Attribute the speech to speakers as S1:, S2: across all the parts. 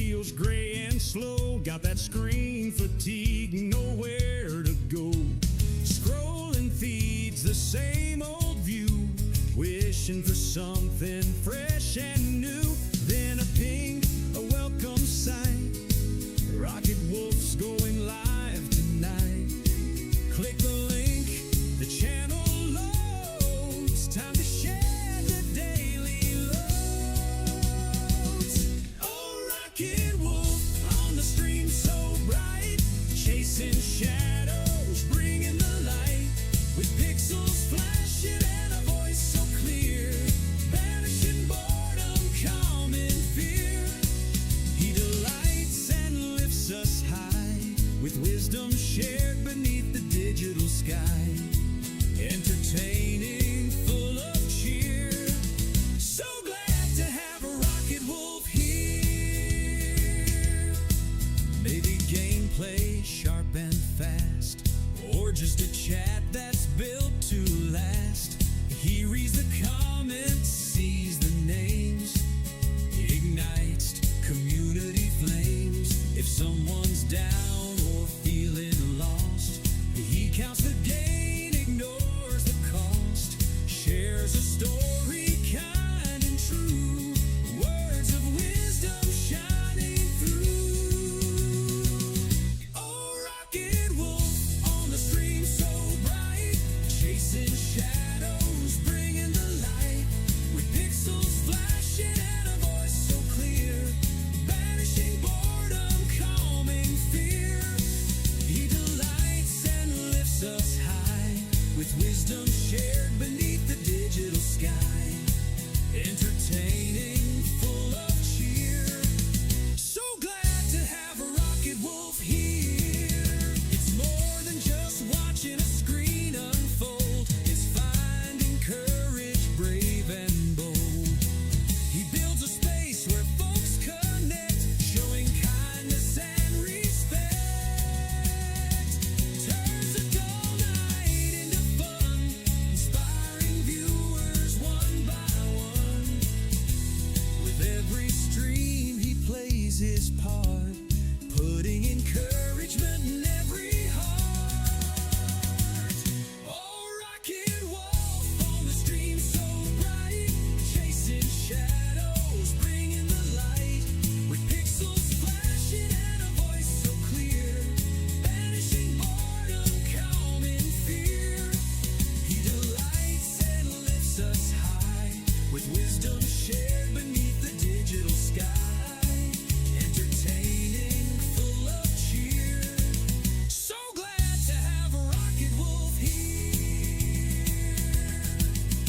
S1: feels gray and slow. Got that screen fatigue, nowhere to go. Scrolling feeds, the same old view. Wishing for something fresh and new. Then a ping, a welcome sight. Rocket Wolf's going live tonight. Click the link, the channel loads. Time to share the daily loads. Oh, Rocket Wolf on the stream so bright. Chasing shadows, bringing the light. With pixels flashing and a voice so clear. Banishing boredom, calm and fear. He delights and lifts us high. With wisdom shared beneath the digital sky. Entertaining, full of cheer. So glad to have a Rocket Wolf here. Maybe gameplay sharp and fast, or just a chat that's built to last. He reads the comments, sees the names, ignites community flames. If someone's down or feeling lost, he counts the gain, ignores the cost. Shares a story kind and true. Words of wisdom shining through. Oh, Rocket Wolf on the stream so bright. Chasing shadows, bringing the light. With pixels flashing and a voice so clear. Banishing boredom, calming fear. He delights and lifts us high. With wisdom shared beneath the digital sky. Entertaining, full of cheer. So glad to have a Rocket Wolf here. It's more than just watching a screen unfold. It's finding courage, brave and bold. He builds a space where folks connect, showing kindness and respect. Turns a dull night into fun, inspiring viewers one by one. With every stream he plays his part, putting encouragement in every heart. Oh, Rocket Wolf on the stream so bright. Chasing shadows, bringing the light. With pixels flashing and a voice so clear. Banishing boredom, calming fear. He delights and lifts us high. With wisdom shared beneath the digital sky. Entertaining, full of cheer. So glad to have a Rocket Wolf here.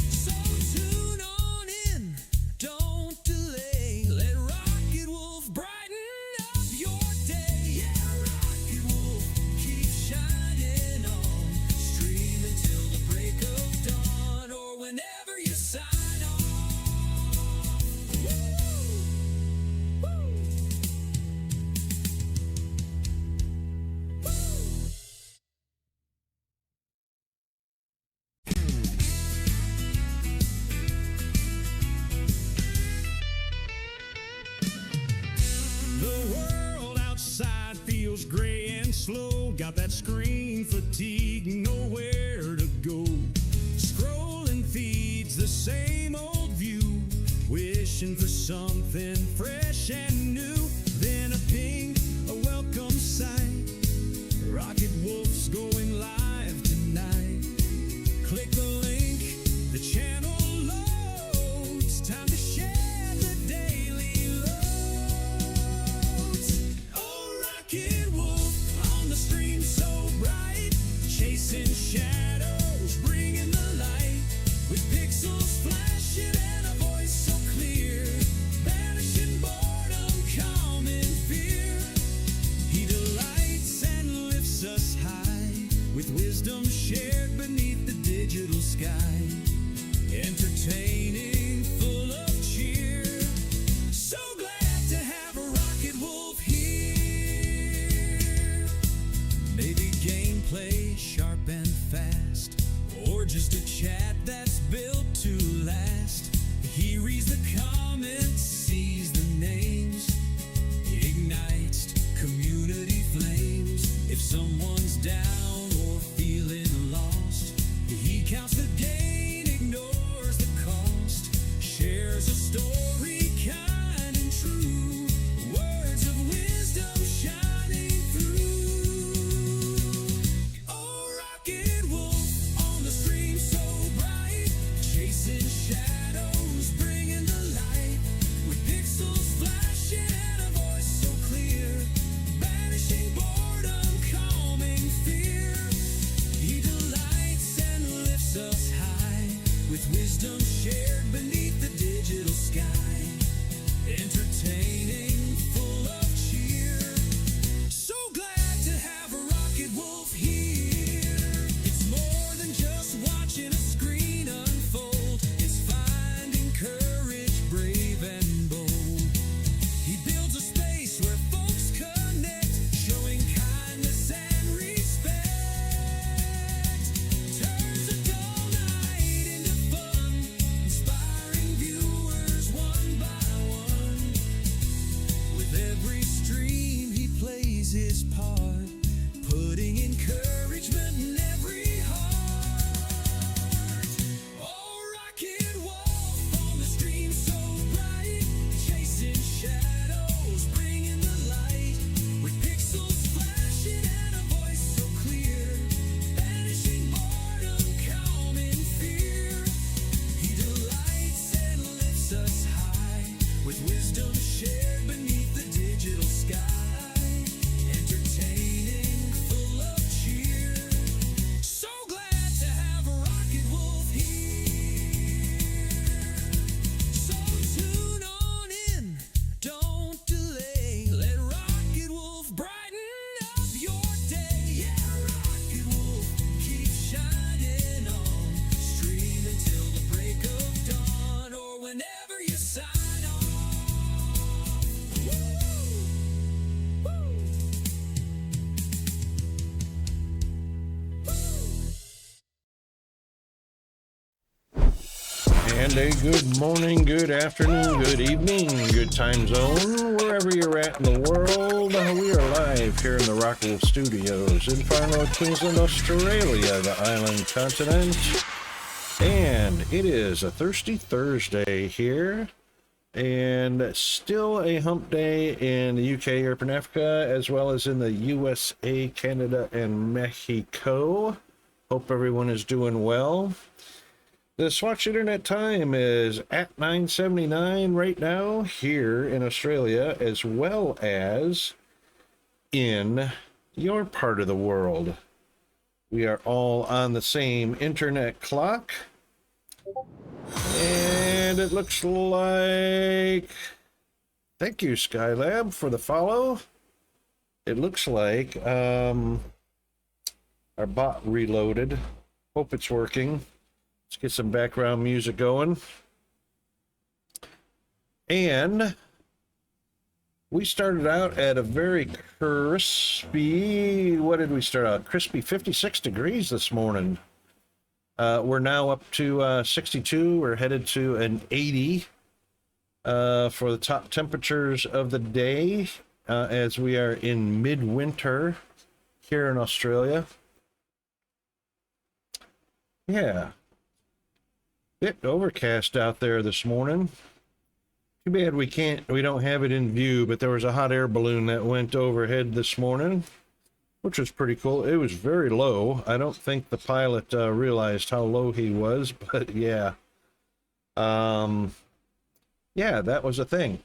S1: So tune on in, don't delay. Let Rocket Wolf brighten up your day. Yeah, Rocket Wolf, keep shining on. Stream until the break of dawn, or whenever you sign off. Woo! Woo! The world outside feels gray and slow. Got that screen fatigue, nowhere to go. Scrolling feeds, the same old view. Wishing for something fresh and new. Then a ping, a welcome sight. Rocket Wolf's going live tonight. Click the link, the channel loads. Time to share the daily loads. Oh, Rocket Wolf on the stream so bright. Chasing shadows, bringing the light. With pixels flashing and a voice so clear. Banishing boredom, with wisdom shared beneath the digital sky. Entertaining, full of cheer. So glad to have Rocket Wolf here. So tune on in, don't delay. Let Rocket Wolf brighten up your day. Yeah, Rocket Wolf, keep shining on. Stream until the break of dawn or whenever you sign on. Woo! Woo!
S2: And a good morning, good afternoon, good evening, good time zone, wherever you're at in the world. We are live here in the Rockwell Studios in far north Queensland, Australia, the island continent. And it is a thirsty Thursday here, and still a hump day in the UK, Europe, and Africa, as well as in the USA, Canada, and Mexico. Hope everyone is doing well. The Swatch Internet time is at 9:79 right now here in Australia, as well as in your part of the world. We are all on the same internet clock. And it looks like... Thank you, Skylab, for the follow. It looks like our bot reloaded. Hope it's working. Let's get some background music going. And we started out at a very crispy, what did we start out? Crispy 56 degrees this morning. We're now up to 62. We're headed to an 80 for the top temperatures of the day as we are in midwinter here in Australia. Yeah. Bit overcast out there this morning. Too bad we don't have it in view, but there was a hot air balloon that went overhead this morning, which was pretty cool. It was very low. I don't think the pilot realized how low he was, but yeah. Yeah, that was a thing.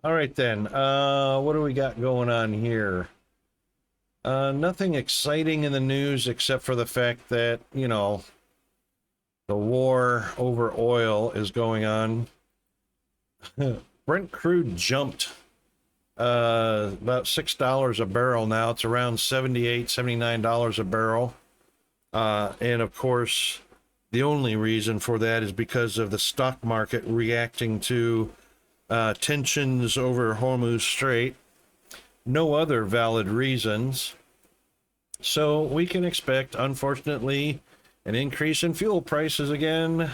S2: All right then, what do we got going on here? Nothing exciting in the news except for the fact that, you know, the war over oil is going on. Brent crude jumped about $6 a barrel now. It's around $78, $79 a barrel. And of course, the only reason for that is because of the stock market reacting to tensions over Hormuz Strait. No other valid reasons. So we can expect, unfortunately, an increase in fuel prices again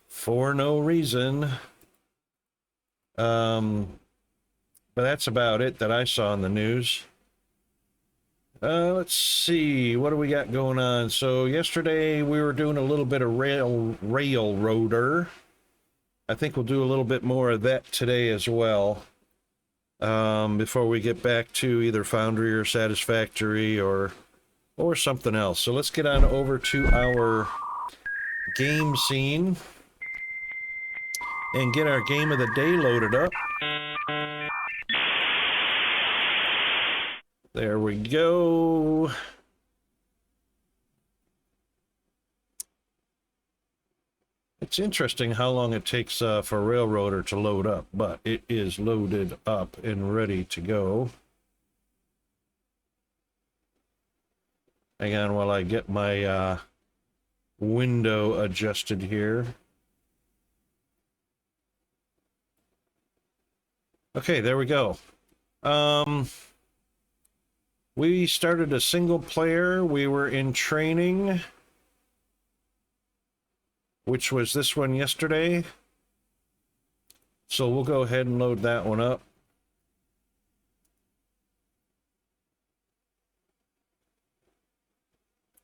S2: for no reason. But that's about it that I saw in the news. Let's see, what do we got going on? So yesterday we were doing a little bit of railroader. I think we'll do a little bit more of that today as well. Before we get back to either Foundry or Satisfactory or something else. So let's get on over to our game scene and get our game of the day loaded up. There we go. It's interesting how long it takes for Railroader to load up, but it is loaded up and ready to go. Hang on while I get my window adjusted here. Okay, there we go. We started a single player. We were in training, which was this one yesterday. So we'll go ahead and load that one up.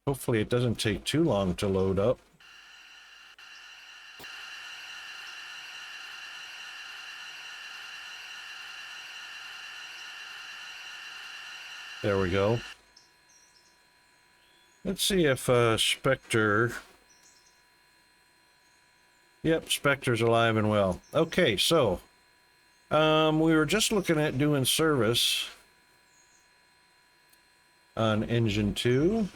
S2: Hopefully it doesn't take too long to load up. There we go. Let's see if Spectre Yep, Spectre's alive and well. Okay, so we were just looking at doing service on engine 2.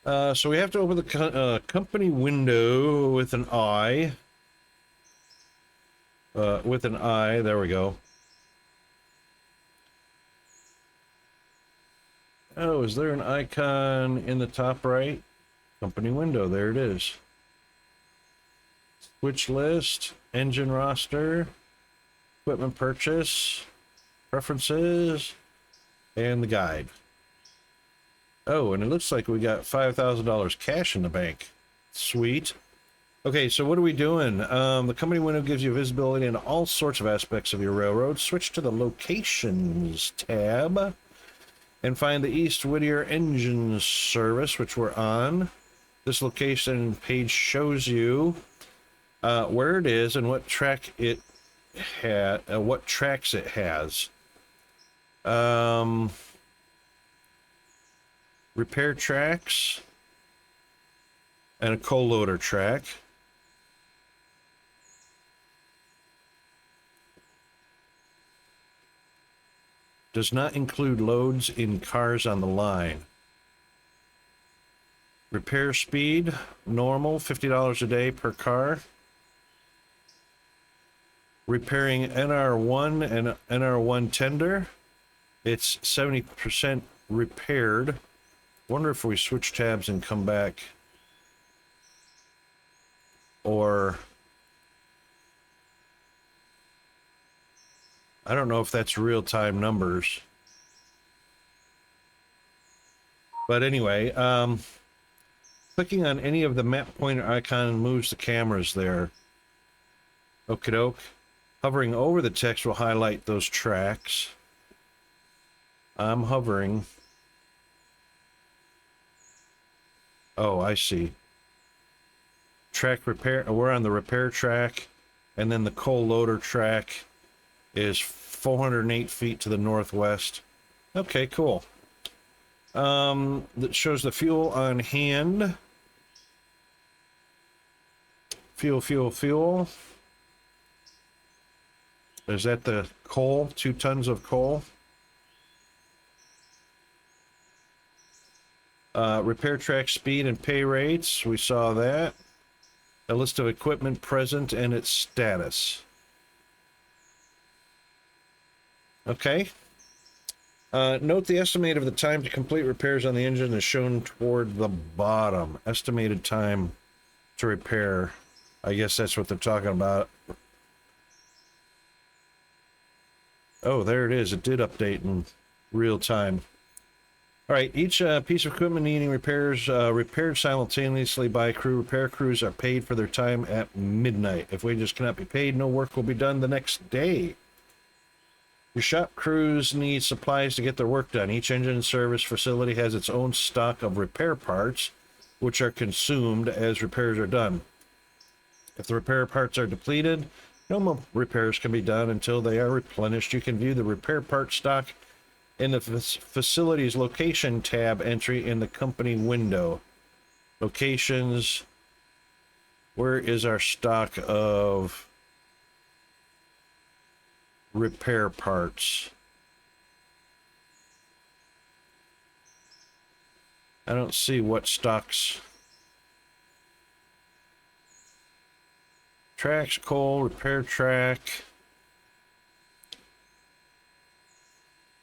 S2: So we have to open the company window with an I. With an I, there we go. Oh, is there an icon in the top right? Company window, there it is. Switch list, engine roster, equipment purchase, preferences, and the guide. Oh, and it looks like we got $5,000 cash in the bank. Sweet. Okay, so what are we doing? The company window gives you visibility into all sorts of aspects of your railroad. Switch to the locations tab and find the East Whittier Engine Service, which we're on. This location page shows you where it is and what track it what tracks it has. Repair tracks and a coal loader track. Does not include loads in cars on the line. Repair speed, normal, $50 a day per car. Repairing NR1 and NR1 tender, it's 70% repaired. Wonder if we switch tabs and come back, or I don't know if that's real-time numbers. But anyway, clicking on any of the map pointer icon moves the cameras there. Okie doke. Hovering over the text will highlight those tracks. I'm hovering. Oh, I see. Track repair, we're on the repair track, and then the coal loader track is 408 feet to the northwest. Okay, cool. That shows the fuel on hand. Fuel. Is that the coal? 2 tons of coal. Repair track speed and pay rates. We saw that. A list of equipment present and its status. Okay. Note the estimate of the time to complete repairs on the engine is shown toward the bottom. Estimated time to repair. I guess that's what they're talking about. Oh, there it is. It did update in real time. All right, each piece of equipment needing repairs repaired simultaneously by crew. Repair crews are paid for their time at midnight. If wages cannot be paid, no work will be done the next day. Your shop crews need supplies to get their work done. Each engine service facility has its own stock of repair parts, which are consumed as repairs are done. If the repair parts are depleted, no more repairs can be done until they are replenished. You can view the repair part stock in the facility's location tab entry in the company window. Locations. Where is our stock of repair parts? I don't see what stocks. Tracks, coal, repair track.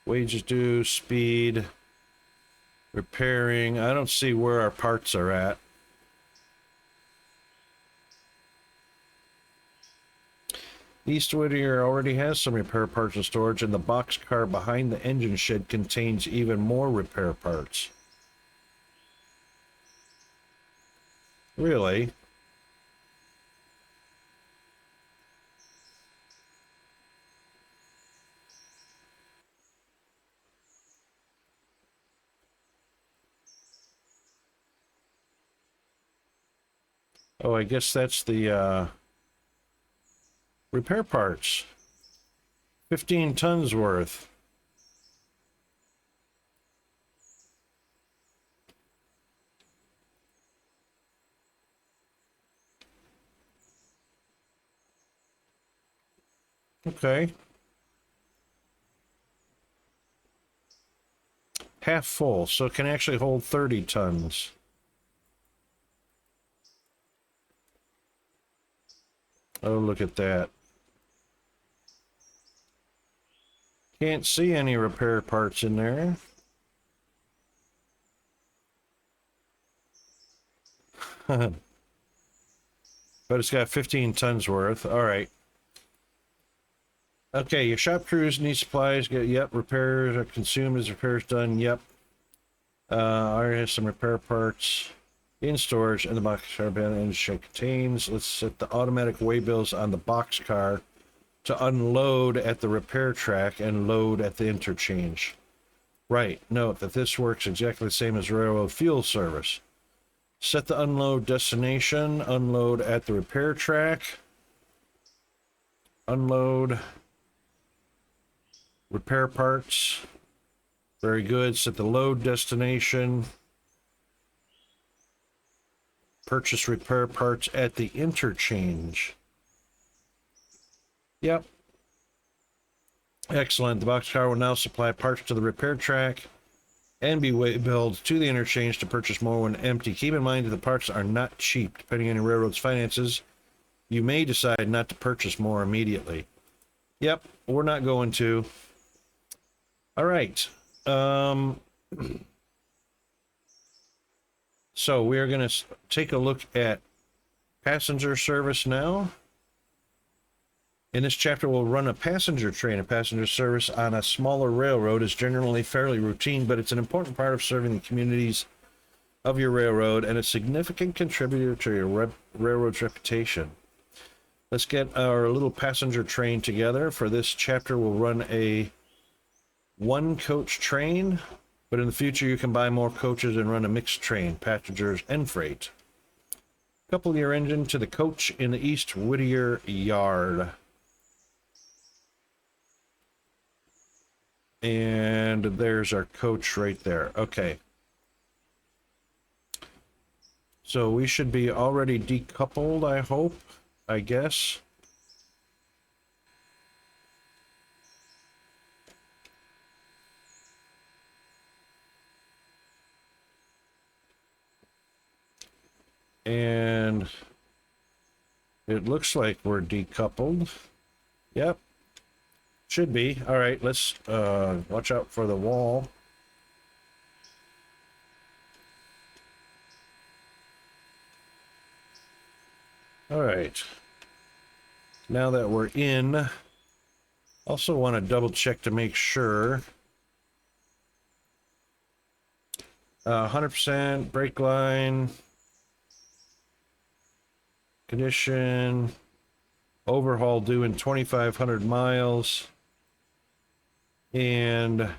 S2: Wages due, speed, repairing. I don't see where our parts are at. East Whittier already has some repair parts in storage, and the boxcar behind the engine shed contains even more repair parts. Really? Oh, I guess that's the repair parts. 15 tons worth. Okay. Half full, so it can actually hold 30 tons. Oh, look at that. Can't see any repair parts in there. But it's got 15 tons worth. All right. Okay, your shop crews need supplies. Yep, repairs are consumed as repairs done. Yep. Already has some repair parts in storage, and the box car engine contains. Let's set the automatic weigh bills on the box car to unload at the repair track and load at the interchange. Right. Note that this works exactly the same as railroad fuel service. Set the unload destination. Unload at the repair track. Unload repair parts. Very good. Set the load destination. Purchase repair parts at the interchange. Yep. Excellent. The boxcar will now supply parts to the repair track and be weigh billed to the interchange to purchase more when empty. Keep in mind that the parts are not cheap. Depending on your railroad's finances, you may decide not to purchase more immediately. Yep, we're not going to. All right. So we're going to take a look at passenger service now. In this chapter, we'll run a passenger train. A passenger service on a smaller railroad is generally fairly routine, but it's an important part of serving the communities of your railroad and a significant contributor to your railroad's reputation. Let's get our little passenger train together. For this chapter, we'll run a one-coach train, but in the future, you can buy more coaches and run a mixed train, passengers and freight. Couple your engine to the coach in the East Whittier Yard. And there's our coach right there. Okay. So we should be already decoupled, I hope, I guess. And it looks like we're decoupled. Yep. Should be. All right, let's watch out for the wall. All right. Now that we're in, also want to double check to make sure. 100% brake line. Condition. Overhaul due in 2,500 miles. And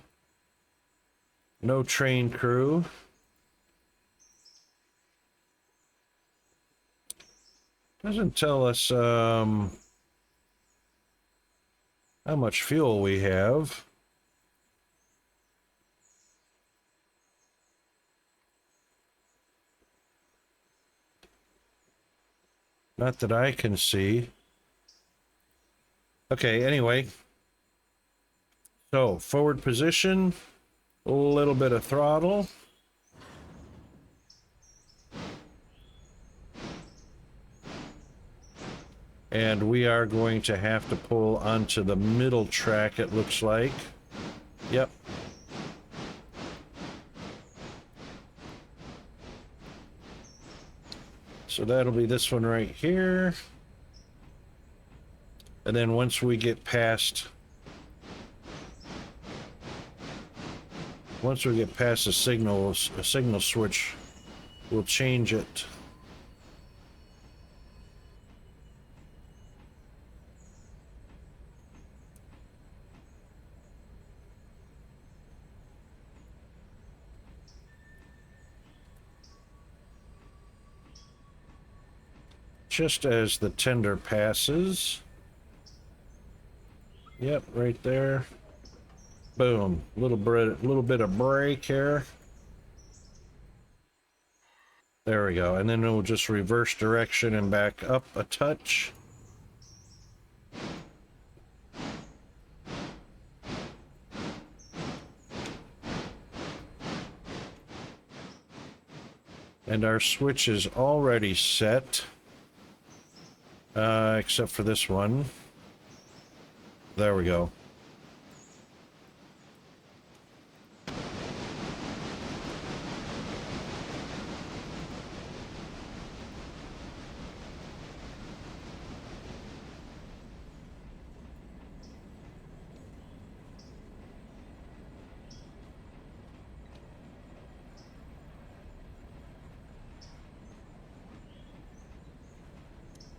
S2: no train crew. Doesn't tell us how much fuel we have. Not that I can see. Okay, anyway. So, forward position, a little bit of throttle. And we are going to have to pull onto the middle track, it looks like. Yep. So that'll be this one right here. And then once we get past the signal switch, we'll change it. Just as the tender passes. Yep, right there. Boom. Little bit of brake here. There we go. And then we'll just reverse direction and back up a touch. And our switch is already set. Except for this one. There we go.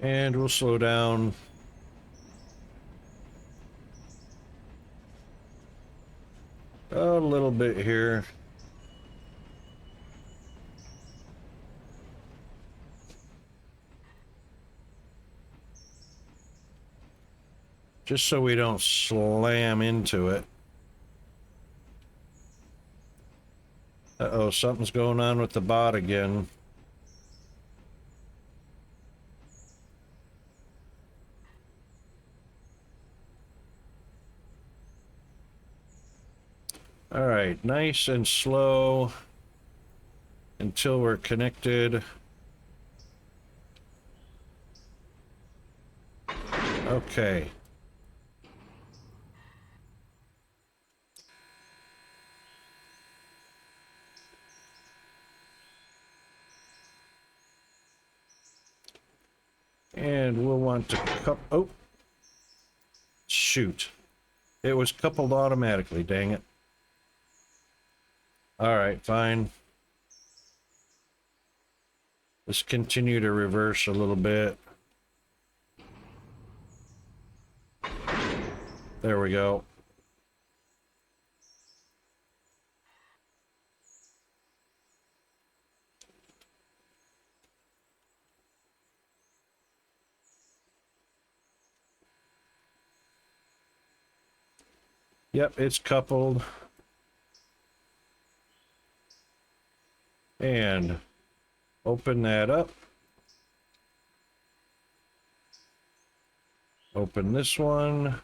S2: And we'll slow down. A little bit here. Just so we don't slam into it. Uh-oh, something's going on with the bot again. All right, nice and slow until we're connected. Okay. And we'll want to oh, shoot. It was coupled automatically, dang it. All right, fine. Let's continue to reverse a little bit. There we go. Yep, it's coupled. And open that up. Open this one.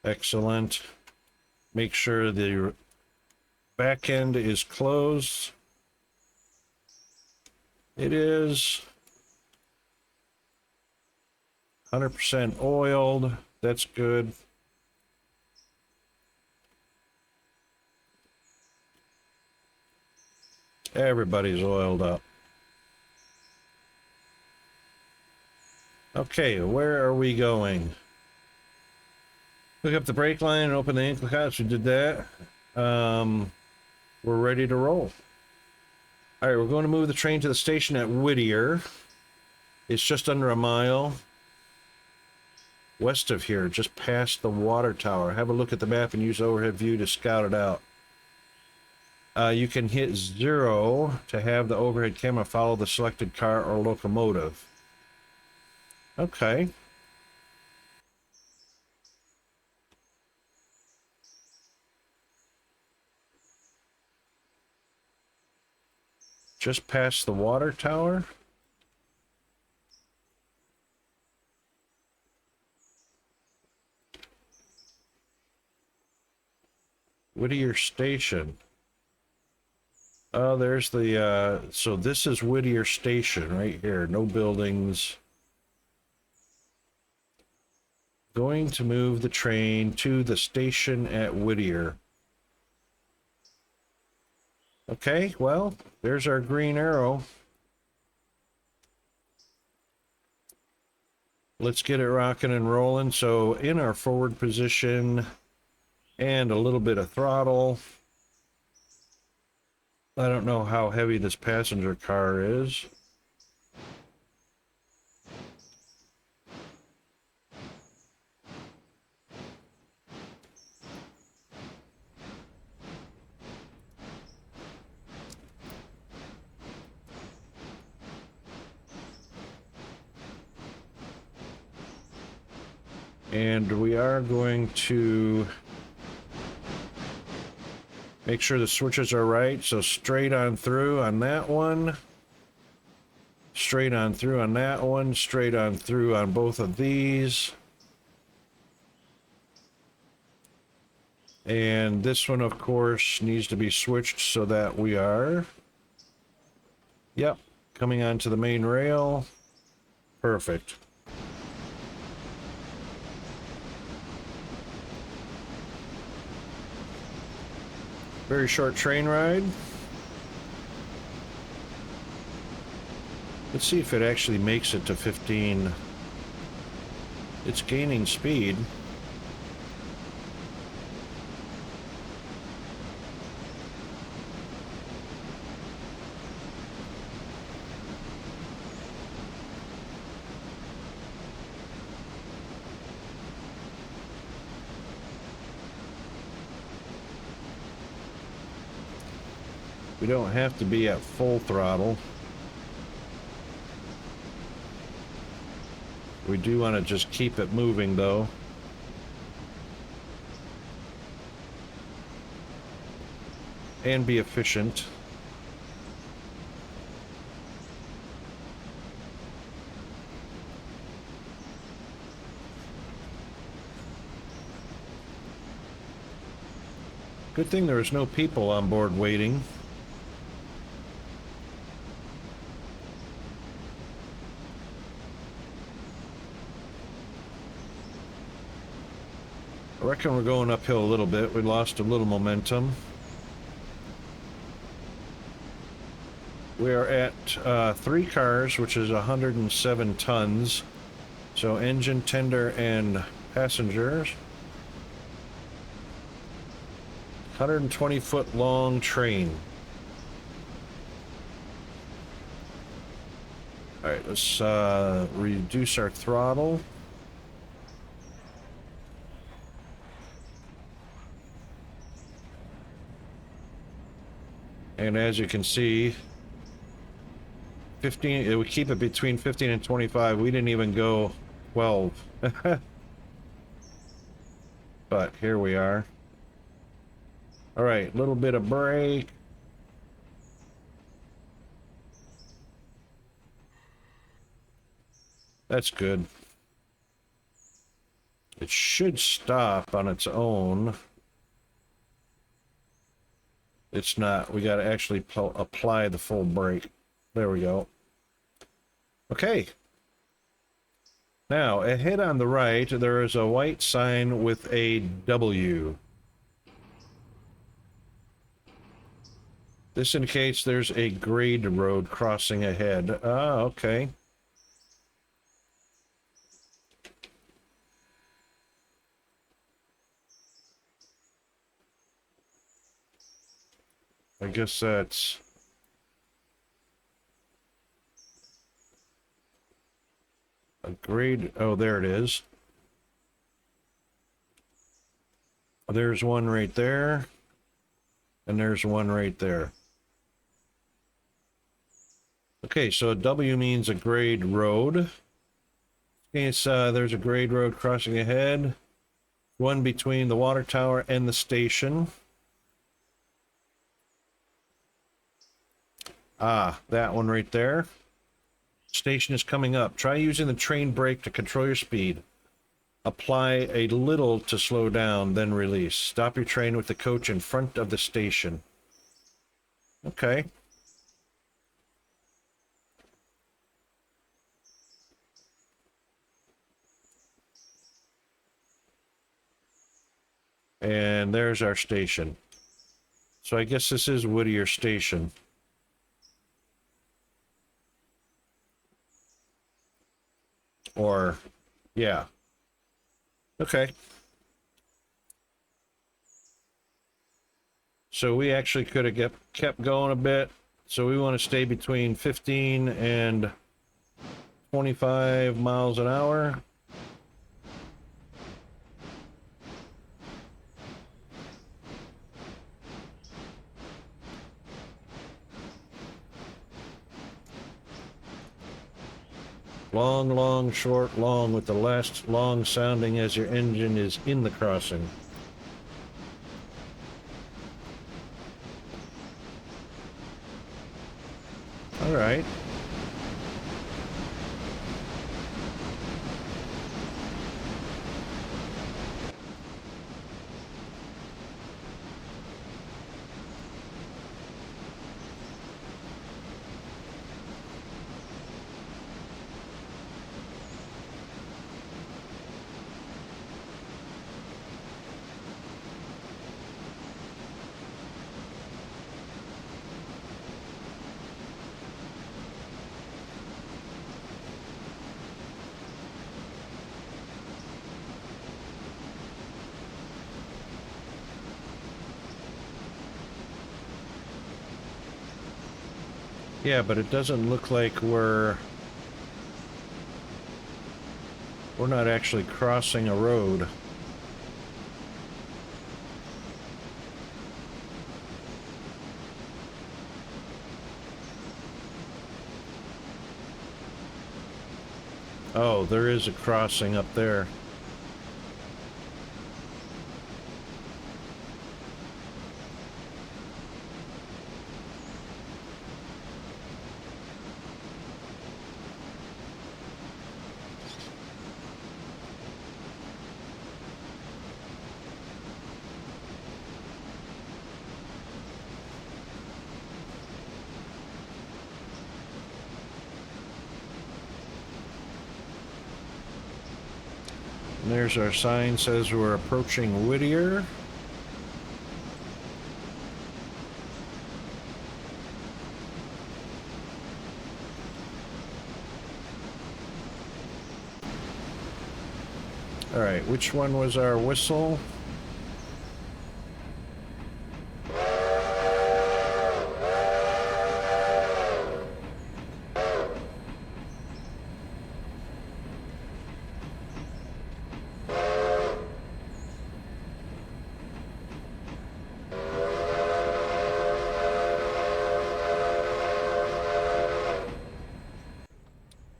S2: Excellent. Make sure the back end is closed. It is 100% oiled. That's good. Everybody's oiled up. Okay, where are we going? Hook up the brake line and open the ankle couch. We did that. We're ready to roll. All right, we're going to move the train to the station at Whittier. It's just under a mile west of here, just past the water tower. Have a look at the map and use overhead view to scout it out. You can hit 0 to have the overhead camera follow the selected car or locomotive. Okay. Just past the water tower. Whittier Station. Oh, there's the, so this is Whittier Station right here. No buildings. Going to move the train to the station at Whittier. Okay, well, there's our green arrow. Let's get it rocking and rolling. So in our forward position and a little bit of throttle. I don't know how heavy this passenger car is. And we are going to make sure the switches are right. So straight on through on that one. Straight on through on that one. Straight on through on both of these. And this one, of course, needs to be switched so that we are, yep, coming onto the main rail. Perfect. Very short train ride. Let's see if it actually makes it to 15. It's gaining speed. We don't have to be at full throttle. We do want to just keep it moving, though. And be efficient. Good thing there was no people on board waiting. I reckon we're going uphill a little bit. We lost a little momentum. We are at 3 cars, which is 107 tons. So engine, tender, and passengers. 120-foot long train. All right, let's reduce our throttle. And as you can see, 15, it would keep it between 15 and 25. We didn't even go 12. But here we are. All right, little bit of brake. That's good. It should stop on its own. It's not. We got to actually apply the full brake. There we go. Okay. Now, ahead on the right, there is a white sign with a W. This indicates there's a grade road crossing ahead. Ah, okay. I guess that's a grade. Oh, there it is. There's one right there. And there's one right there. Okay, so a W means a grade road. Okay, so there's a grade road crossing ahead. One between the water tower and the station. Ah, that one right there. Station is coming up. Try using the train brake to control your speed. Apply a little to slow down, then release. Stop your train with the coach in front of the station. Okay. And there's our station. So I guess this is Whittier Station. Or, yeah. Okay. So we actually could have kept going a bit. So we want to stay between 15 and 25 miles an hour. Long, long, short, long, with the last long sounding as your engine is in the crossing. All right. Yeah, but it doesn't look like we're not actually crossing a road. Oh, there is a crossing up there. And there's our sign, says we're approaching Whittier. All right, which one was our whistle?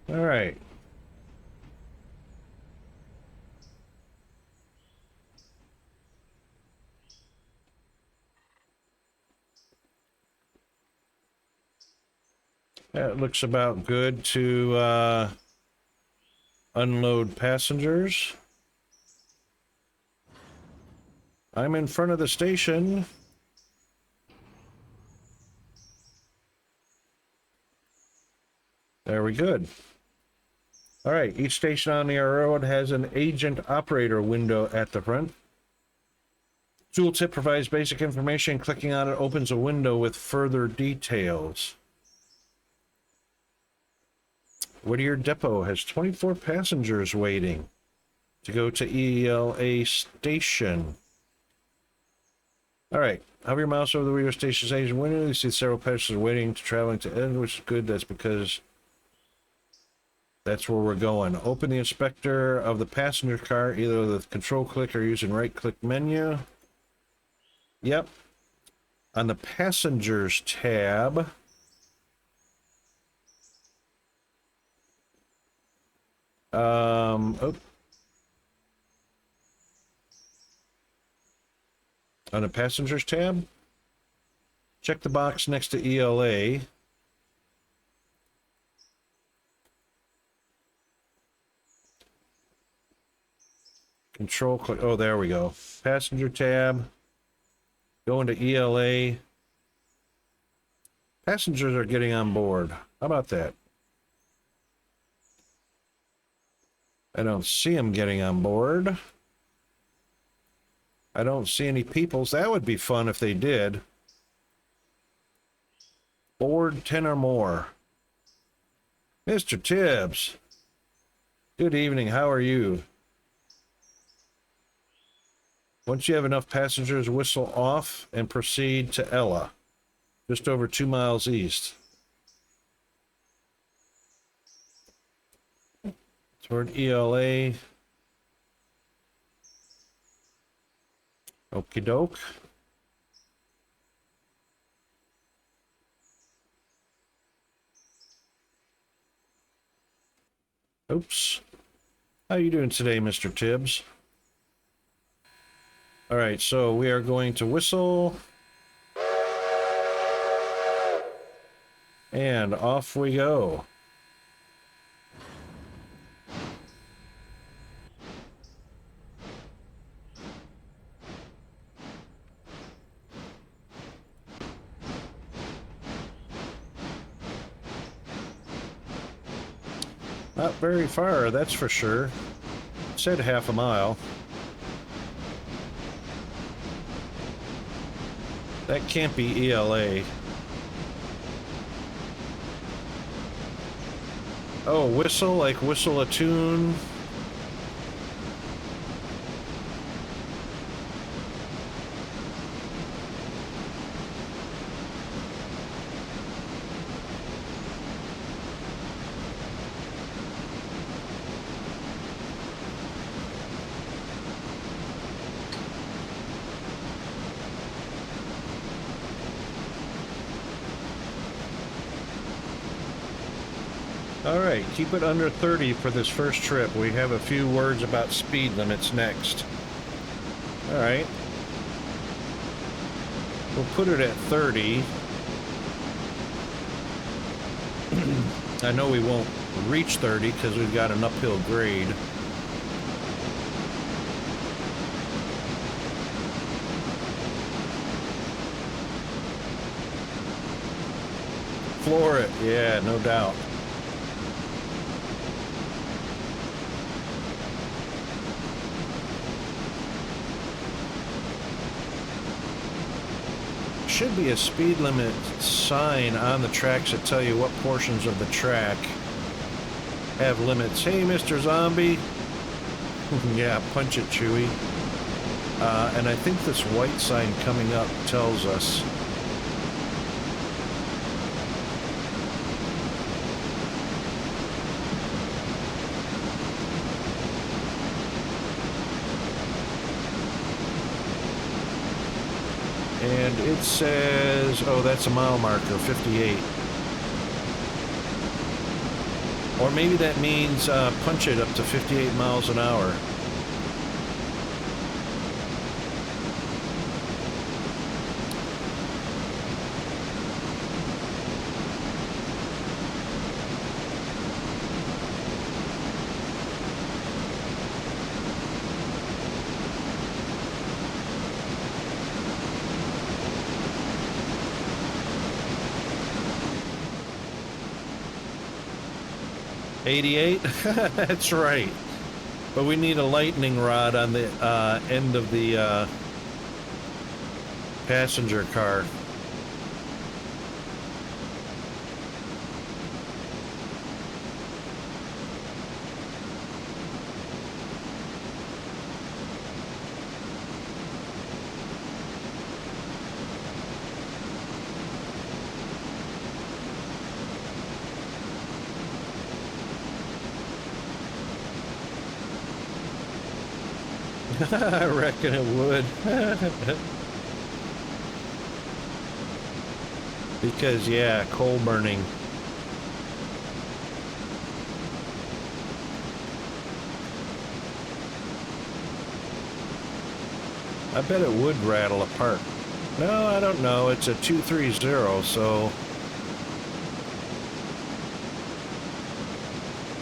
S2: All right. That looks about good to unload passengers. I'm in front of the station. There we good. All right, each station on the road has an agent operator window at the front. Tooltip provides basic information. Clicking on it opens a window with further details. Whittier Depot has 24 passengers waiting to go to ELA station. All right, hover your mouse over the Whittier Station agent window. You see several passengers waiting to traveling to end, which is good. That's because that's where we're going. Open the inspector of the passenger car, either with control click or using right click menu. Yep. On the passengers tab, on the passengers tab, check the box next to ELA. Control click. Oh, there we go. Passenger tab. Go into ELA. Passengers are getting on board. How about that? I don't see them getting on board. I don't see any peoples. That would be fun if they did. Board 10 or more. Mr. Tibbs. Good evening. How are you? Once you have enough passengers, whistle off and proceed to Ella, just over 2 miles east. Toward ELA. Okie doke. Oops. How you doing today, Mr. Tibbs? All right, so we are going to whistle. And off we go. Not very far, that's for sure. It said half a mile. That can't be ELA. Oh, whistle, like whistle a tune. All right, keep it under 30 for this first trip. We have a few words about speed limits next. All right. We'll put it at 30. I know we won't reach 30 because we've got an uphill grade. Floor it, yeah, no doubt. Should be a speed limit sign on the tracks that tell you what portions of the track have limits. Hey, Mr. Zombie. Yeah, punch it, Chewy. And I think this white sign coming up tells us. And it says, oh, that's a mile marker, 58. Or maybe that means punch it up to 58 miles an hour. $88? That's right. But we need a lightning rod on the end of the passenger car. I reckon it would. Because, yeah, coal burning. I bet it would rattle apart. No, I don't know. It's a 230, so...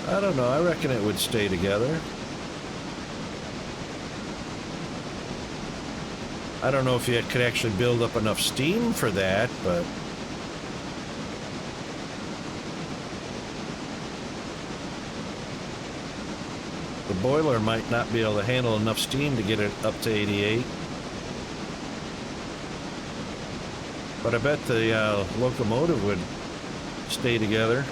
S2: I don't know. I reckon it would stay together. I don't know if you could actually build up enough steam for that, but... the boiler might not be able to handle enough steam to get it up to 88. But I bet the locomotive would stay together.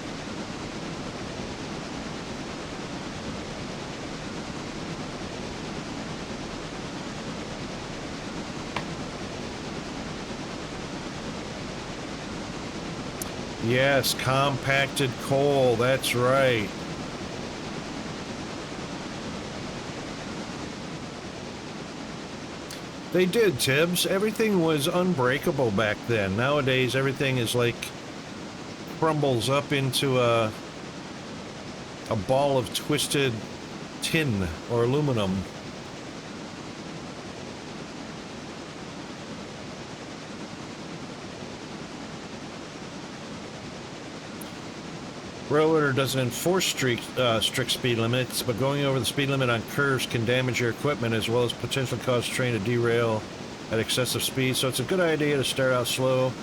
S2: Yes, compacted coal, that's right. They did, Tibbs. Everything was unbreakable back then. Nowadays, everything is like crumbles up into a ball of twisted tin or aluminum. Railroader doesn't enforce strict speed limits, but going over the speed limit on curves can damage your equipment as well as potentially cause the train to derail at excessive speed. So it's a good idea to start out slow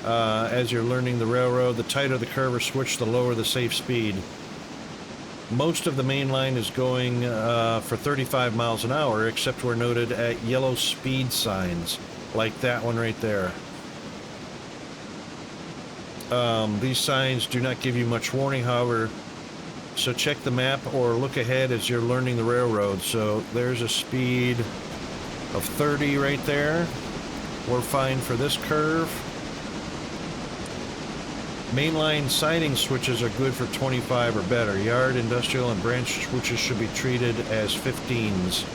S2: as you're learning the railroad. The tighter the curve or switch, the lower the safe speed. Most of the main line is going for 35 miles an hour, except where noted at yellow speed signs, like that one right there. These signs do not give you much warning, however, so check the map or look ahead as you're learning the railroad. So there's a speed of 30 right there. We're fine for this curve. Mainline siding switches are good for 25 or better. Yard, industrial, and branch switches should be treated as 15s.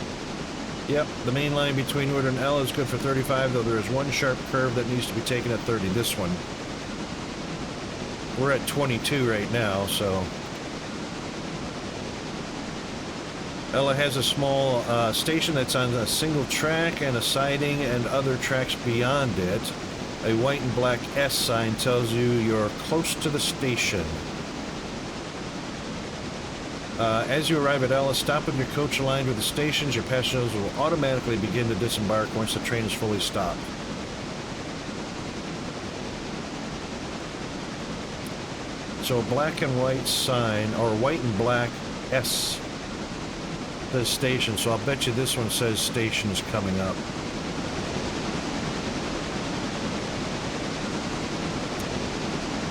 S2: Yep, the main line between Wood and L is good for 35, though there is one sharp curve that needs to be taken at 30. This one. We're at 22 right now, so. Ella has a small station that's on a single track and a siding and other tracks beyond it. A white and black S sign tells you you're close to the station. As you arrive at Ella, stop with your coach aligned with the stations. Your passengers will automatically begin to disembark once the train is fully stopped. So a black and white sign, or white and black S says station, so I'll bet you this one says station is coming up.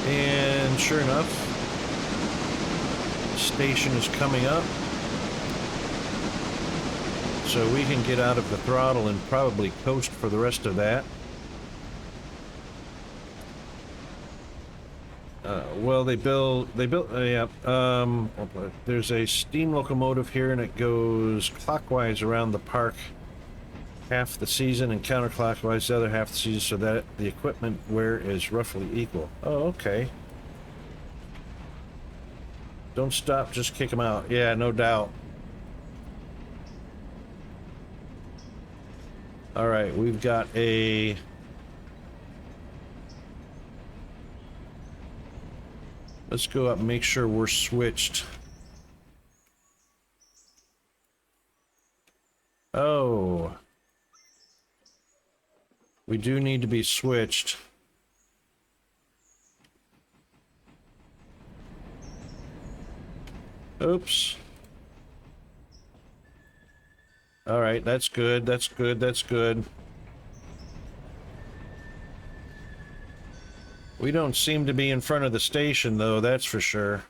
S2: And sure enough, station is coming up. So we can get out of the throttle and probably coast for the rest of that. Well, there's a steam locomotive here, and it goes clockwise around the park half the season and counterclockwise the other half the season, so that the equipment wear is roughly equal. Oh, okay. Don't stop, just kick them out. Yeah, no doubt. All right, we've got a... Let's go up and make sure we're switched. Oh. We do need to be switched. Oops. All right, that's good, that's good, that's good. We don't seem to be in front of the station, though, that's for sure.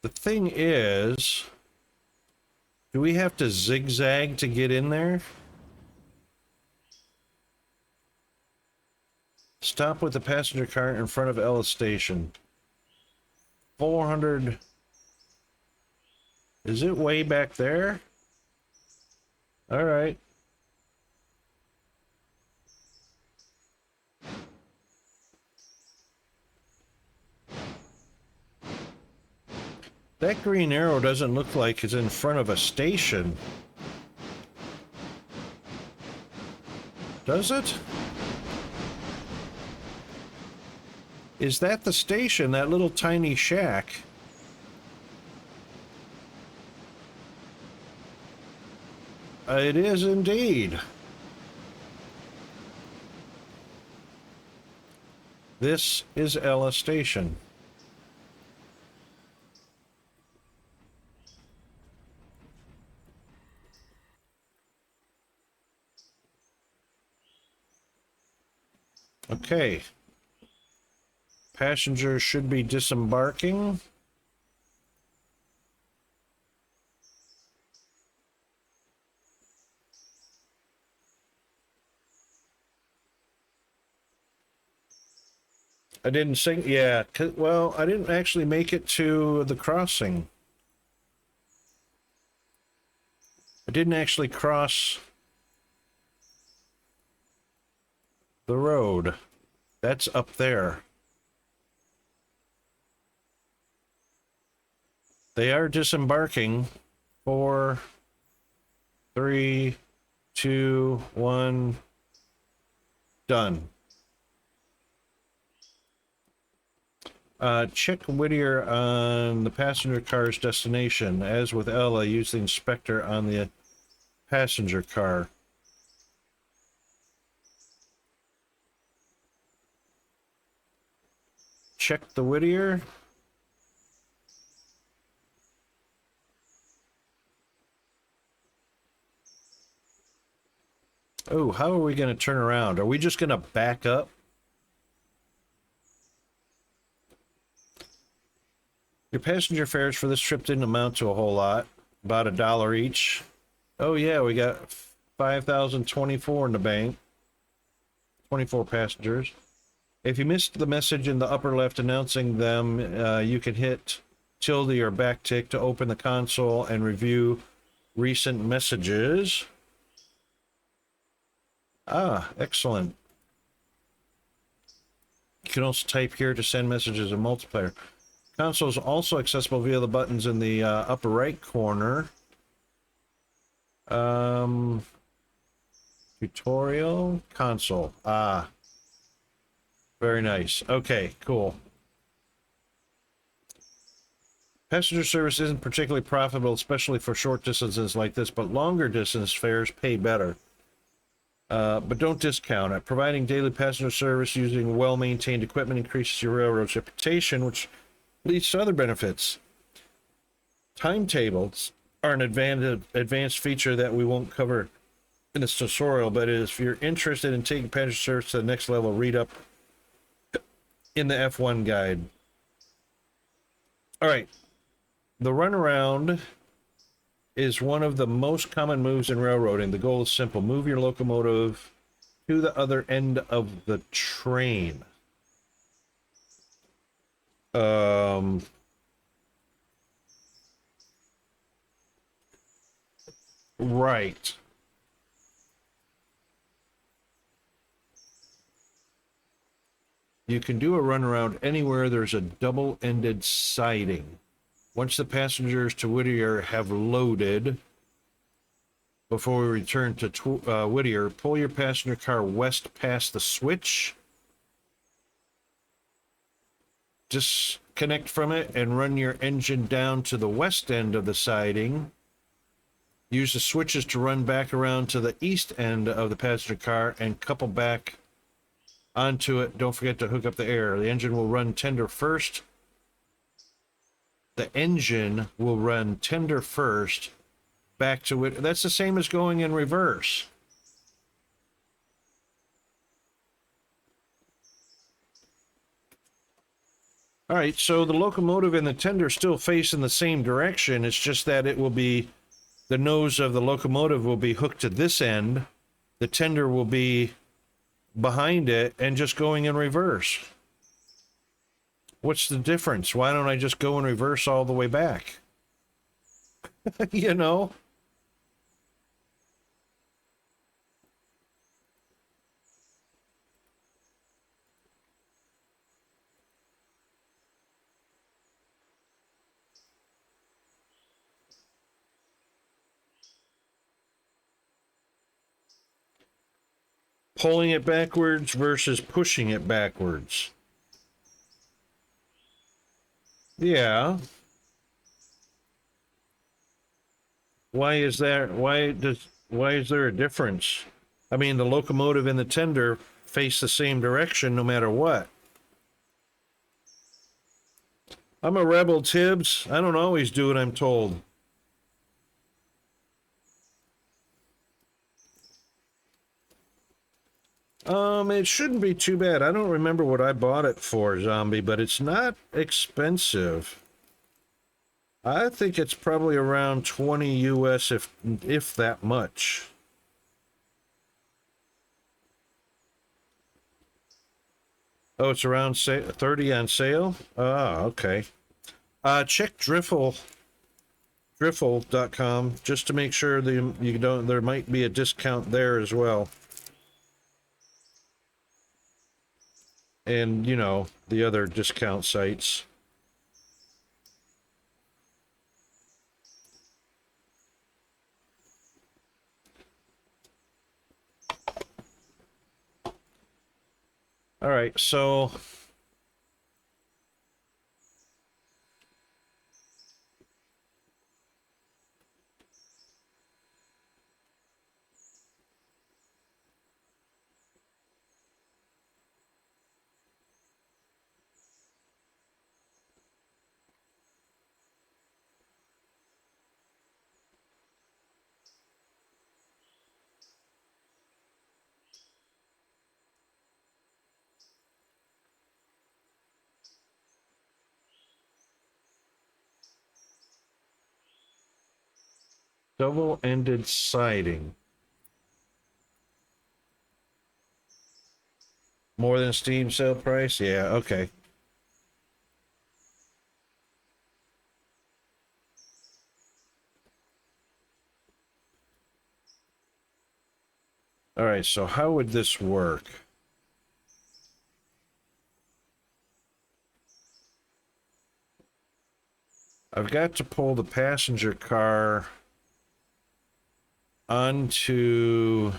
S2: The thing is, do we have to zigzag to get in there? Stop with the passenger car in front of Ella Station. 400... Is it way back there? All right. That green arrow doesn't look like it's in front of a station. Does it? Is that the station, that little tiny shack? It is indeed. This is Ella Station. Okay. Passengers should be disembarking. I didn't sing, yeah, well, I didn't actually make it to the crossing. I didn't actually cross the road. That's up there. They are disembarking. 4, 3, 2, 1, done. Check Whittier on the passenger car's destination. As with Ella, use the inspector on the passenger car. Check the Whittier. Oh, how are we going to turn around? Are we just going to back up? Your passenger fares for this trip didn't amount to a whole lot. About $1 each. Oh yeah, we got 5,024 in the bank. 24 passengers. If you missed the message in the upper left announcing them, you can hit tilde or backtick to open the console and review recent messages. Ah, excellent. You can also type here to send messages in multiplayer. Console is also accessible via the buttons in the upper right corner. Tutorial, console. Ah, very nice. Okay, cool. Passenger service isn't particularly profitable, especially for short distances like this, but longer distance fares pay better. But don't discount it. Providing daily passenger service using well-maintained equipment increases your railroad's reputation, which leads to other benefits. Timetables are an advanced feature that we won't cover in this tutorial, but if you're interested in taking passenger service to the next level, read up in the F1 guide. All right. The runaround is one of the most common moves in railroading. The goal is simple. Move your locomotive to the other end of the train. Right. You can do a runaround anywhere there's a double-ended siding. Once the passengers to Whittier have loaded, before we return to Whittier, pull your passenger car west past the switch. Disconnect from it and run your engine down to the west end of the siding. Use the switches to run back around to the east end of the passenger car and couple back onto it. Don't forget to hook up the air. The engine will run tender first. The engine will run tender first back to it. That's the same as going in reverse. All right, so the locomotive and the tender still face in the same direction. It's just that it will be, the nose of the locomotive will be hooked to this end. The tender will be behind it and just going in reverse. What's the difference? Why don't I just go in reverse all the way back? You know? Pulling it backwards versus pushing it backwards. Yeah. Why is that? Why is there a difference? I mean, the locomotive and the tender face the same direction no matter what. I'm a rebel, Tibbs. I don't always do what I'm told. It shouldn't be too bad. I don't remember what I bought it for, Zombie, but it's not expensive. I think it's probably around 20 US, if that much. Oh, it's around 30 on sale? Ah, okay. Check Driffle.com just to make sure that you don't, there might be a discount there as well. And, you know, the other discount sites. All right, so double-ended siding. More than Steam sale price? Yeah, okay. All right. right, so how would this work? I've got to pull the passenger car onto...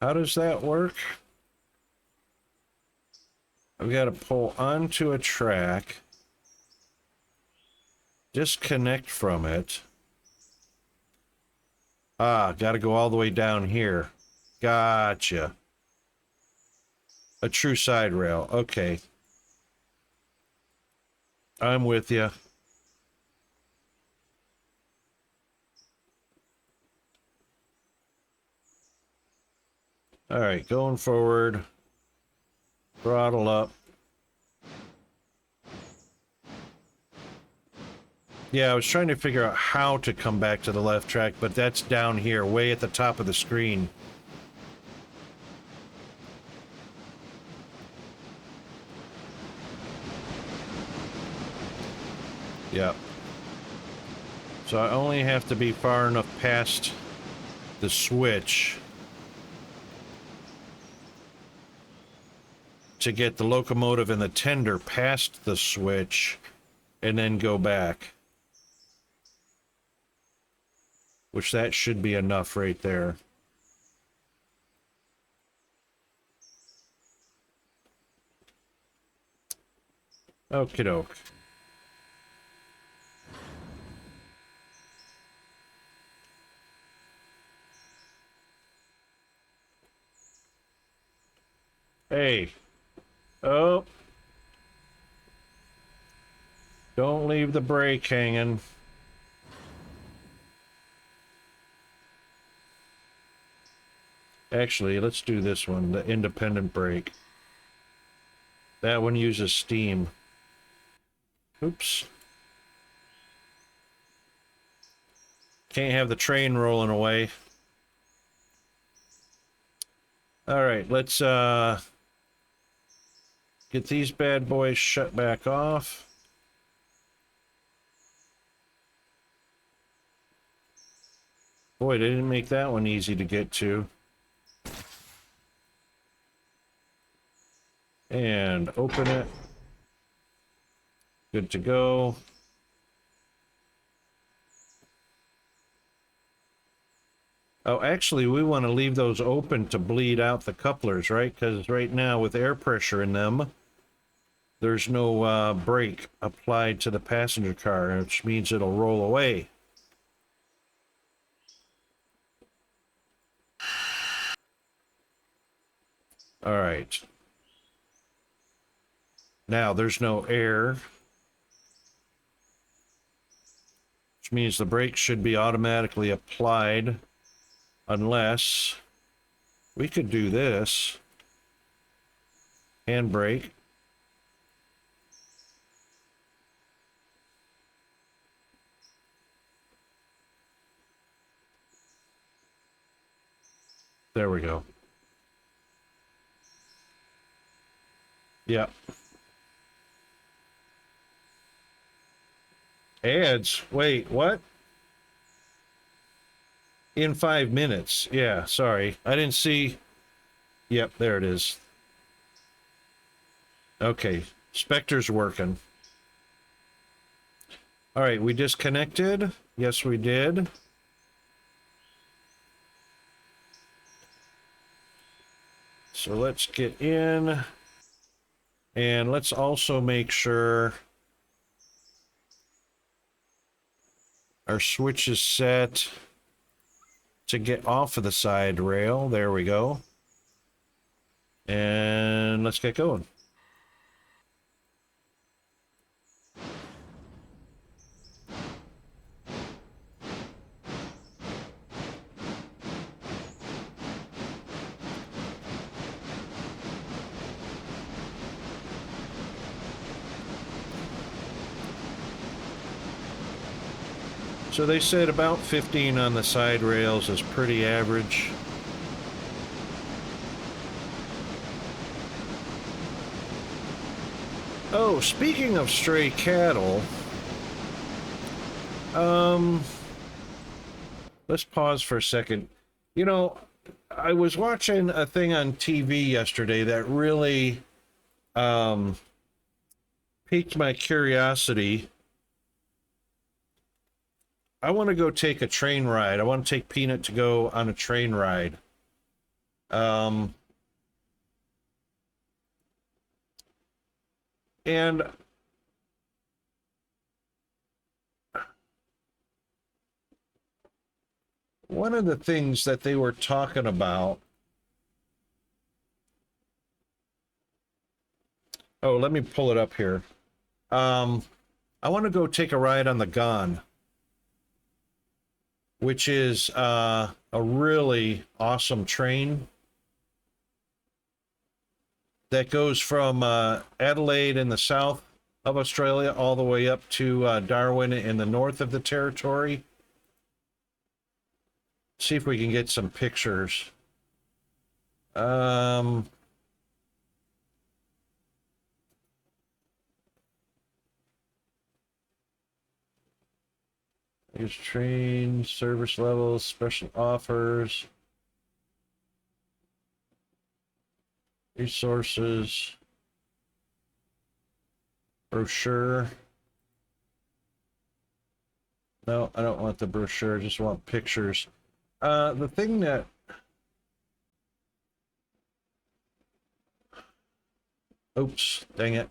S2: How does that work? I've got to pull onto a track, disconnect from it. Ah, got to go all the way down here. Gotcha. A true side rail. Okay. I'm with you. All right, going forward. Throttle up. Yeah, I was trying to figure out how to come back to the left track, but that's down here, way at the top of the screen. Yep. So I only have to be far enough past the switch to get the locomotive and the tender past the switch and then go back. Which that should be enough right there. Okie doke. Hey. Oh. Don't leave the brake hanging. Actually, let's do this one, the independent brake. That one uses steam. Oops. Can't have the train rolling away. All right, let's get these bad boys shut back off. Boy, they didn't make that one easy to get to. And open it. Good to go. Oh, actually, we want to leave those open to bleed out the couplers, right? Because right now, with air pressure in them, there's no brake applied to the passenger car, which means it'll roll away. All right. Now, there's no air, which means the brake should be automatically applied. Unless we could do this. Handbrake. There we go. Yep. Ads. Wait, what? In 5 minutes. Yeah, sorry. I didn't see. Yep, there it is. Okay. Spectre's working. All right, we disconnected. Yes, we did. So let's get in. And let's also make sure our switch is set to get off of the side rail. There we go. And let's get going. So they said about 15 on the side rails is pretty average. Oh, speaking of stray cattle, um, let's pause for a second. You know, I was watching a thing on TV yesterday that really piqued my curiosity. I want to go take a train ride. I want to take Peanut to go on a train ride. Um, and one of the things that they were talking about. Oh, let me pull it up here. I want to go take a ride on the Gone, which is a really awesome train that goes from Adelaide in the south of Australia all the way up to Darwin in the north of the territory. See if we can get some pictures. Here's train, service levels, special offers, resources, brochure. No, I don't want the brochure, I just want pictures. The thing that oops, dang it.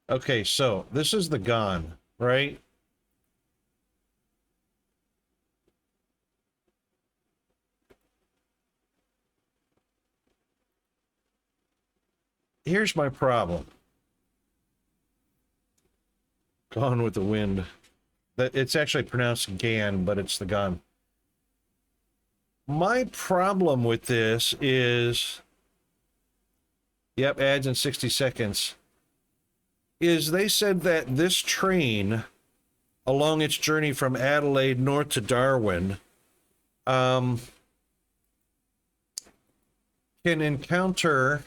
S2: Okay, so this is the Gone, right? Here's my problem. Gone with the Wind. That it's actually pronounced Gan, but it's the Gone. My problem with this is, yep, ads in 60 seconds, is they said that this train, along its journey from Adelaide north to Darwin, can encounter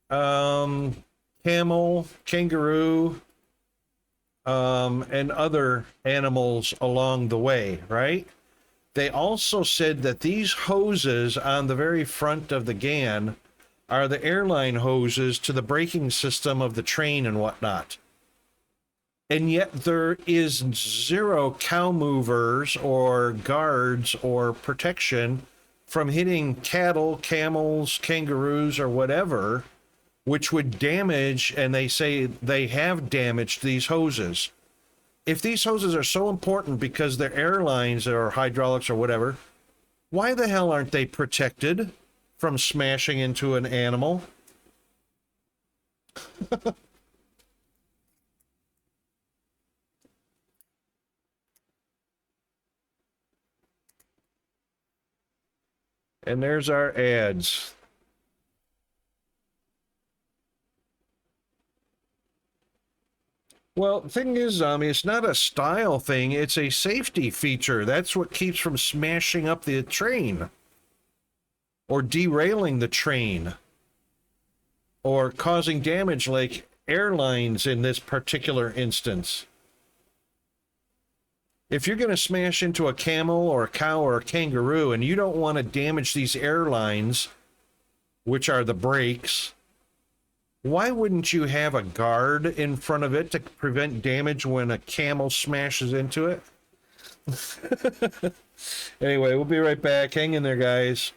S2: camel, kangaroo, and other animals along the way, right? They also said that these hoses on the very front of the GAN are the airline hoses to the braking system of the train and whatnot. And yet there is zero cow movers or guards or protection from hitting cattle, camels, kangaroos, or whatever, which would damage, and they say they have damaged these hoses. If these hoses are so important because they're airlines or hydraulics or whatever, why the hell aren't they protected from smashing into an animal? And there's our ads. Well, the thing is, Zombie, it's not a style thing, it's a safety feature. That's what keeps from smashing up the train. Or derailing the train. Or causing damage like airlines in this particular instance. If you're going to smash into a camel or a cow or a kangaroo and you don't want to damage these airlines, which are the brakes, why wouldn't you have a guard in front of it to prevent damage when a camel smashes into it? Anyway, we'll be right back. Hang in there, guys.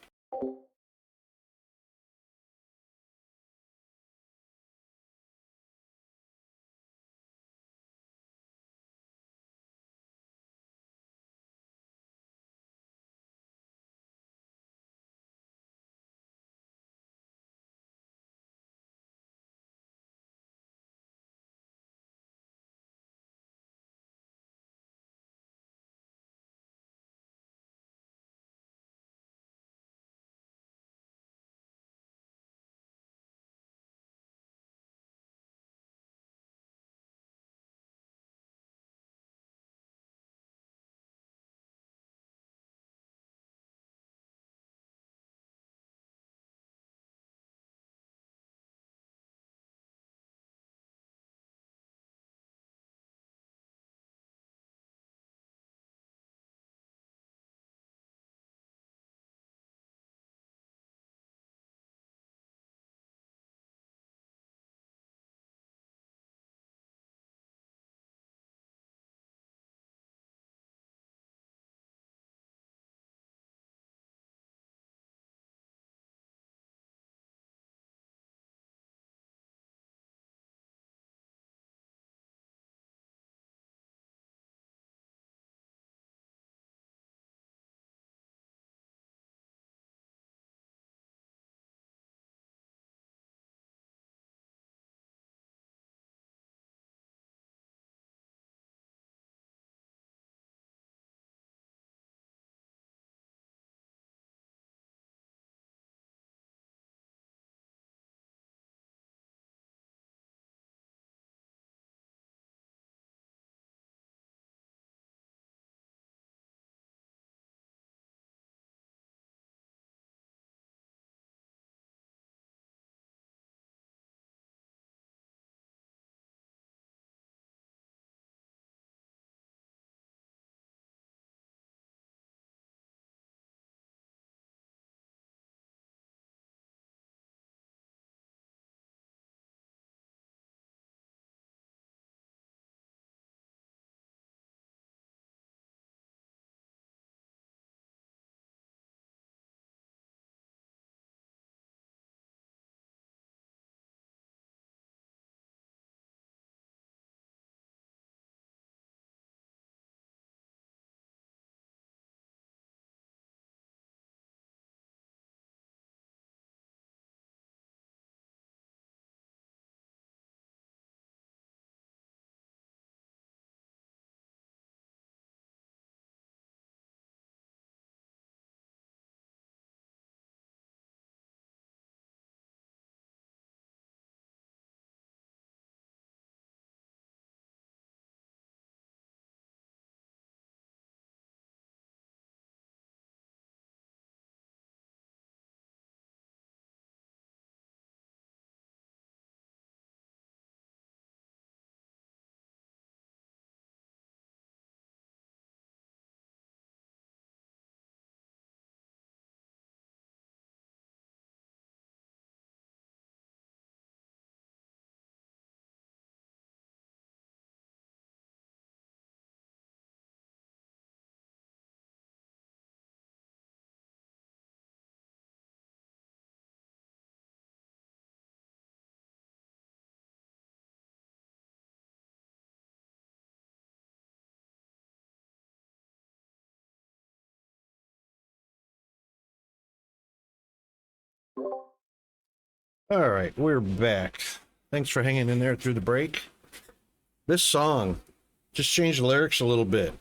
S2: All right, we're back. Thanks for hanging in there through the break. This song, just change the lyrics a little bit.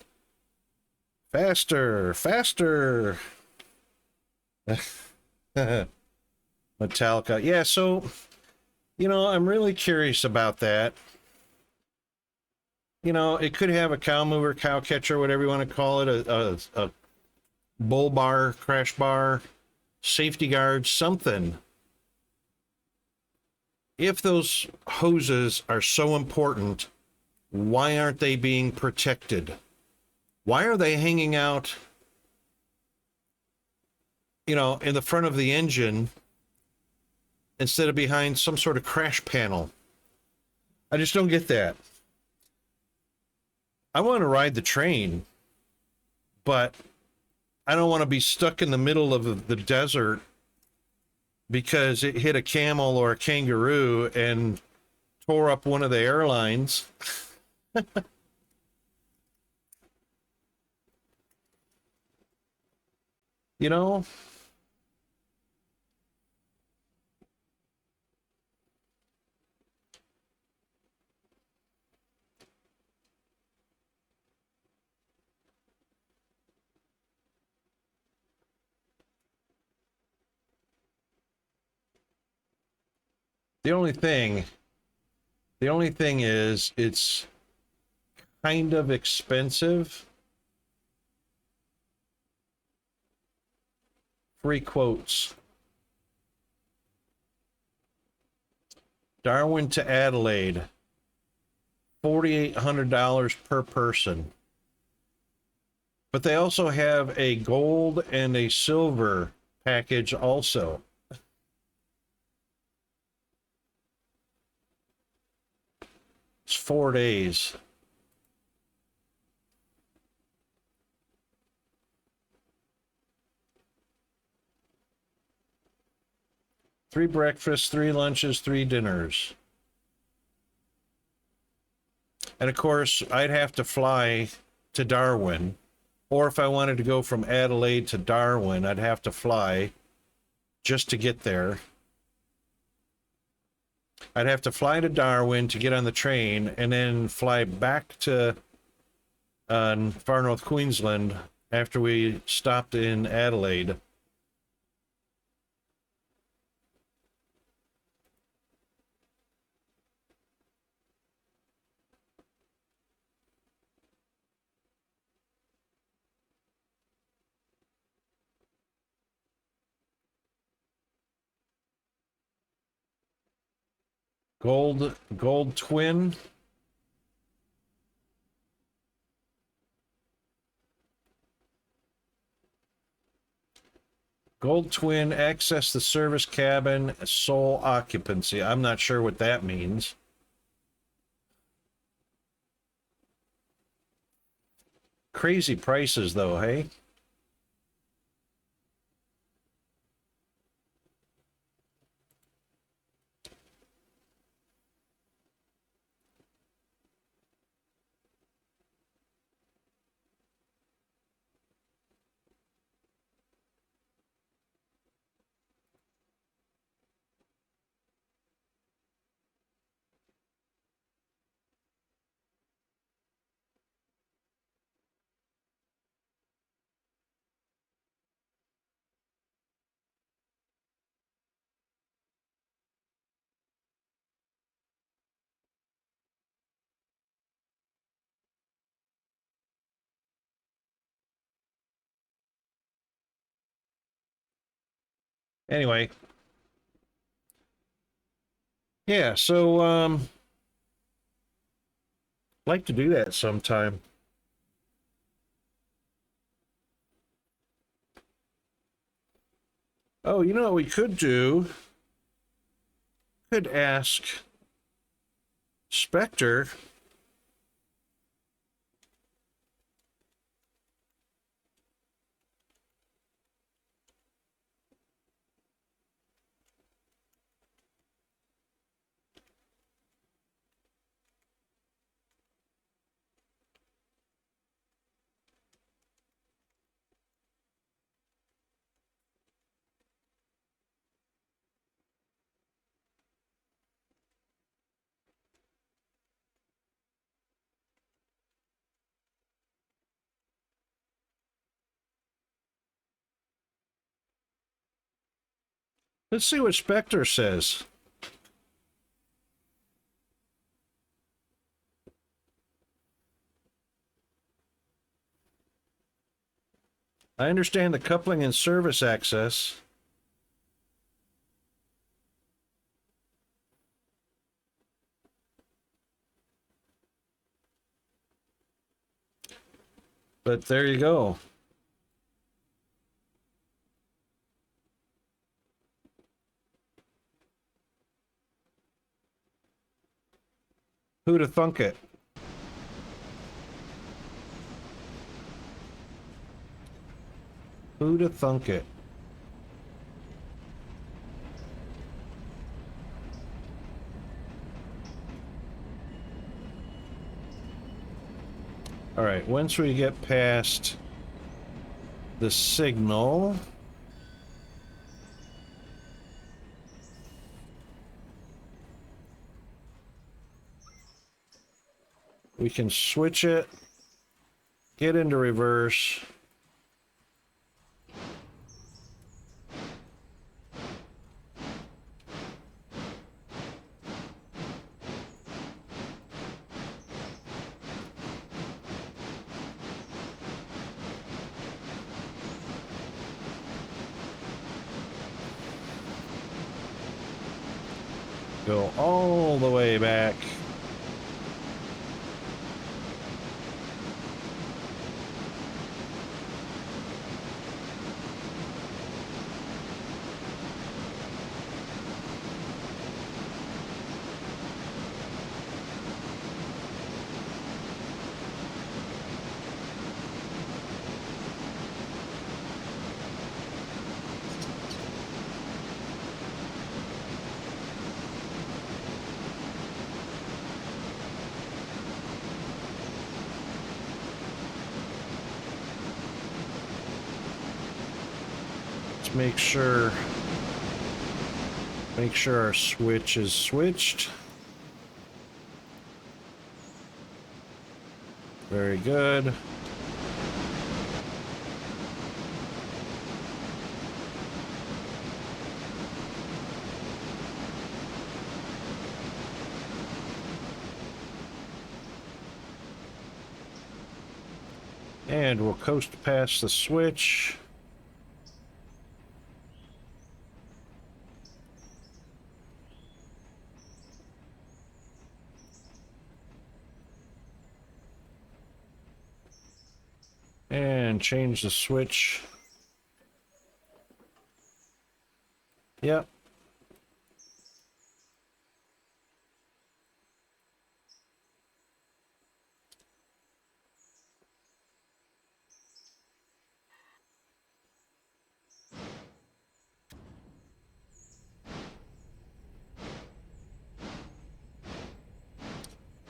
S2: Faster, faster. Metallica. Yeah, so, I'm really curious about that. It could have a cow mover, cow catcher, whatever you want to call it, a bull bar, crash bar, safety guard, something. If those hoses are so important, why aren't they being protected? Why are they hanging out, in the front of the engine instead of behind some sort of crash panel? I just don't get that. I want to ride the train, but I don't want to be stuck in the middle of the desert because it hit a camel or a kangaroo and tore up one of the airlines. you know the only thing is it's kind of expensive. Free quotes. Darwin to Adelaide, $4,800 per person. But they also have a gold and a silver package also. It's 4 days. Three breakfasts, 3 lunches, 3 dinners. And of course, I'd have to fly to Darwin. Or if I wanted to go from Adelaide to Darwin, I'd have to fly just to get there. I'd have to fly to Darwin to get on the train and then fly back to far north Queensland after we stopped in Adelaide. Gold twin. Gold twin, access the service cabin, sole occupancy. I'm not sure what that means. Crazy prices though, hey? Anyway, yeah, so like to do that sometime. Oh, you know what we could do? Could ask Spectre. Let's see what Spectre says. I understand the coupling and service access. But there you go. Who'da thunk it? Who'da thunk it? All right, once we get past the signal, we can switch it, get into reverse. Go all the way back. Make sure our switch is switched. Very good. And we'll coast past the switch. And change the switch. Yep.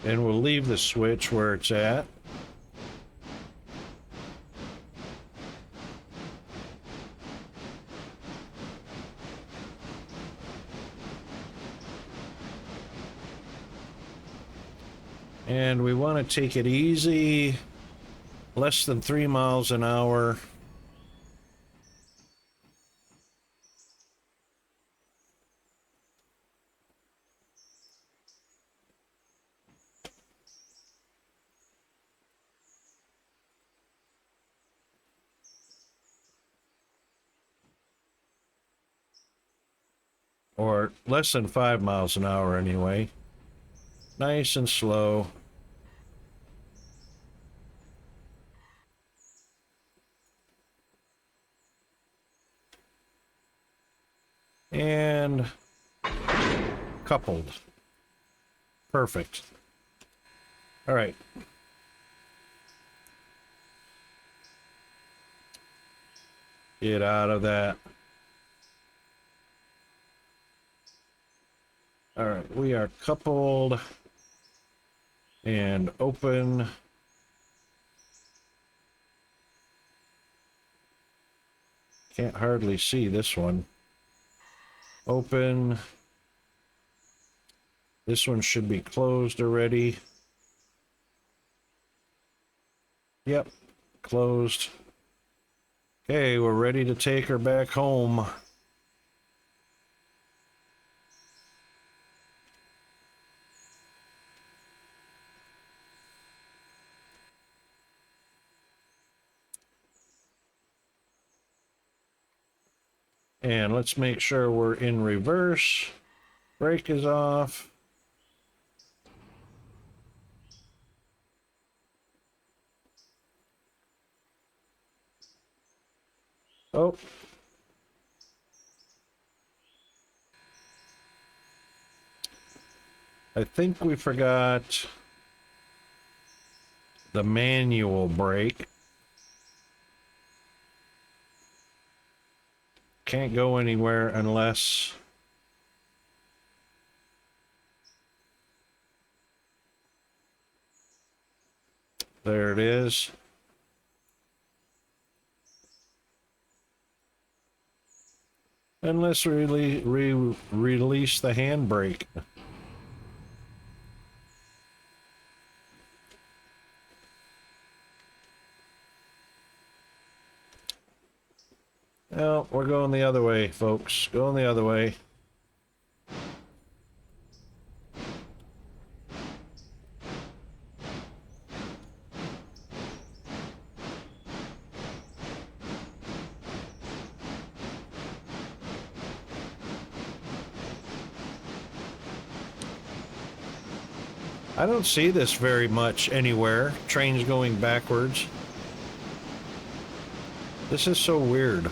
S2: And we'll leave the switch where it's at. And we want to take it easy, less than 3 miles an hour. Or less than 5 miles an hour anyway. Nice and slow. And coupled. Perfect. All right. Get out of that. All right, we are coupled and open. Can't hardly see this one. Open. This one should be closed already. Yep, closed. Okay, we're ready to take her back home. And let's make sure we're in reverse. Brake is off. Oh. I think we forgot the manual brake. Can't go anywhere unless there it is. Unless we release the handbrake. No, we're going the other way, folks. Going the other way. I don't see this very much anywhere. Trains going backwards. This is so weird.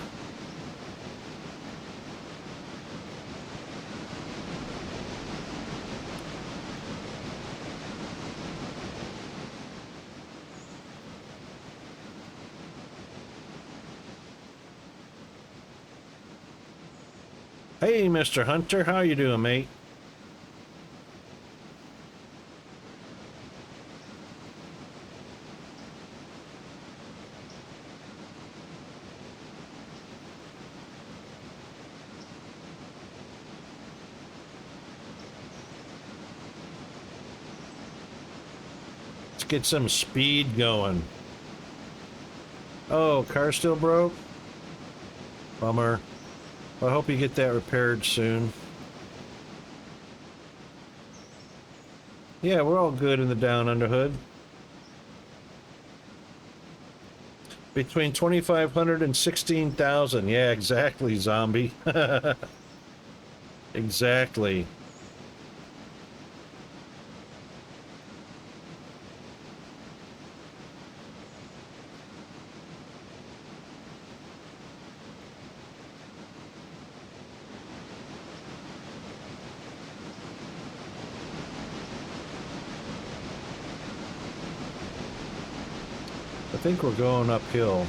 S2: Hey, Mr. Hunter, how you doing, mate? Let's get some speed going. Oh, car still broke? Bummer. I hope you get that repaired soon. Yeah, we're all good in the down under hood. Between 2,500 and 16,000. Yeah, exactly, zombie. Exactly. I think we're going uphill.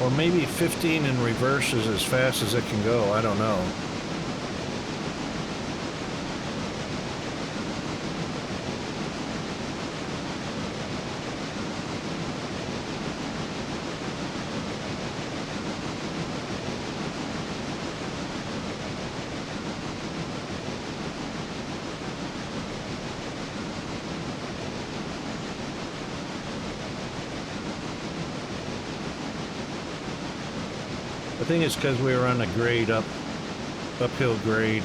S2: Or maybe 15 in reverse is as fast as it can go. I don't know. I think it's because we were on a grade uphill grade.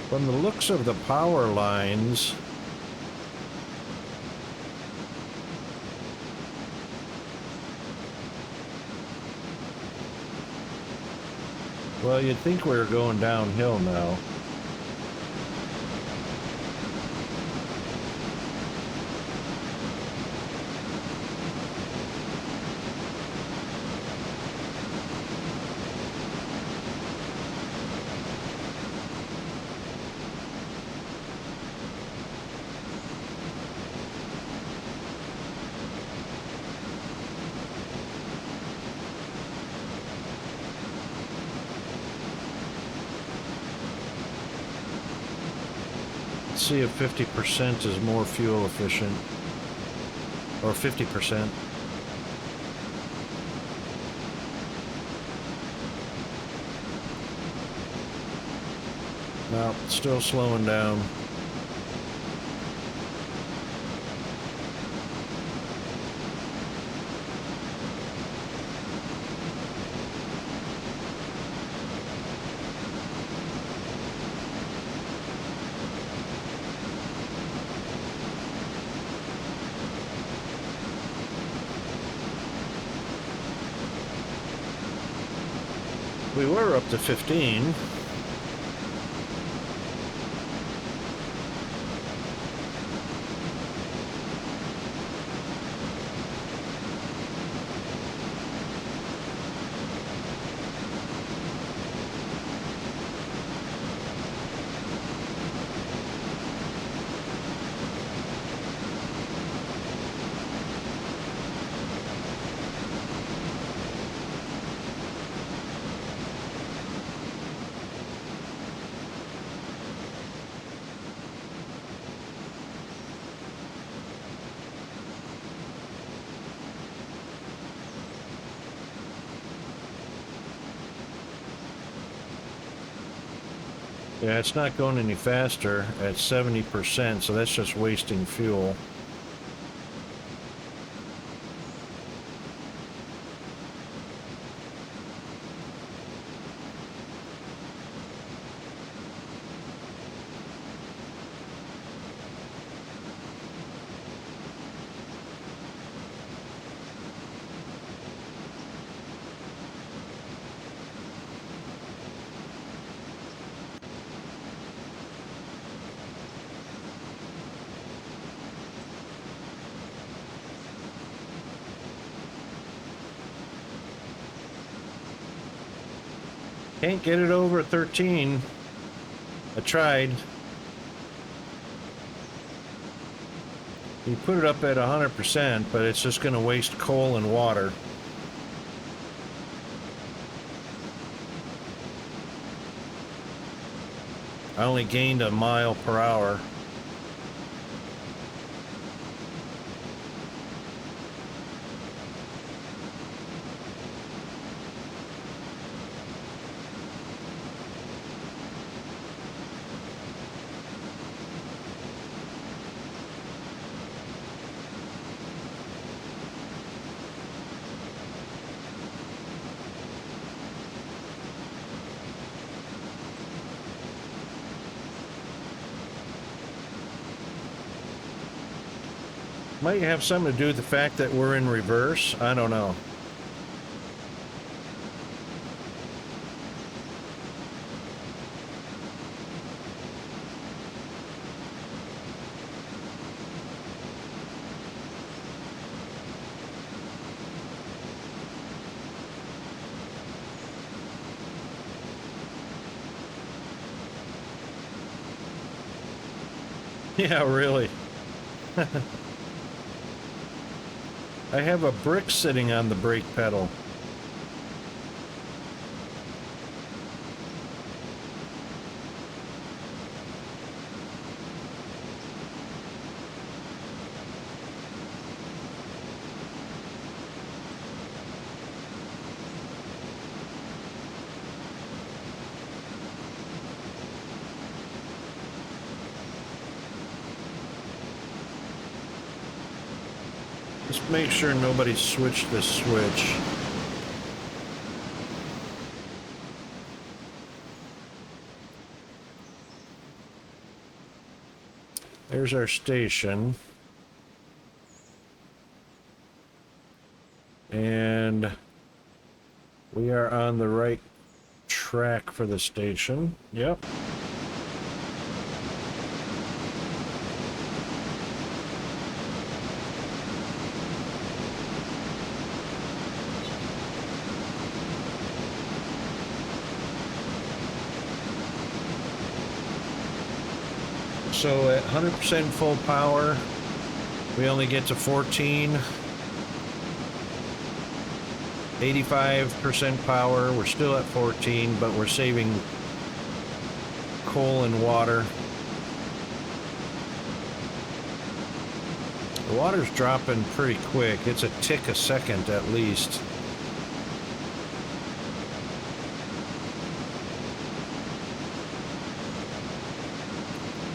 S2: From the looks of the power lines, well, you'd think we were going downhill now. Let's see if 50% is more fuel efficient. Or 50%. No, still slowing down. We were up to 15. Yeah, it's not going any faster at 70%, so that's just wasting fuel. Can't get it over 13. I tried. You put it up at 100%, but it's just going to waste coal and water. I only gained a mile per hour. Might have something to do with the fact that we're in reverse. I don't know. Yeah, really. I have a brick sitting on the brake pedal. Just make sure nobody switched the switch. There's our station. And we are on the right track for the station. Yep. So at 100% full power, we only get to 14. 85% power, we're still at 14, but we're saving coal and water. The water's dropping pretty quick. It's a tick a second at least.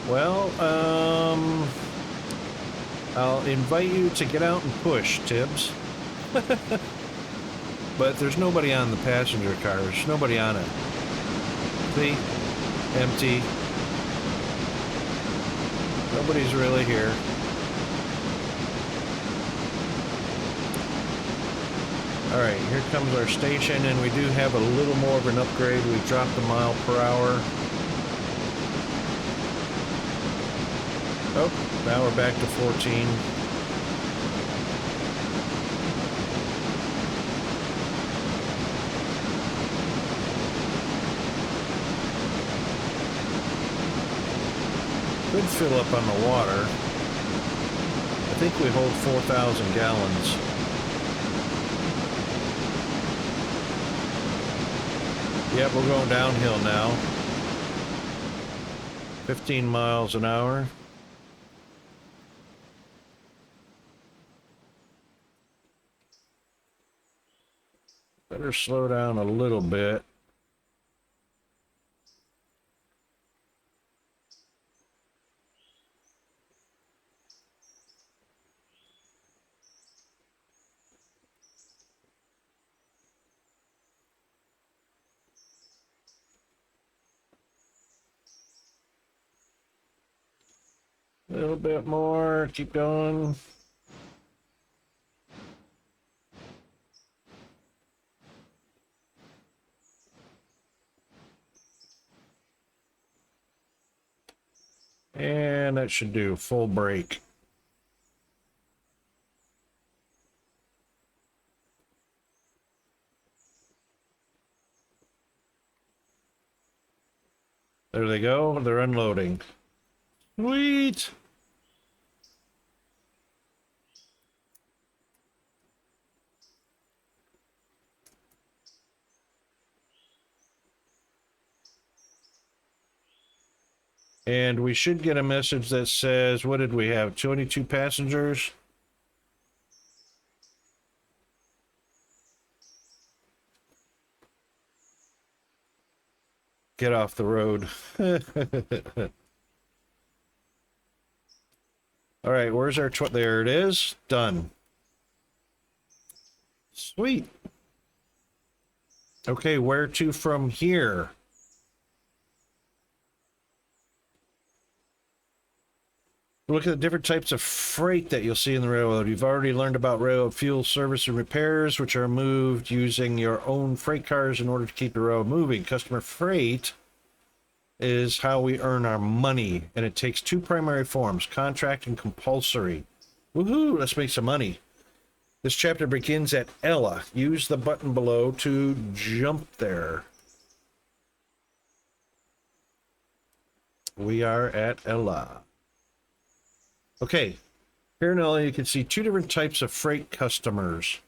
S2: Well, I'll invite you to get out and push, Tibbs. But there's nobody on the passenger car. There's nobody on it. See? Empty. Nobody's really here. Alright, here comes our station, and we do have a little more of an upgrade. We've dropped the mile per hour. Oh, now we're back to 14. Could fill up on the water. I think we hold 4,000 gallons. Yep, we're going downhill now. 15 miles an hour. Better slow down a little bit. A little bit more, keep going. And that should do. Full brake. There they go. They're unloading. Sweet. And we should get a message that says, what did we have? 22 passengers? Get off the road. All right, where's our... there it is. Done. Sweet. Okay, where to from here? Look at the different types of freight that you'll see in the railroad. You've already learned about railroad fuel service and repairs, which are moved using your own freight cars in order to keep the railroad moving. Customer freight is how we earn our money, and it takes two primary forms, contract and compulsory. Woohoo, let's make some money. This chapter begins at Ella. Use the button below to jump there. We are at Ella. Okay, here in Ella you can see two different types of freight customers.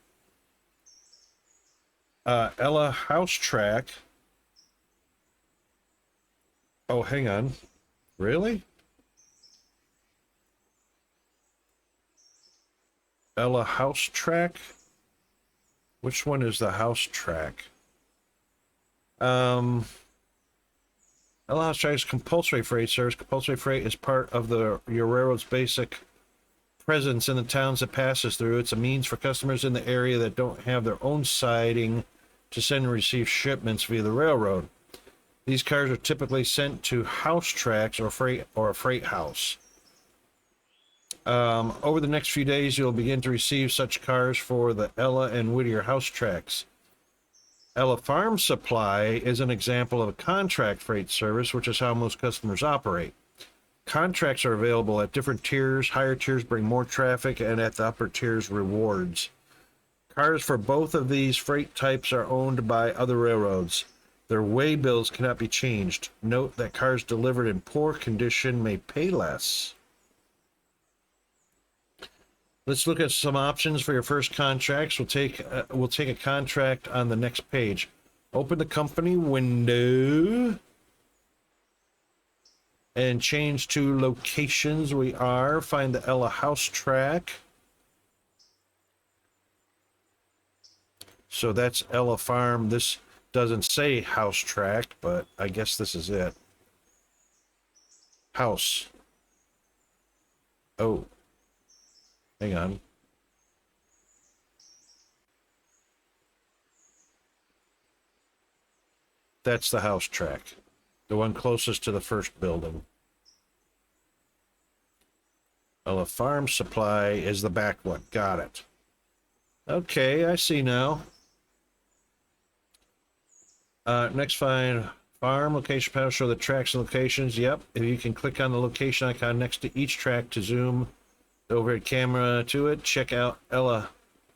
S2: Ella House Track. Oh, hang on. Really? Ella House Track? Which one is the House Track? Ella House Track is compulsory freight service. Compulsory freight is part of your railroad's basic presence in the towns it passes through. It's a means for customers in the area that don't have their own siding to send and receive shipments via the railroad. These cars are typically sent to house tracks or a freight house. Over the next few days, you'll begin to receive such cars for the Ella and Whittier house tracks. Ella Farm Supply is an example of a contract freight service, which is how most customers operate. Contracts are available at different tiers. Higher tiers bring more traffic, and at the upper tiers, rewards. Cars for both of these freight types are owned by other railroads. Their way bills cannot be changed. Note that cars delivered in poor condition may pay less. Let's look at some options for your first contracts. We'll take a contract on the next page. Open the company window. And change to locations. We are. Find the Ella house track. So that's Ella Farm. This doesn't say house track, but I guess this is it. House. Oh. Hang on. That's the house track. The one closest to the first building. Ella Farm Supply is the back one. Got it. Okay, I see now. Next, find farm location panel. Show the tracks and locations. Yep. If you can click on the location icon next to each track to zoom the overhead camera to it, check out Ella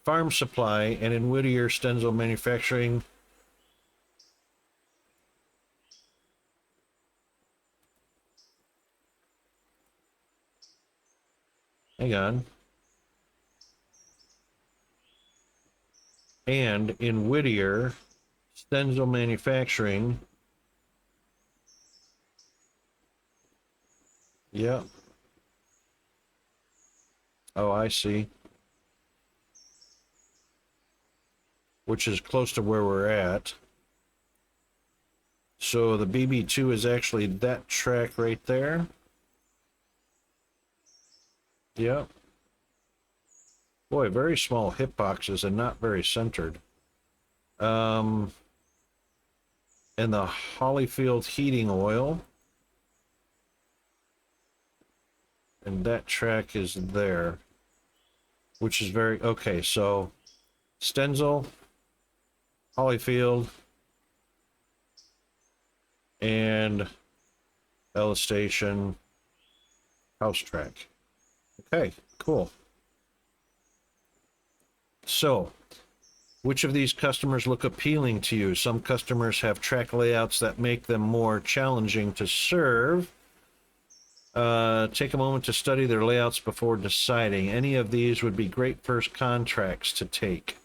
S2: Farm Supply and in Whittier Stenzel Manufacturing. Hang on. And in Whittier Stenzel Manufacturing. Yep. Oh, I see. Which is close to where we're at. So the BB2 is actually that track right there. Yep. Boy, very small hitboxes and not very centered. And the Hollyfield heating oil. And that track is there. Which is very... Okay, so Stenzel, Hollyfield, and Ella Station house track. Okay, cool. So, which of these customers look appealing to you? Some customers have track layouts that make them more challenging to serve. Take a moment to study their layouts before deciding. Any of these would be great first contracts to take.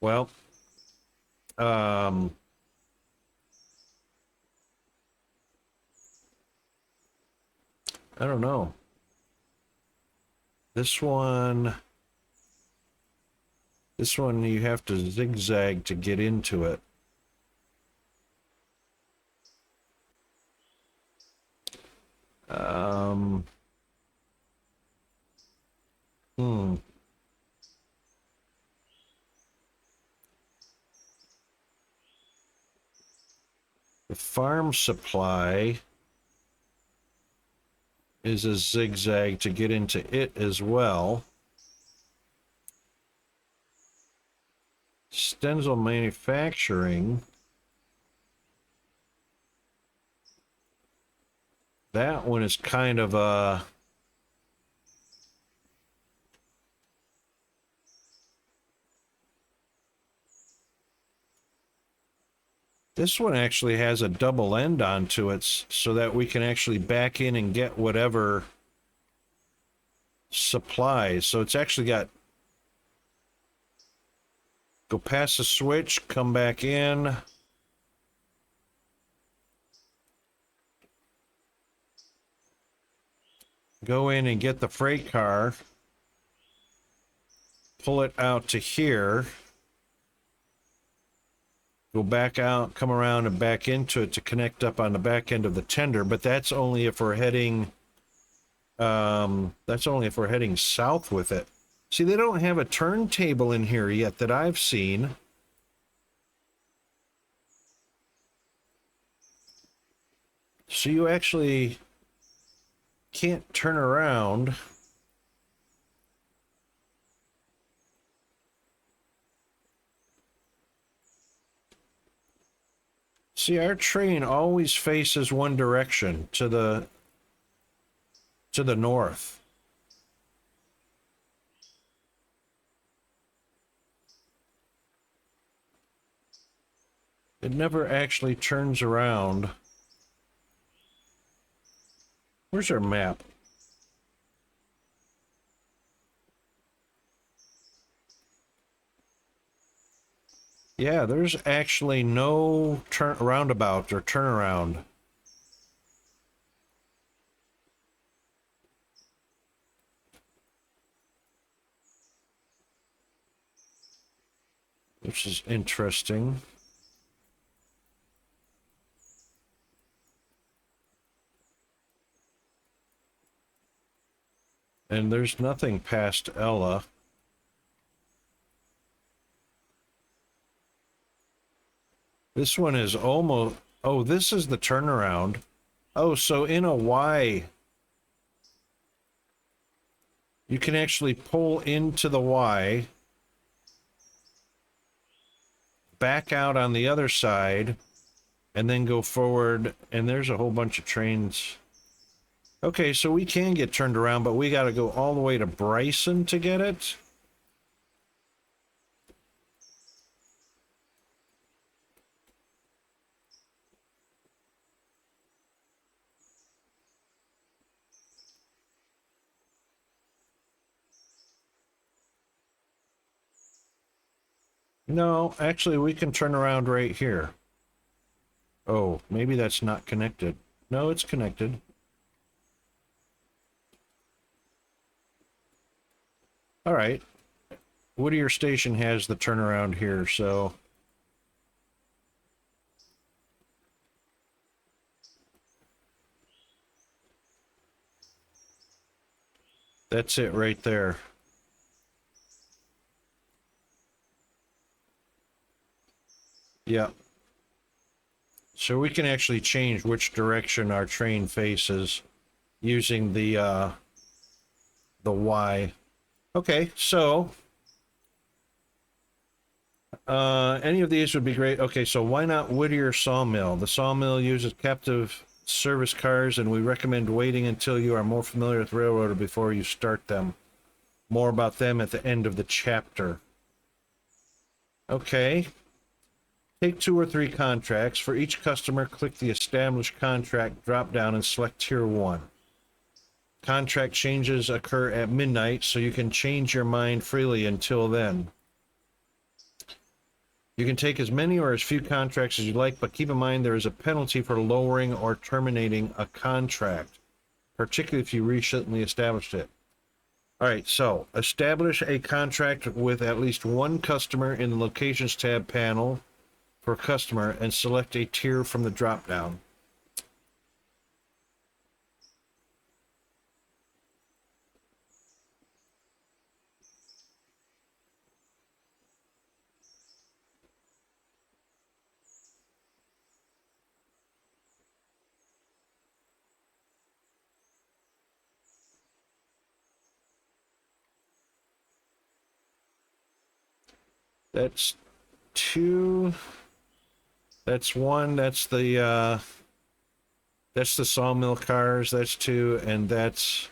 S2: Well, I don't know. This one you have to zigzag to get into it. The farm supply is a zigzag to get into it as well. Stenzel Manufacturing, that one is kind of a... This one actually has a double end onto it so that we can actually back in and get whatever supplies. So it's actually got... Go past the switch, come back in. Go in and get the freight car. Pull it out to here. Go back out, come around and back into it to connect up on the back end of the tender, but that's only if we're heading south with it. See, they don't have a turntable in here yet that I've seen. So you actually can't turn around. See, our train always faces one direction, to the north. It never actually turns around. Where's our map? Yeah, there's actually no roundabout or turnaround. which is interesting. And there's nothing past Ella. This one is almost... Oh, this is the turnaround. Oh, so in a Y, you can actually pull into the Y, back out on the other side, and then go forward, and there's a whole bunch of trains. Okay, so we can get turned around, but we got to go all the way to Bryson to get it. No, actually, we can turn around right here. Oh, maybe that's not connected. No, it's connected. All right. Whittier Station has the turnaround here, so... That's it right there. Yeah. So we can actually change which direction our train faces using the Y. Okay, so any of these would be great. Okay, so why not Whittier Sawmill? The sawmill uses captive service cars, and we recommend waiting until you are more familiar with railroader before you start them. More about them at the end of the chapter. Okay. Take 2 or 3 contracts. For each customer, click the Establish Contract drop-down and select Tier 1. Contract changes occur at midnight, so you can change your mind freely until then. You can take as many or as few contracts as you like, but keep in mind there is a penalty for lowering or terminating a contract, particularly if you recently established it. All right, so establish a contract with at least one customer in the Locations tab panel for customer and select a tier from the drop-down. That's 2. That's 1. That's the sawmill cars. That's 2, and that's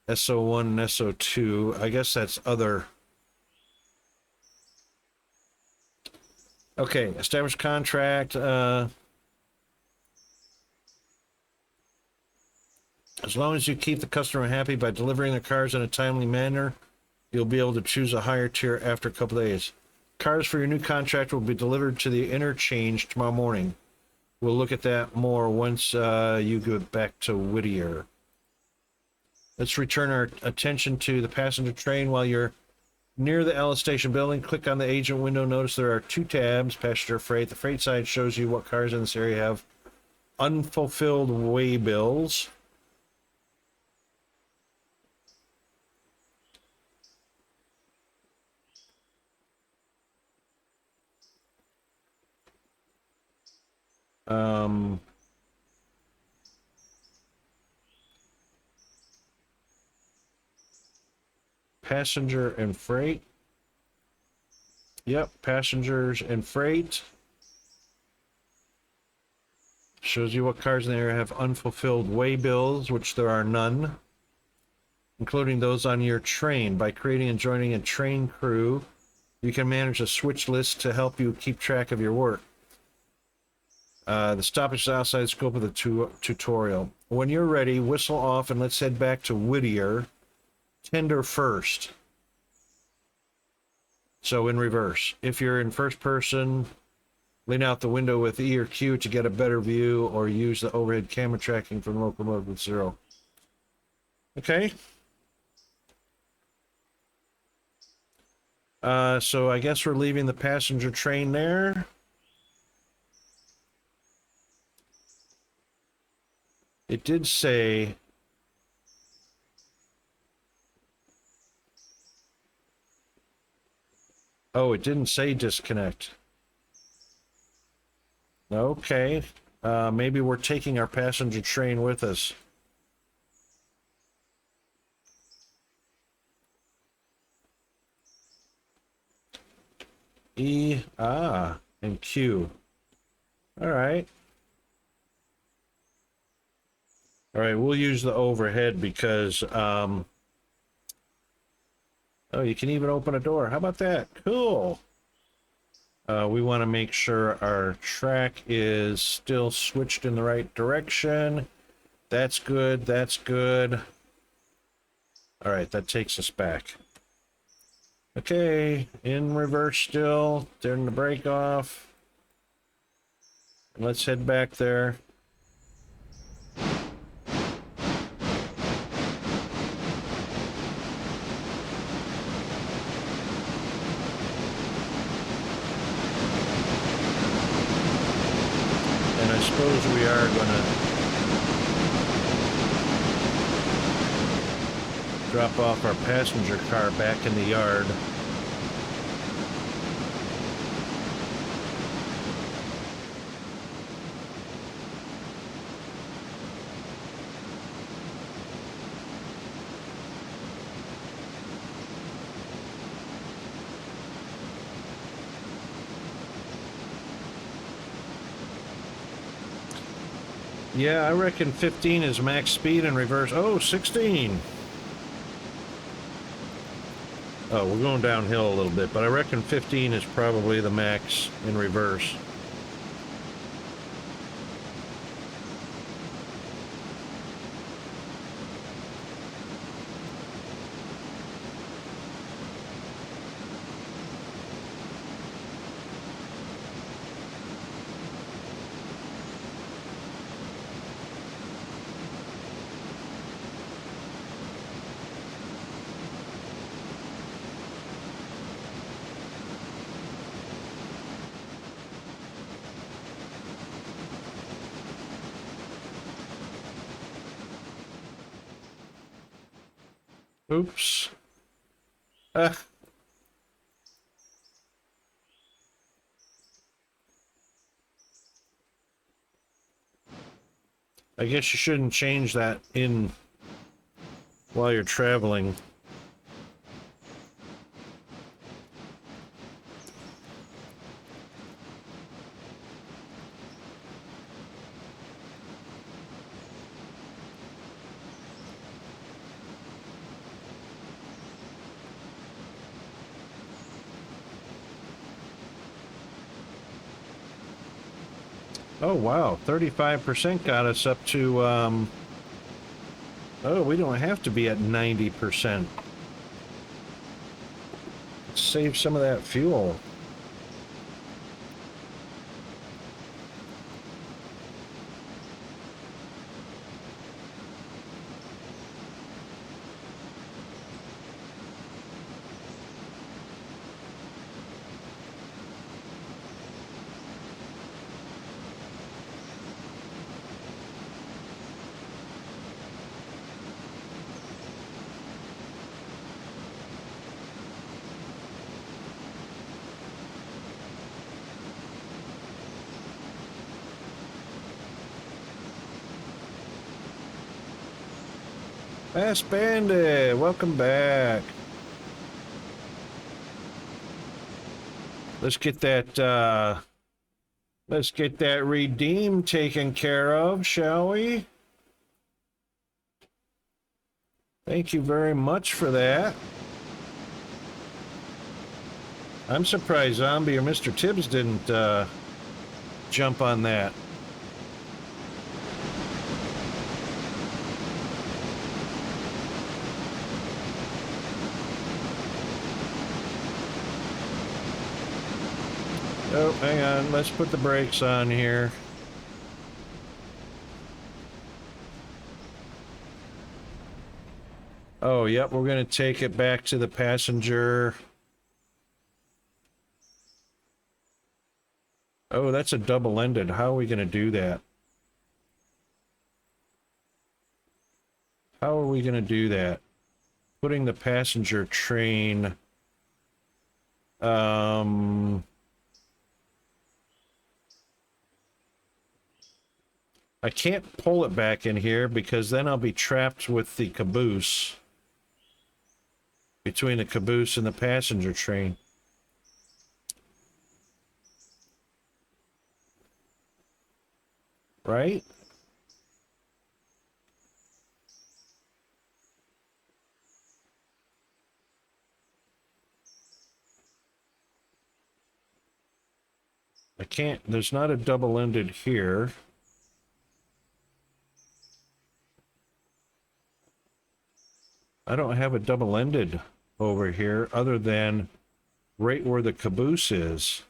S2: SO1 and SO2. I guess that's other. Okay, establish contract. As long as you keep the customer happy by delivering the cars in a timely manner, you'll be able to choose a higher tier after a couple days. Cars for your new contract will be delivered to the interchange tomorrow morning. We'll look at that more once you get back to Whittier. Let's return our attention to the passenger train. While you're near the Ella Station building, click on the agent window. Notice there are 2 tabs, passenger freight. The freight side shows you what cars in this area have unfulfilled way bills. Passenger and freight. Yep, passengers and freight. Shows you what cars in the area have unfulfilled way bills, which there are none, including those on your train. By creating and joining a train crew, you can manage a switch list to help you keep track of your work. The stoppage is outside the scope of the tutorial. When you're ready, whistle off and let's head back to Whittier. Tender first. So in reverse. If you're in first person, lean out the window with E or Q to get a better view, or use the overhead camera tracking from locomotive with 0. Okay. So I guess we're leaving the passenger train there. It did say... Oh, it didn't say disconnect. Okay. Maybe we're taking our passenger train with us. E, and Q. All right. All right, we'll use the overhead because, oh, you can even open a door. How about that? Cool. We want to make sure our track is still switched in the right direction. That's good. That's good. All right, that takes us back. Okay, in reverse still. Turn the brake off. Let's head back there. And I suppose we are gonna drop off our passenger car back in the yard. Yeah, I reckon 15 is max speed in reverse. Oh, 16. Oh, we're going downhill a little bit, but I reckon 15 is probably the max in reverse. Oops. I guess you shouldn't change that in while you're traveling. Oh, wow. 35% got us up to, oh, we don't have to be at 90%. Let's save some of that fuel. Fast Bandit, welcome back. Let's get that redeem taken care of, shall we? Thank you very much for that. I'm surprised Zombie or Mr. Tibbs didn't jump on that. Oh, hang on. Let's put the brakes on here. Oh, yep. We're going to take it back to the passenger Oh, that's a double-ended. How are we going to do that? How are we going to do that? Putting the passenger train... I can't pull it back in here because then I'll be trapped with the caboose. Between the caboose and the passenger train. Right? I can't, there's not a double-ended here. I don't have a double-ended over here other than right where the caboose is.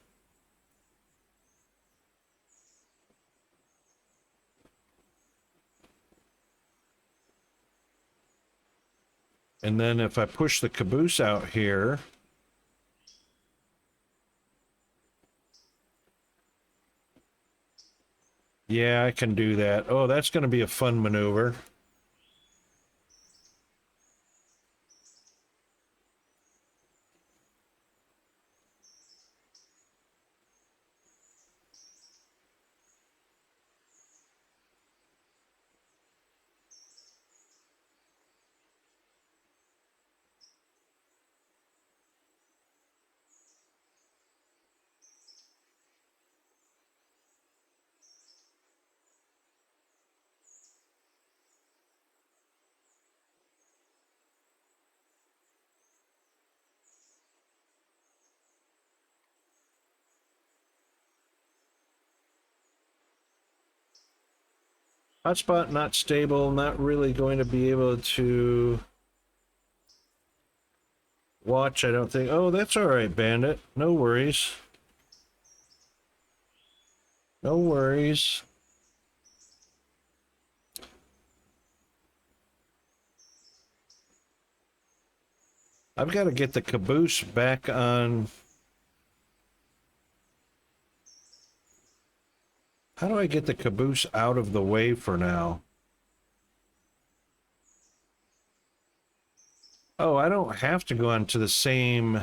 S2: And then if I push the caboose out here, yeah, I can do that. Oh, that's going to be a fun maneuver. Hotspot not stable, not really going to be able to watch, I don't think. Oh, that's all right, Bandit. No worries. No worries. I've got to get the caboose back on. How do I get the caboose out of the way for now? Oh, I don't have to go onto the same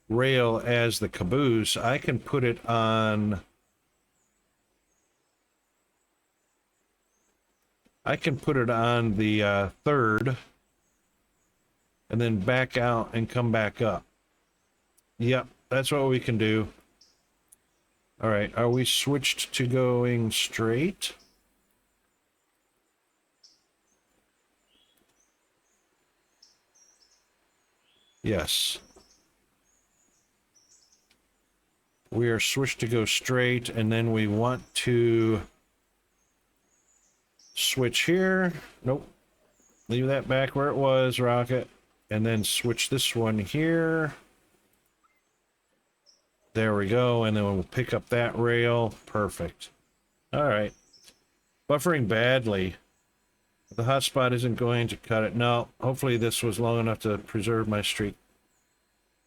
S2: rail as the caboose. I can put it on... I can put it on the third and then back out and come back up. Yep, that's what we can do. All right, are we switched to going straight? Yes. We are switched to go straight, and then we want to switch here. Nope. Leave that back where it was, Rocket. And then switch this one here. There we go, and then we'll pick up that rail. Perfect. All right. Buffering badly. The hotspot isn't going to cut it. No, hopefully this was long enough to preserve my streak.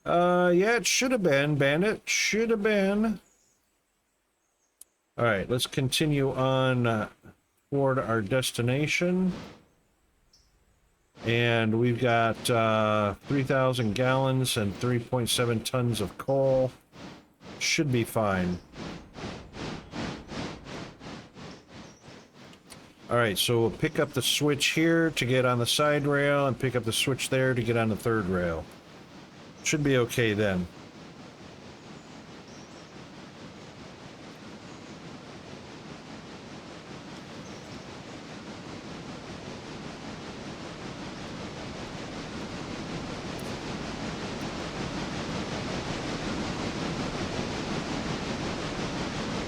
S2: Yeah, it should have been, Bandit. Should have been. All right, let's continue on toward our destination. And we've got 3,000 gallons and 3.7 tons of coal. Should be fine. All right, so we'll pick up the switch here to get on the side rail and pick up the switch there to get on the third rail. Should be okay then.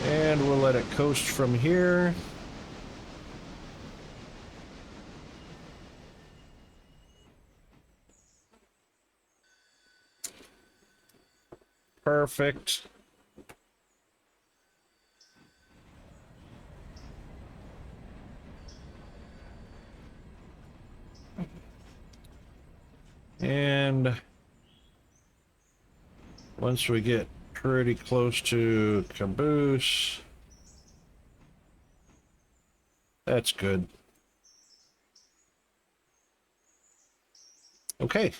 S2: And we'll let it coast from here. Perfect. And once we get pretty close to caboose. That's good. Okay.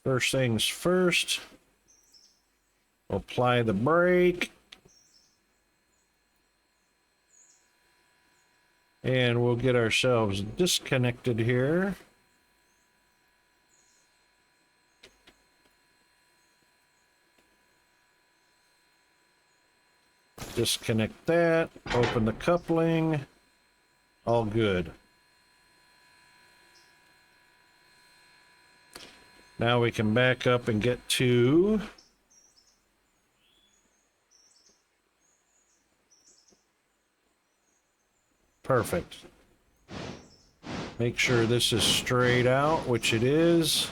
S2: First things first, apply the brake. And we'll get ourselves disconnected here. Disconnect that, open the coupling, all good. Now we can back up and get to perfect. Make sure this is straight out, which it is.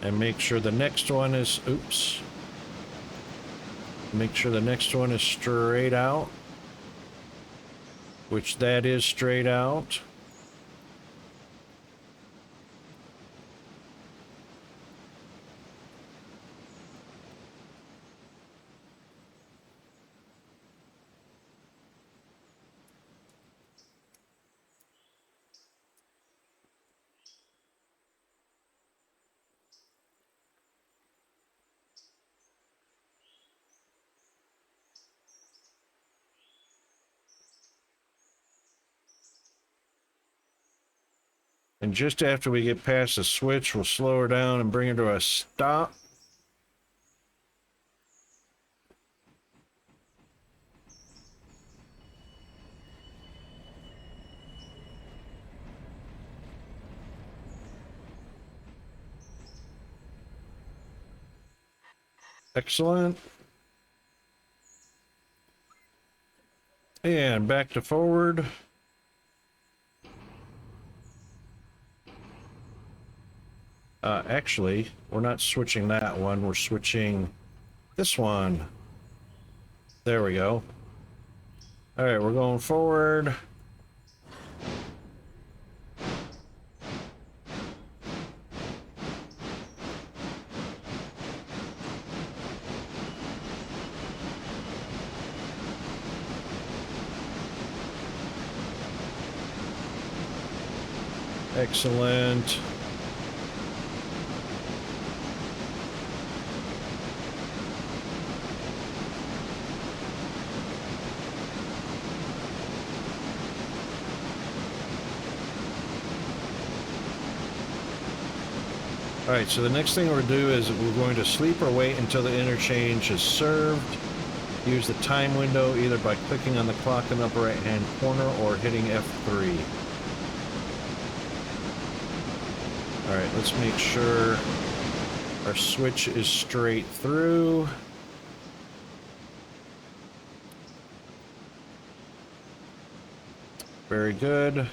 S2: And make sure the next one is, oops. Make sure the next one is straight out, which that is straight out. And just after we get past the switch, we'll slow her down and bring her to a stop. Excellent. And back to forward. Actually, we're not switching that one. We're switching this one. There we go. All right, we're going forward. Excellent. All right, so the next thing we'll do is we're going to sleep or wait until the interchange is served. Use the time window either by clicking on the clock in the upper right-hand corner or hitting F3. All right, let's make sure our switch is straight through. Very good.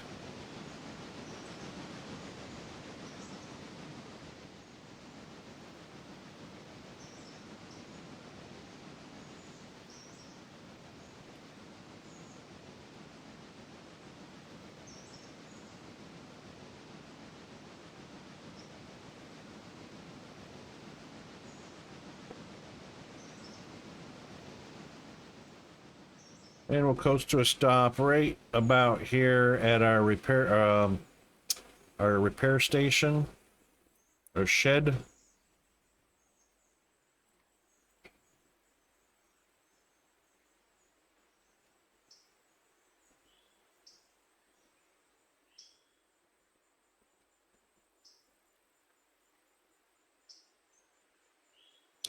S2: And we'll coast to a stop right about here at our repair station or shed.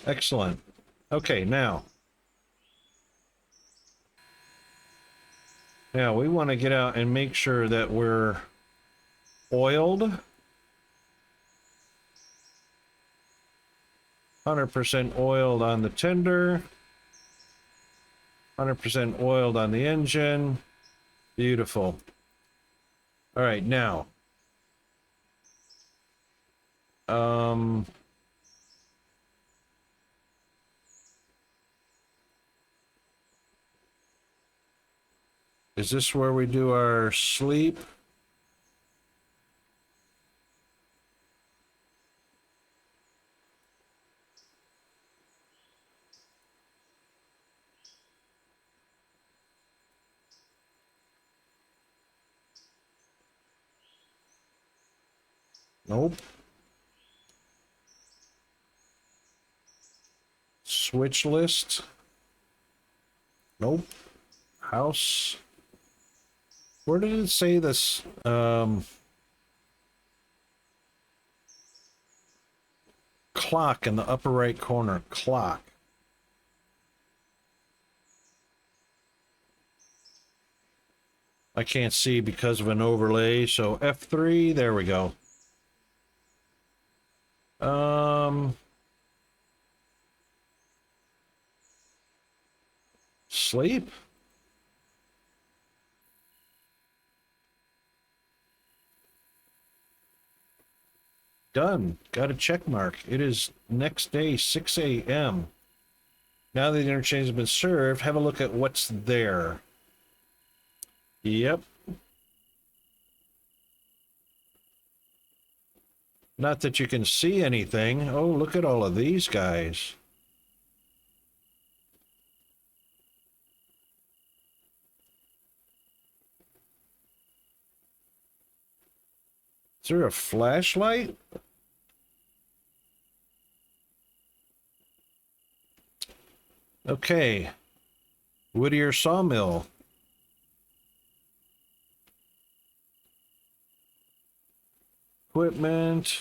S2: Excellent. Okay, now we want to get out and make sure that we're oiled. 100% oiled on the tender. 100% oiled on the engine. Beautiful. All right, now. Is this where we do our sleep? Nope. Switch list? Nope. House? Where did it say this? Clock in the upper right corner. Clock. I can't see because of an overlay, so F3, there we go. Sleep? Done. Got a check mark. It is next day, 6 a.m. Now that the interchange has been served, have a look at what's there. Yep. Not that you can see anything. Oh, look at all of these guys. Is there a flashlight? Okay. Whittier Sawmill. Equipment.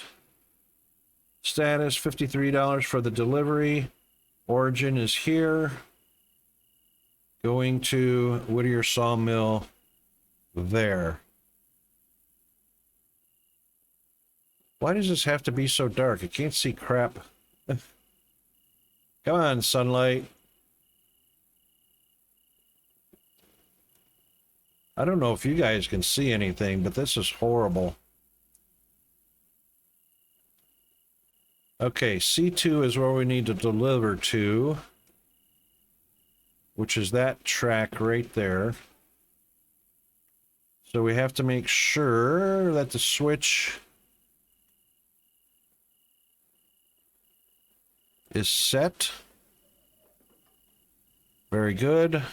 S2: Status, $53 for the delivery. Origin is here. Going to Whittier Sawmill there. Why does this have to be so dark? I can't see crap. Come on, sunlight. I don't know if you guys can see anything, but this is horrible. Okay, C2 is where we need to deliver to, which is that track right there. So we have to make sure that the switch is set. Very good.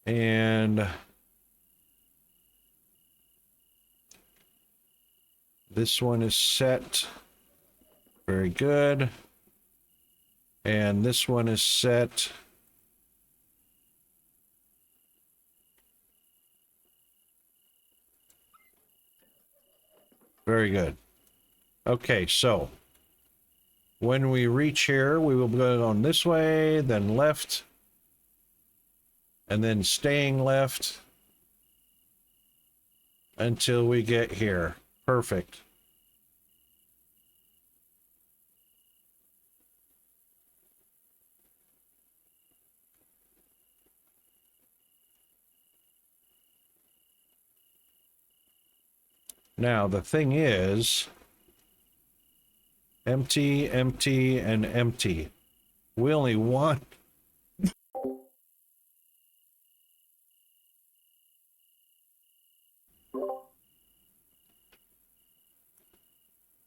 S2: And this one is set. Very good. And this one is set. Very good. Okay, so when we reach here, we will go on this way, then left, and then staying left until we get here. Perfect. Now, the thing is, empty, empty, and empty. We only want...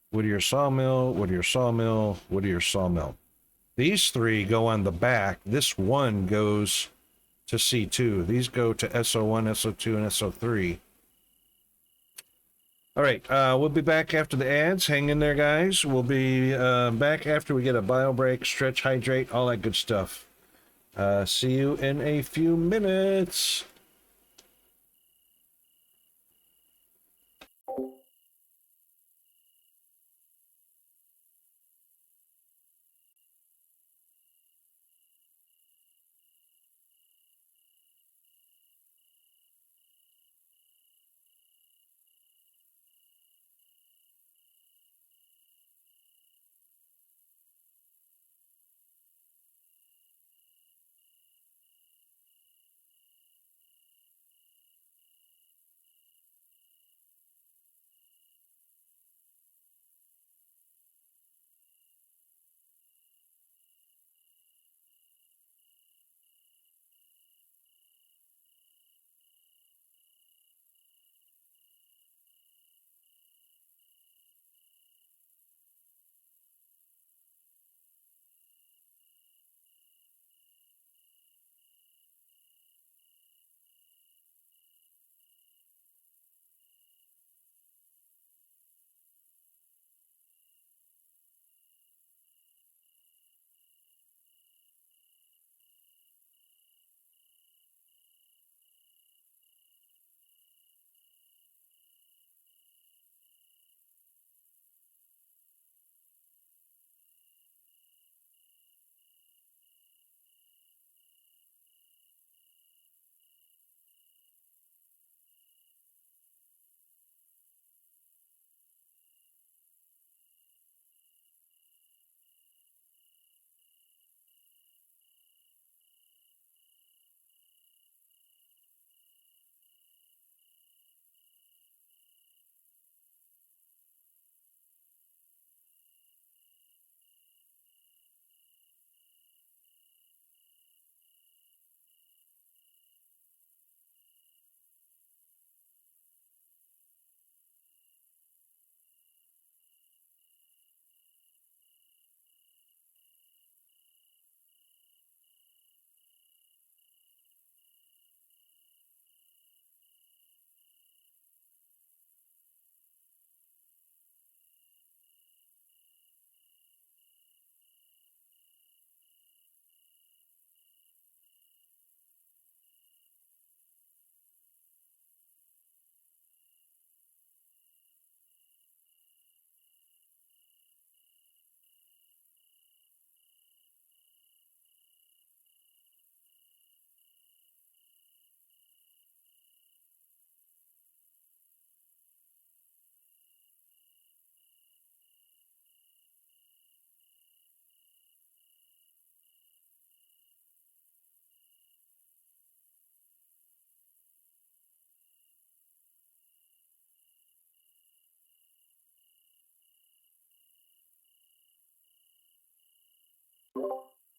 S2: Whittier Sawmill, Whittier Sawmill, Whittier Sawmill. These three go on the back. This one goes to C2. These go to SO1, SO2, and SO3. All right, we'll be back after the ads. Hang in there, guys. We'll be back after we get a bio break, stretch, hydrate, all that good stuff. See you in a few minutes.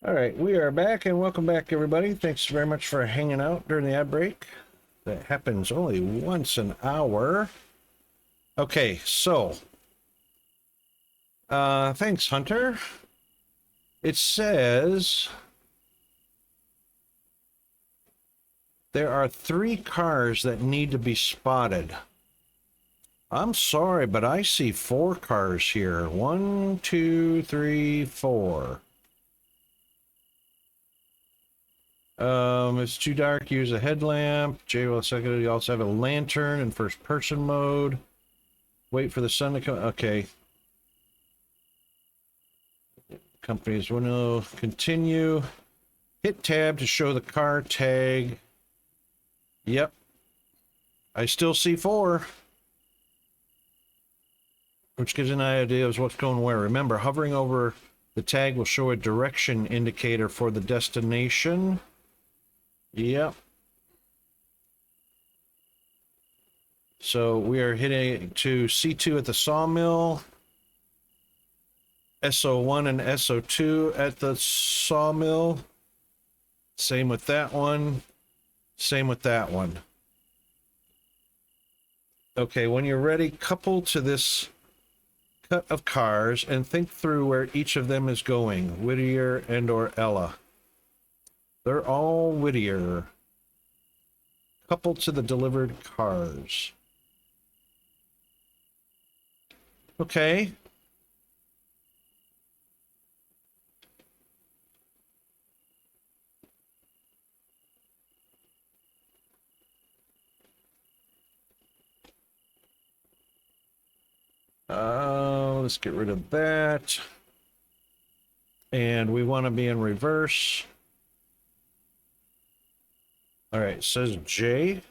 S2: All right, we are back, and welcome back, everybody. Thanks very much for hanging out during the ad break. That happens only once an hour. Okay, so thanks, Hunter. It says there are 3 cars that need to be spotted. I'm sorry, but I see 4 cars here. 1, 2, 3, 4. It's too dark. Use a headlamp. J will second. You also have a lantern in first person mode. Wait for the sun to come. Okay. Company's window. Continue. Hit tab to show the car tag. Yep. I still see 4. Which gives an idea of what's going where. Remember, hovering over the tag will show a direction indicator for the destination. Yep. So we are hitting to C2 at the sawmill, SO1 and SO2 at the sawmill. Same with that one. Same with that one. Okay, when you're ready, couple to this cut of cars and think through where each of them is going, Whittier and or Ella. They're all Whittier. Couple to the delivered cars. Okay. Let's get rid of that. And we want to be in reverse. All right, it says J.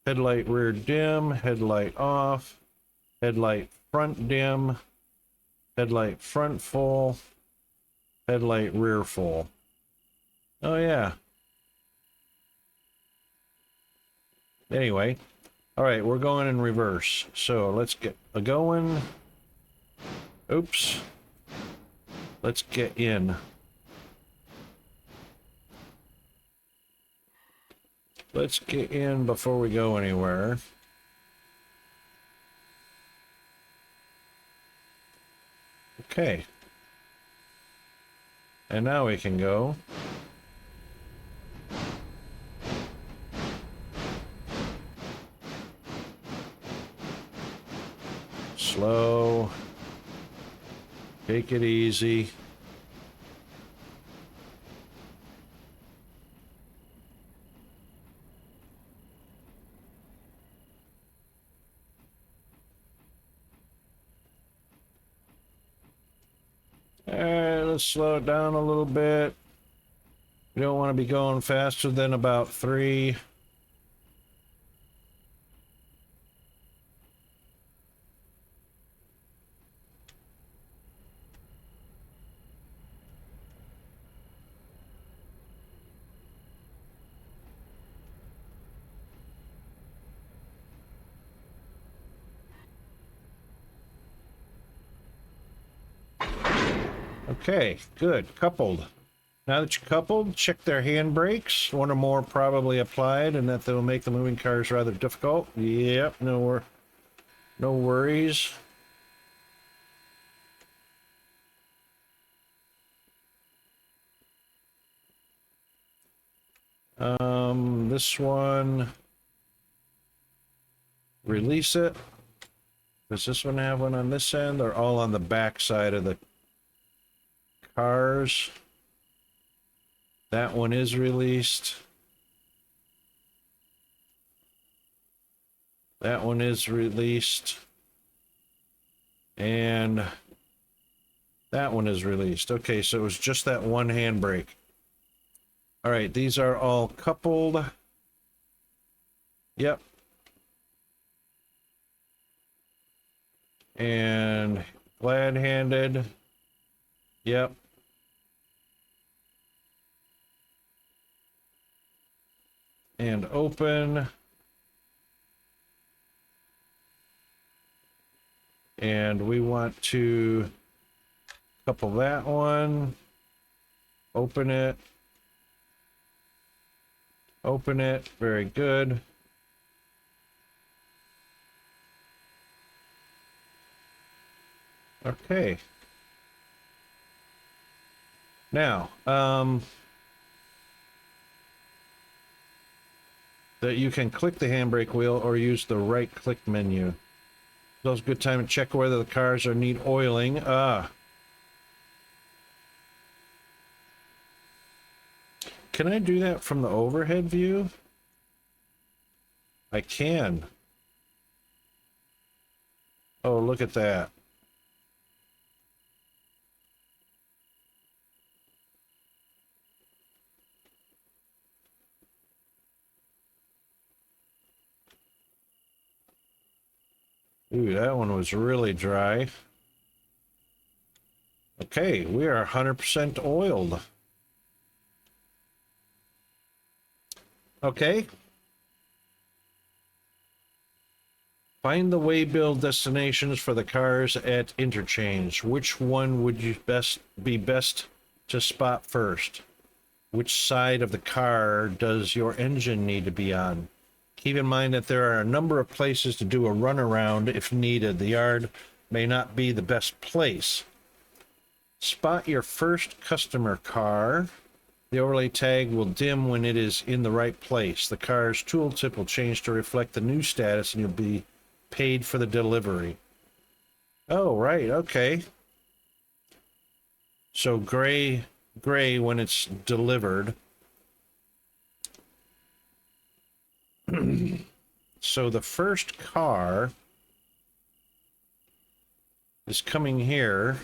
S2: Headlight rear dim, headlight off, headlight front dim, headlight front full, headlight rear full. Oh, yeah. Anyway. All right, we're going in reverse. So let's get a going. Oops. Let's get in. Let's get in before we go anywhere. Okay. And now we can go. Slow. Take it easy. All right, let's slow it down a little bit. We don't want to be going faster than about 3. Okay, good. Coupled. Now that you're coupled, check their handbrakes. 1 or more probably applied, and that will make the moving cars rather difficult. Yep, no worries. This one, release it. Does this one have one on this end? They're all on the back side of the cars. That one is released. That one is released. And that one is released. Okay, so it was just that one handbrake. All right, these are all coupled. Yep. And glad-handed. Yep. And open. And we want to Couple that one. Open it. Open it. Very good. Okay. Now, that you can click the handbrake wheel or use the right click menu. So it's a good time to check whether the cars are need oiling. Can I do that from the overhead view? I can. Oh, look at that. Ooh, that one was really dry. Okay, we are 100% oiled. Okay. Find the waybill destinations for the cars at interchange. Which one would you be best to spot first? Which side of the car does your engine need to be on? Keep in mind that there are a number of places to do a runaround if needed. The yard may not be the best place. Spot your first customer car. The overlay tag will dim when it is in the right place. The car's tooltip will change to reflect the new status and you'll be paid for the delivery. Oh, right, okay. So gray when it's delivered. So the first car is coming here,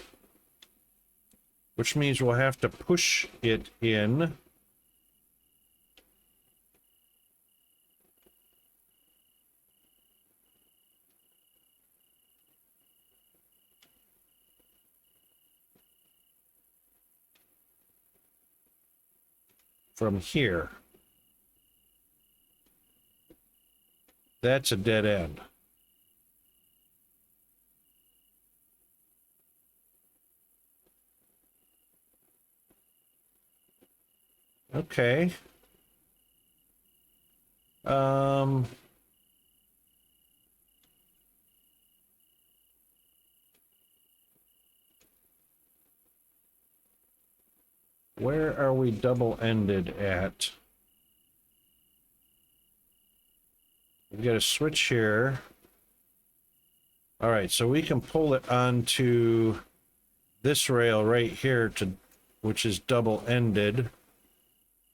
S2: which means we'll have to push it in. From here. That's a dead end. Okay. Where are we double-ended at? We've got a switch here. All right, so we can pull it onto this rail right here to, which is double-ended,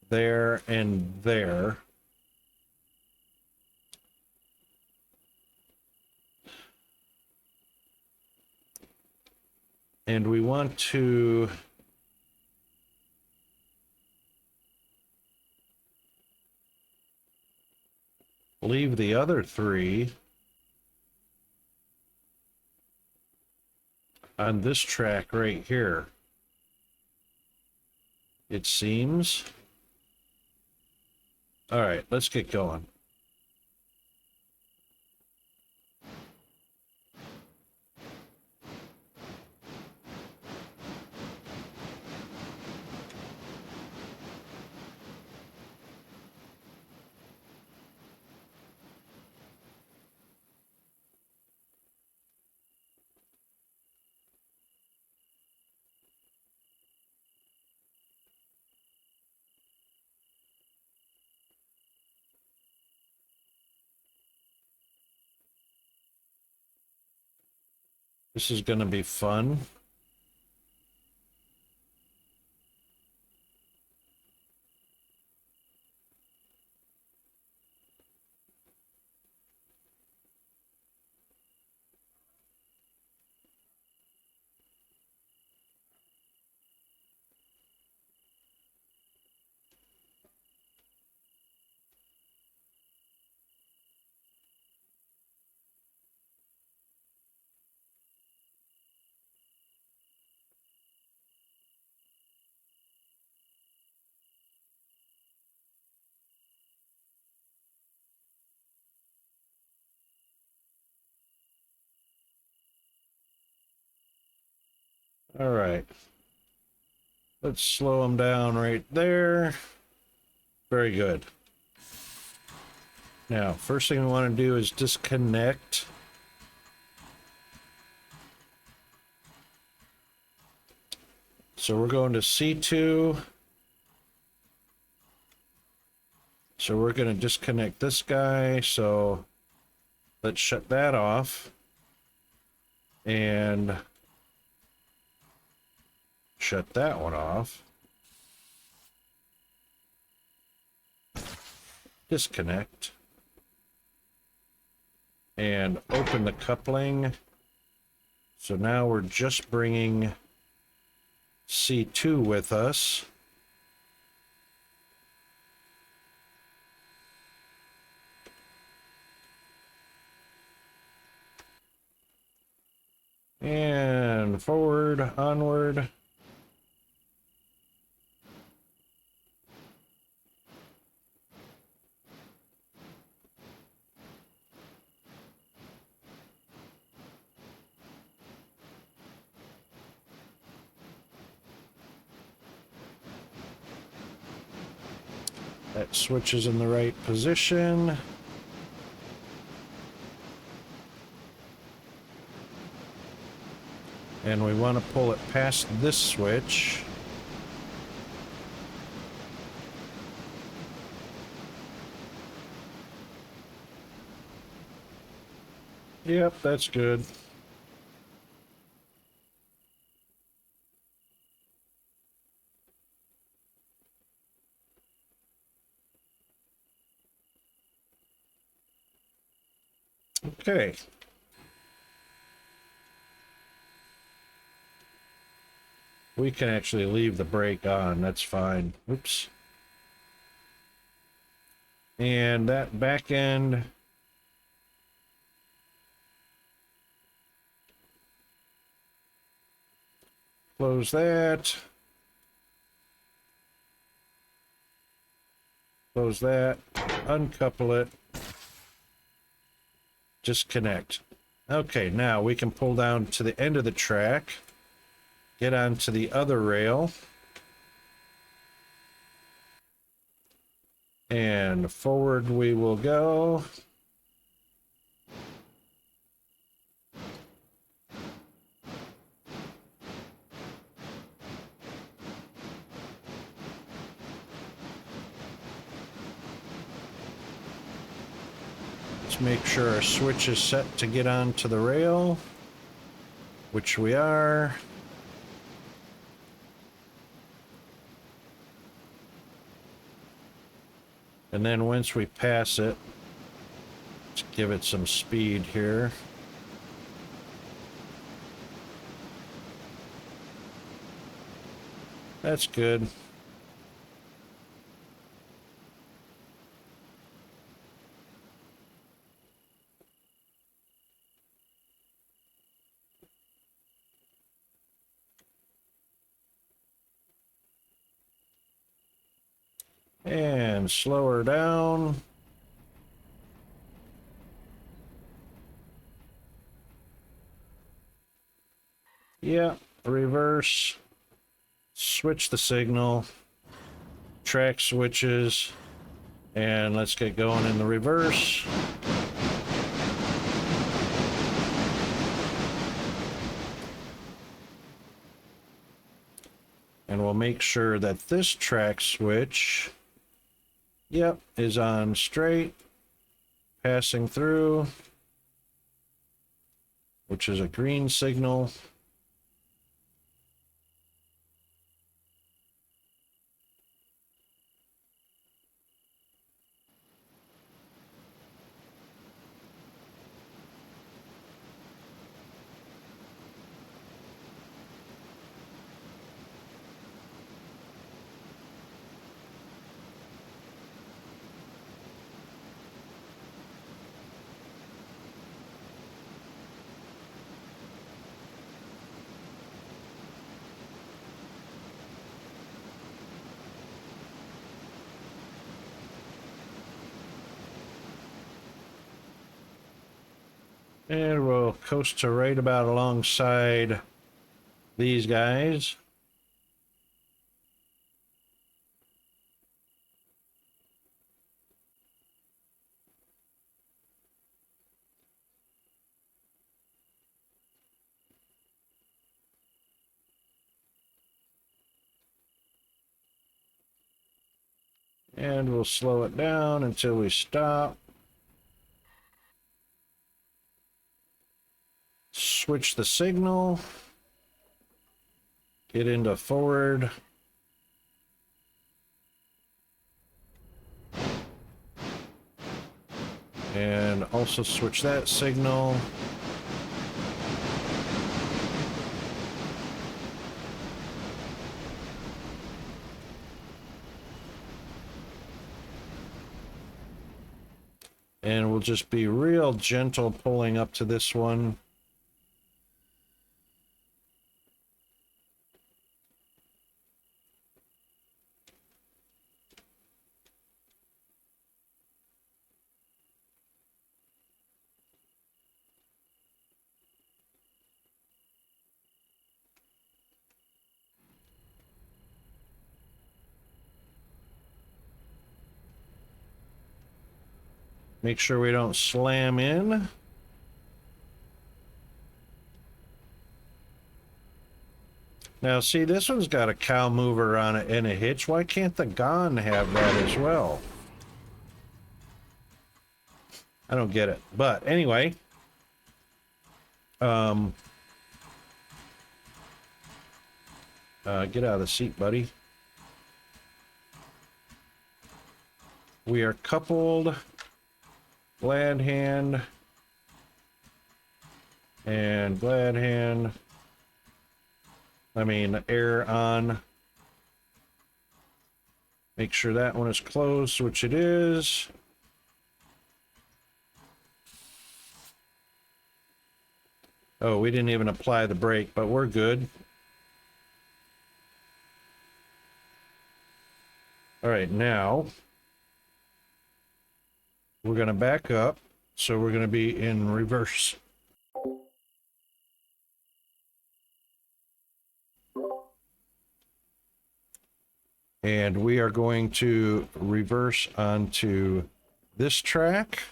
S2: there and there. And we want to leave the other three on this track right here. It seems. All right, let's get going. This is going to be fun. All right. Let's slow them down right there. Very good. Now, first thing we want to do is disconnect. So we're going to C2. So we're going to disconnect this guy. So let's shut that off. And shut that one off. Disconnect. And open the coupling. So now we're just bringing C2 with us. And forward, onward. That switch is in the right position. And we want to pull it past this switch. Yep, that's good. Okay. We can actually leave the brake on. That's fine. Oops. And that back end. Close that. Close that. Uncouple it. Disconnect. Okay, now we can pull down to the end of the track. Get onto the other rail. And forward we will go. Let's make sure our switch is set to get onto the rail, which we are. And then once we pass it, let's give it some speed here. That's good. And slow her down. Yeah, reverse. Switch the signal. Track switches. And let's get going in the reverse. And we'll make sure that this track switch, yep, is on straight, passing through, which is a green signal. And we'll coast to right about alongside these guys. And we'll slow it down until we stop. Switch the signal. Get into forward. And also switch that signal. And we'll just be real gentle pulling up to this one. Make sure we don't slam in. Now, see, this one's got a cow mover on it and a hitch. Why can't the Gone have that as well? I don't get it. But anyway, get out of the seat, buddy. We are coupled. Glad hand and glad hand. I mean, air on. Make sure that one is closed, which it is. Oh, we didn't even apply the brake, but we're good. All right, now we're going to back up, so we're going to be in reverse. And we are going to reverse onto this track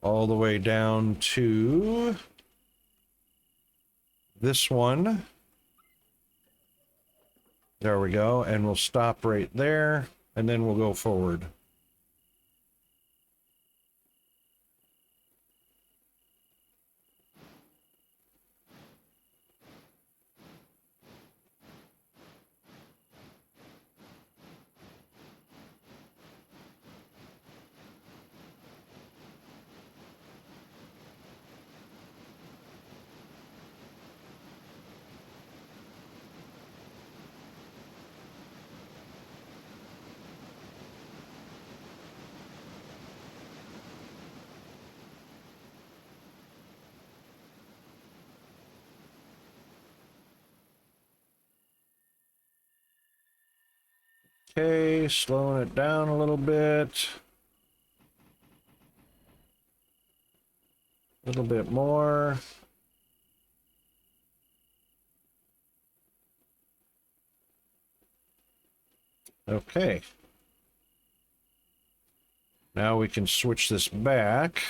S2: all the way down to this one. There we go, and we'll stop right there, and then we'll go forward. Okay, slowing it down a little bit. A little bit more. Okay. Now we can switch this back.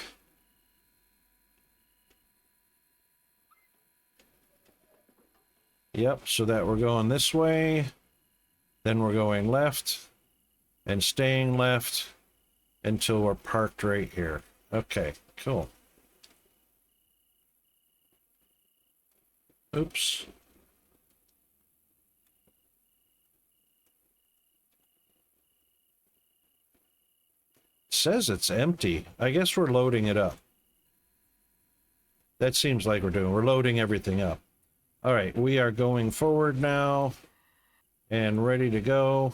S2: Yep, so that we're going this way. Then we're going left and staying left until we're parked right here. Okay, cool. Oops. It says it's empty. I guess we're loading it up. That seems like we're doing. We're loading everything up. All right, we are going forward now and ready to go.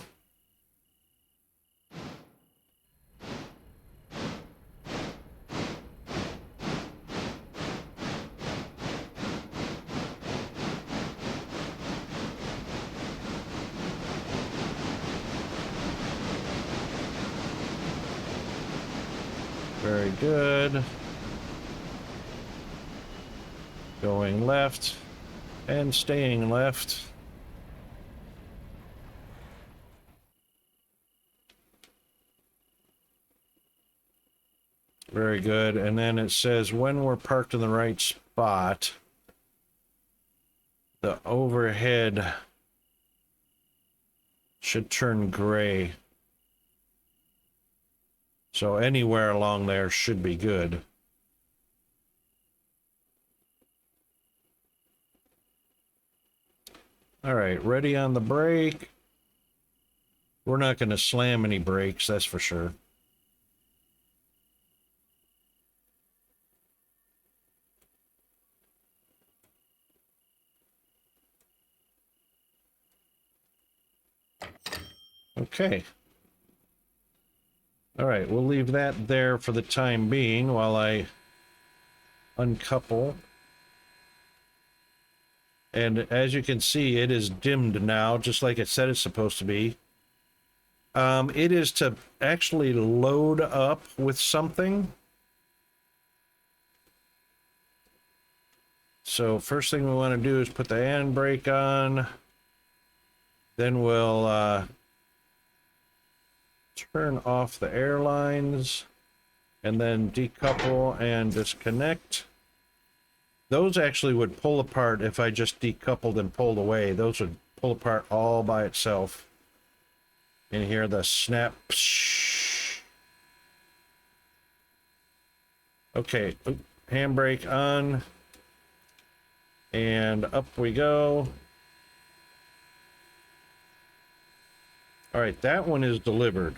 S2: Very good. Going left. And staying left. Very good. And then it says when we're parked in the right spot, the overhead should turn gray. So anywhere along there should be good. All right, ready on the brake. We're not going to slam any brakes, that's for sure. Okay. All right, we'll leave that there for the time being while I uncouple. And as you can see, it is dimmed now, just like it said it's supposed to be. It is to actually load up with something. So first thing we want to do is put the handbrake on. Then we'll turn off the airlines and then decouple and disconnect. Those actually would pull apart if I just decoupled and pulled away. Those would pull apart all by itself. And hear the snap. Okay, handbrake on. And up we go. All right, that one is delivered.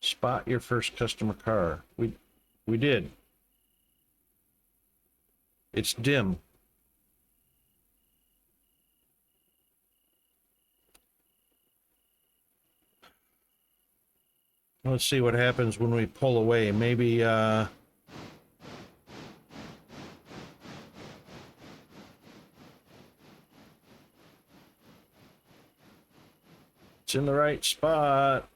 S2: Spot your first customer car. We did. It's dim. Let's see what happens when we pull away. Maybe it's in the right spot.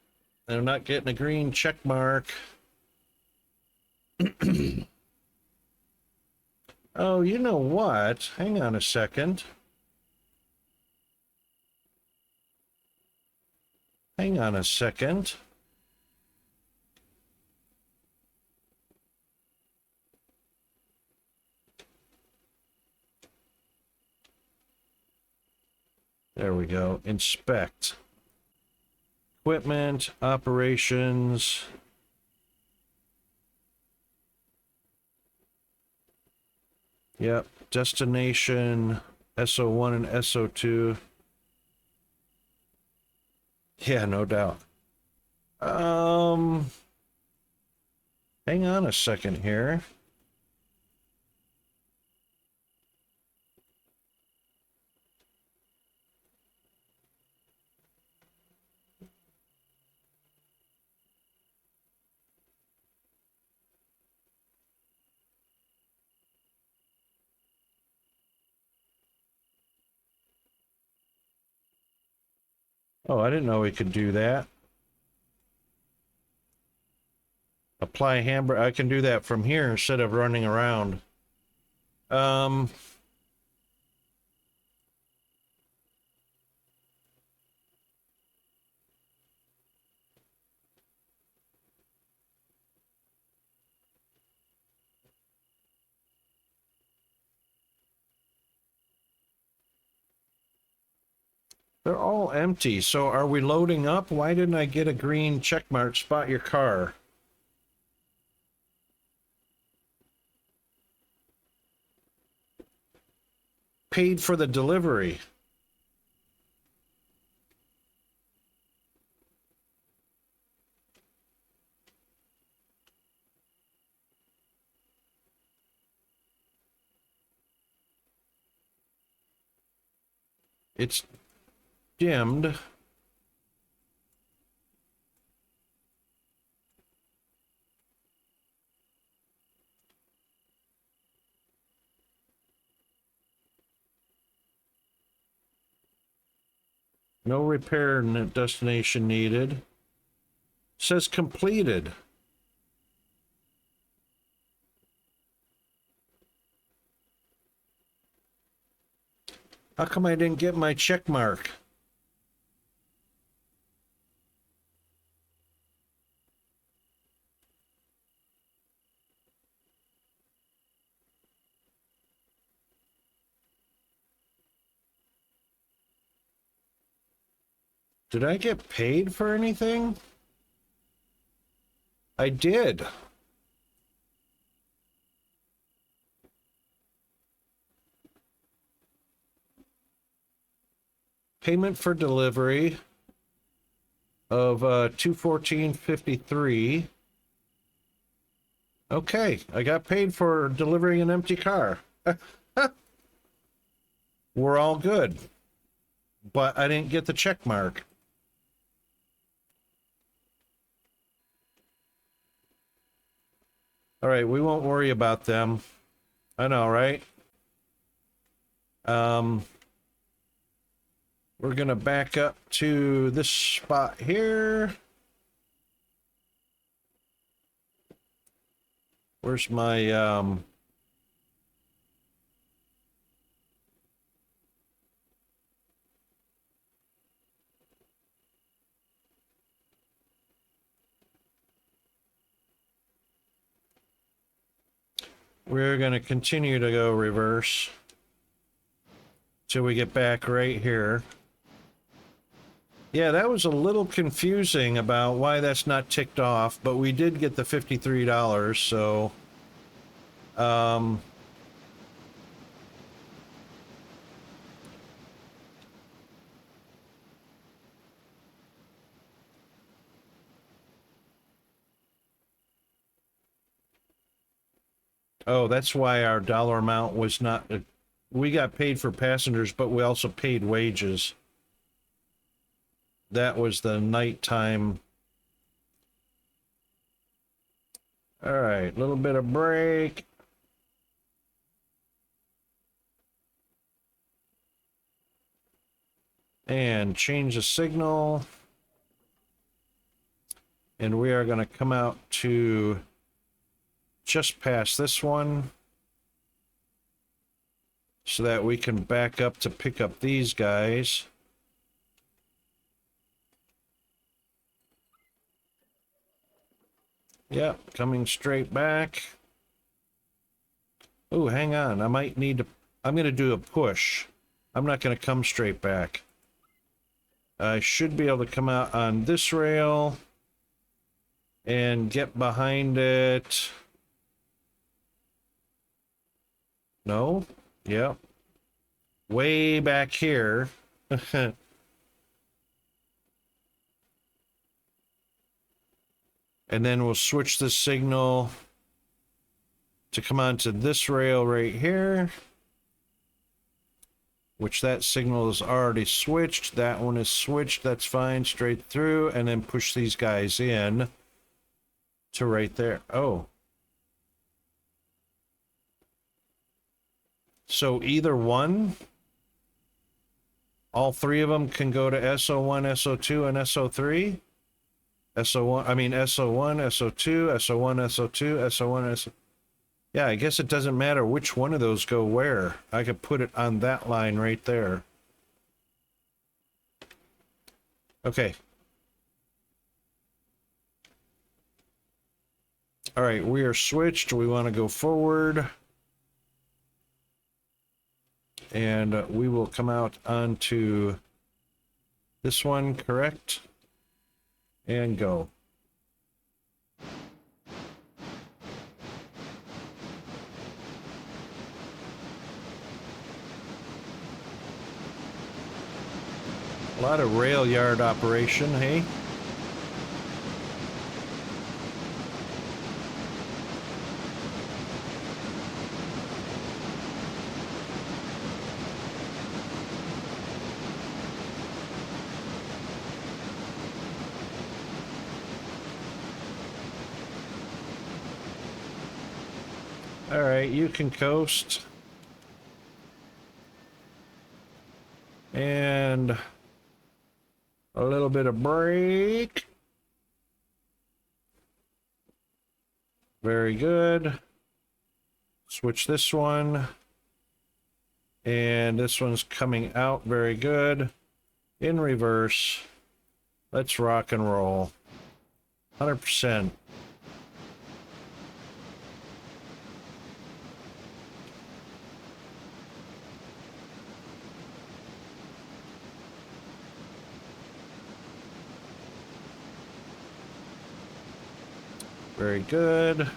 S2: I'm not getting a green check mark. Oh, you know what? Hang on a second. Hang on a second. There we go. Inspect. Equipment, operations. Yep. Destination, SO1 and SO2. Yeah, no doubt. Hang on a second here. Oh, I didn't know we could do that. Apply handbrake. I can do that from here instead of running around. They're all empty. So are we loading up? Why didn't I get a green check mark? Spot your car. Paid for the delivery. It's dimmed. No repair destination needed. Says completed. How come I didn't get my check mark? Did I get paid for anything? I did. Payment for delivery of $214.53. Okay, I got paid for delivering an empty car. We're all good. But I didn't get the check mark. All right, we won't worry about them. I know, right? We're gonna back up to this spot here. Where's my we're gonna continue to go reverse till we get back right here. Yeah, that was a little confusing about why that's not ticked off, but we did get the $53, so oh, that's why our dollar amount was not we got paid for passengers, but we also paid wages. That was the nighttime. All right, little bit of break. And change the signal. And we are going to come out to just past this one so that we can back up to pick up these guys. Yep, coming straight back. Oh, hang on. I might need to... I'm going to do a push. I'm not going to come straight back. I should be able to come out on this rail and get behind it. No? Yep. Way back here. And then we'll switch the signal to come onto this rail right here, which that signal is already switched. That one is switched. That's fine. Straight through, and then push these guys in to right there. Oh. So either one, all three of them can go to SO1, SO2, and SO3. SO1, I mean SO1, SO2, SO1, SO2, SO1, SO... Yeah, I guess it doesn't matter which one of those go where. I could put it on that line right there. Okay. All right, we are switched. We want to go forward. And we will come out onto this one, correct? And go. A lot of rail yard operation, hey? All right, you can coast. And A little bit of brake. Very good. Switch this one. And this one's coming out. Very good. In reverse. Let's rock and roll. 100%. Very good.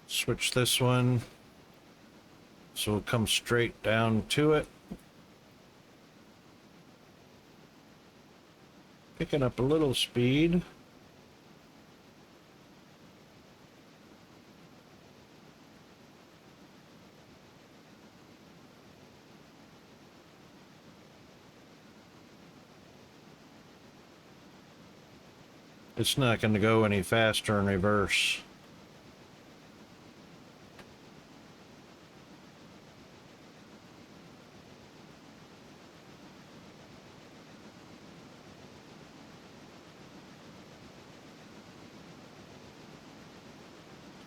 S2: Switch this one. So we'll come straight down to it. Picking up a little speed. It's not going to go any faster in reverse.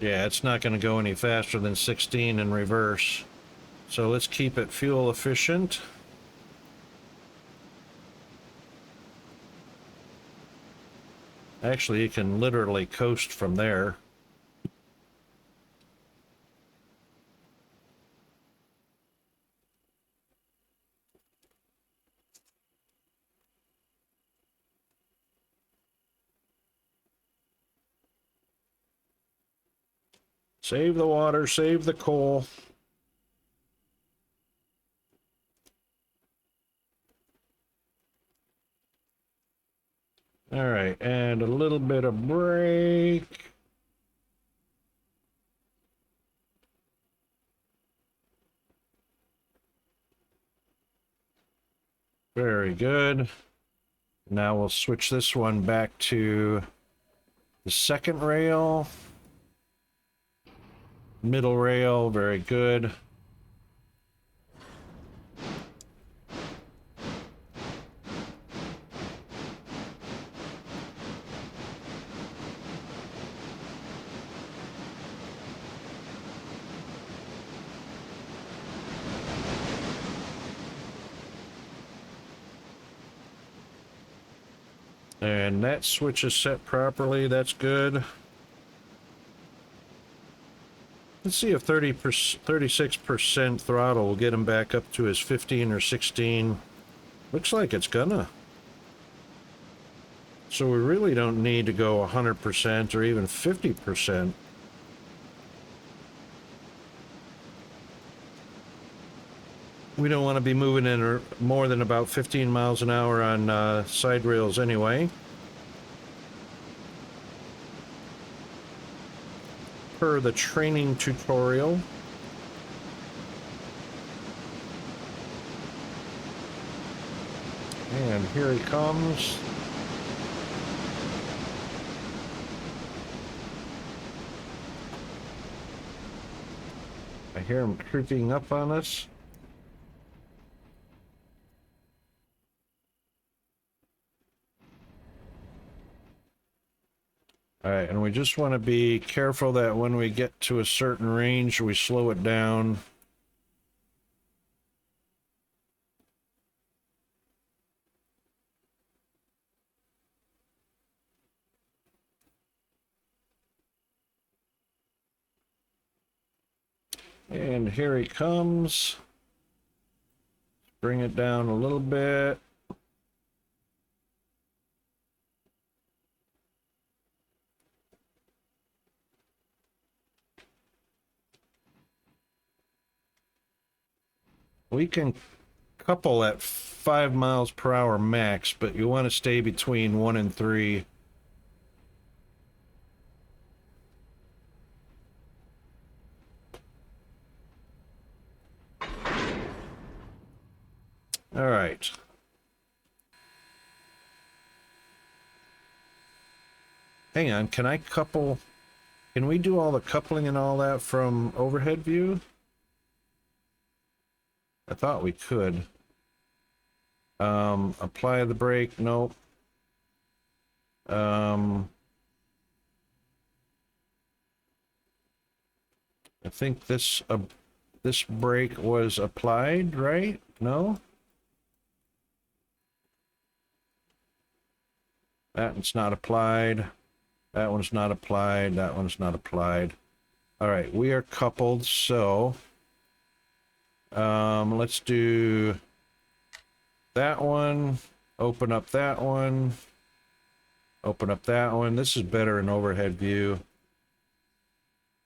S2: Yeah, it's not going to go any faster than 16 in reverse. So let's keep it fuel efficient. Actually, you can literally coast from there. Save the water, save the coal. All right, and a little bit of brake. Very good. Now we'll switch this one back to the second rail. Middle rail, very good. And that switch is set properly, that's good. Let's see if 36% throttle will get him back up to his 15 or 16. Looks like it's gonna. So we really don't need to go 100% or even 50%. We don't want to be moving in more than about 15 miles an hour on side rails anyway. Per the training tutorial. And here he comes. I hear him creeping up on us. All right, and we just want to be careful that when we get to a certain range, we slow it down. And here he comes. Bring it down a little bit. We can couple at 5 miles per hour max, but you want to stay between 1 and 3. Hang on, can I couple... Can we do all the coupling and all that from overhead view? I thought we could. Apply the brake, nope. I think this brake was applied, right? No? That one's not applied. That one's not applied. That one's not applied. All right, we are coupled, so let's do that one, open up that one, open up that one. This is better in overhead view.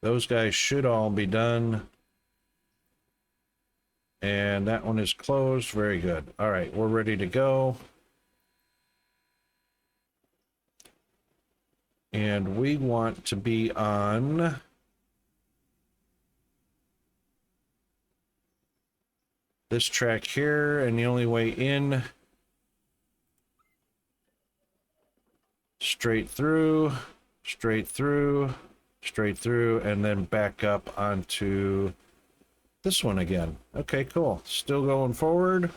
S2: Those guys should all be done. And that one is closed. Very good. All right, we're ready to go. And we want to be on this track here, and the only way in, straight through, straight through, straight through, and then back up onto this one again. Okay, cool. Still going forward.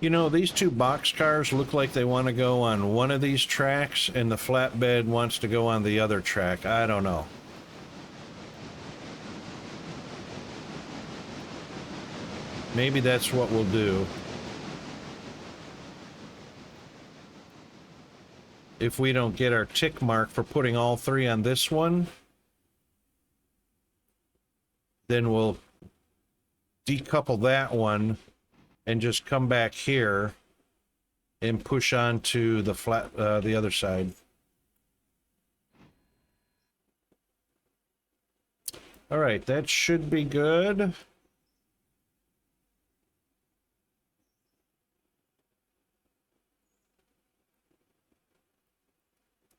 S2: You know, these two box cars look like they want to go on one of these tracks, and the flatbed wants to go on the other track. I don't know. Maybe that's what we'll do. If we don't get our tick mark for putting all three on this one, then we'll decouple that one and just come back here and push on to the the other side. All right, that should be good.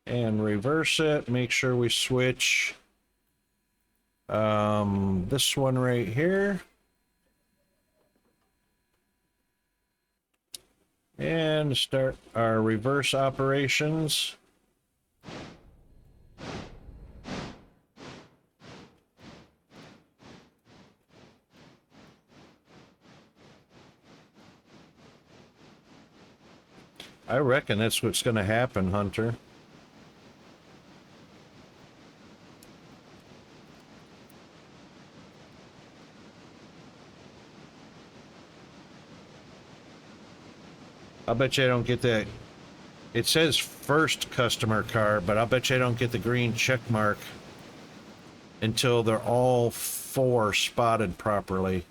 S2: And reverse it, make sure we switch this one right here. And start our reverse operations. I reckon that's what's going to happen, Hunter. I'll bet you I don't get that. It says first customer car, but I'll bet you I don't get the green check mark until they're all four spotted properly.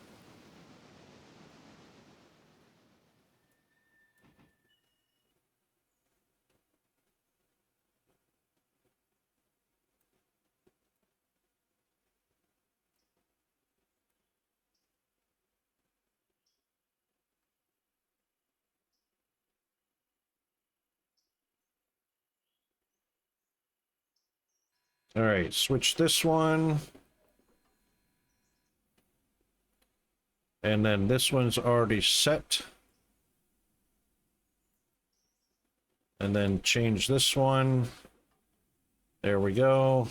S2: All right, switch this one. And then this one's already set. And then change this one. There we go.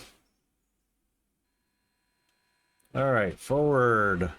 S2: All right, forward.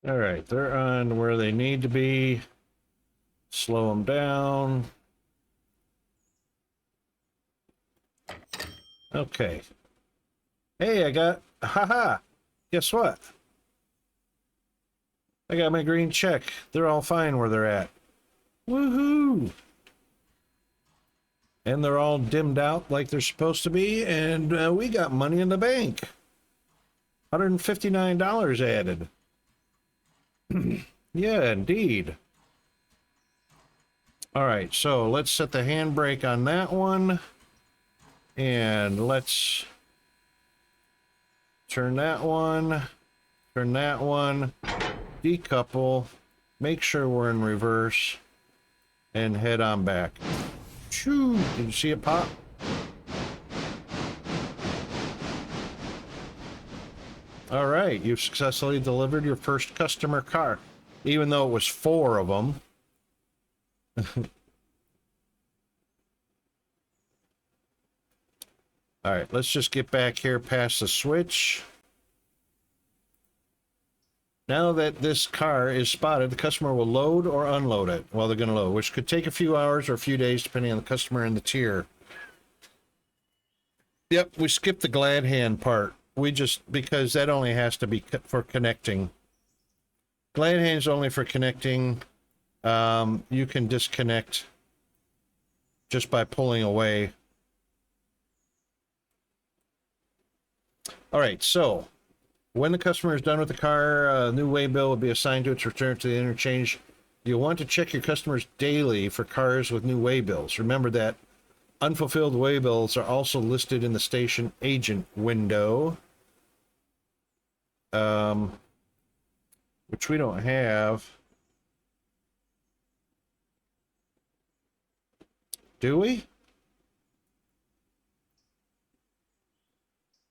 S2: All right, they're on where they need to be. Slow them down. Okay. Hey, haha, guess what? I got my green check. They're all fine where they're at. Woohoo! And they're all dimmed out like they're supposed to be, and we got money in the bank. $159 added. Yeah, indeed. All right, so let's set the handbrake on that one. And let's turn that one, decouple, make sure we're in reverse, and head on back. Shoo! Did you see it pop? All right, you've successfully delivered your first customer car, even though it was 4 of them. All right, let's just get back here past the switch. Now that this car is spotted, the customer will load or unload it while they're going to load, which could take a few hours or a few days depending on the customer and the tier. Yep, we skipped the glad hand part. Because that only has to be for connecting. Glad hand's only for connecting. You can disconnect just by pulling away. All right, so when the customer is done with the car, a new waybill will be assigned to its return to the interchange. You'll want to check your customers daily for cars with new waybills. Remember that unfulfilled waybills are also listed in the station agent window, which we don't have. Do we?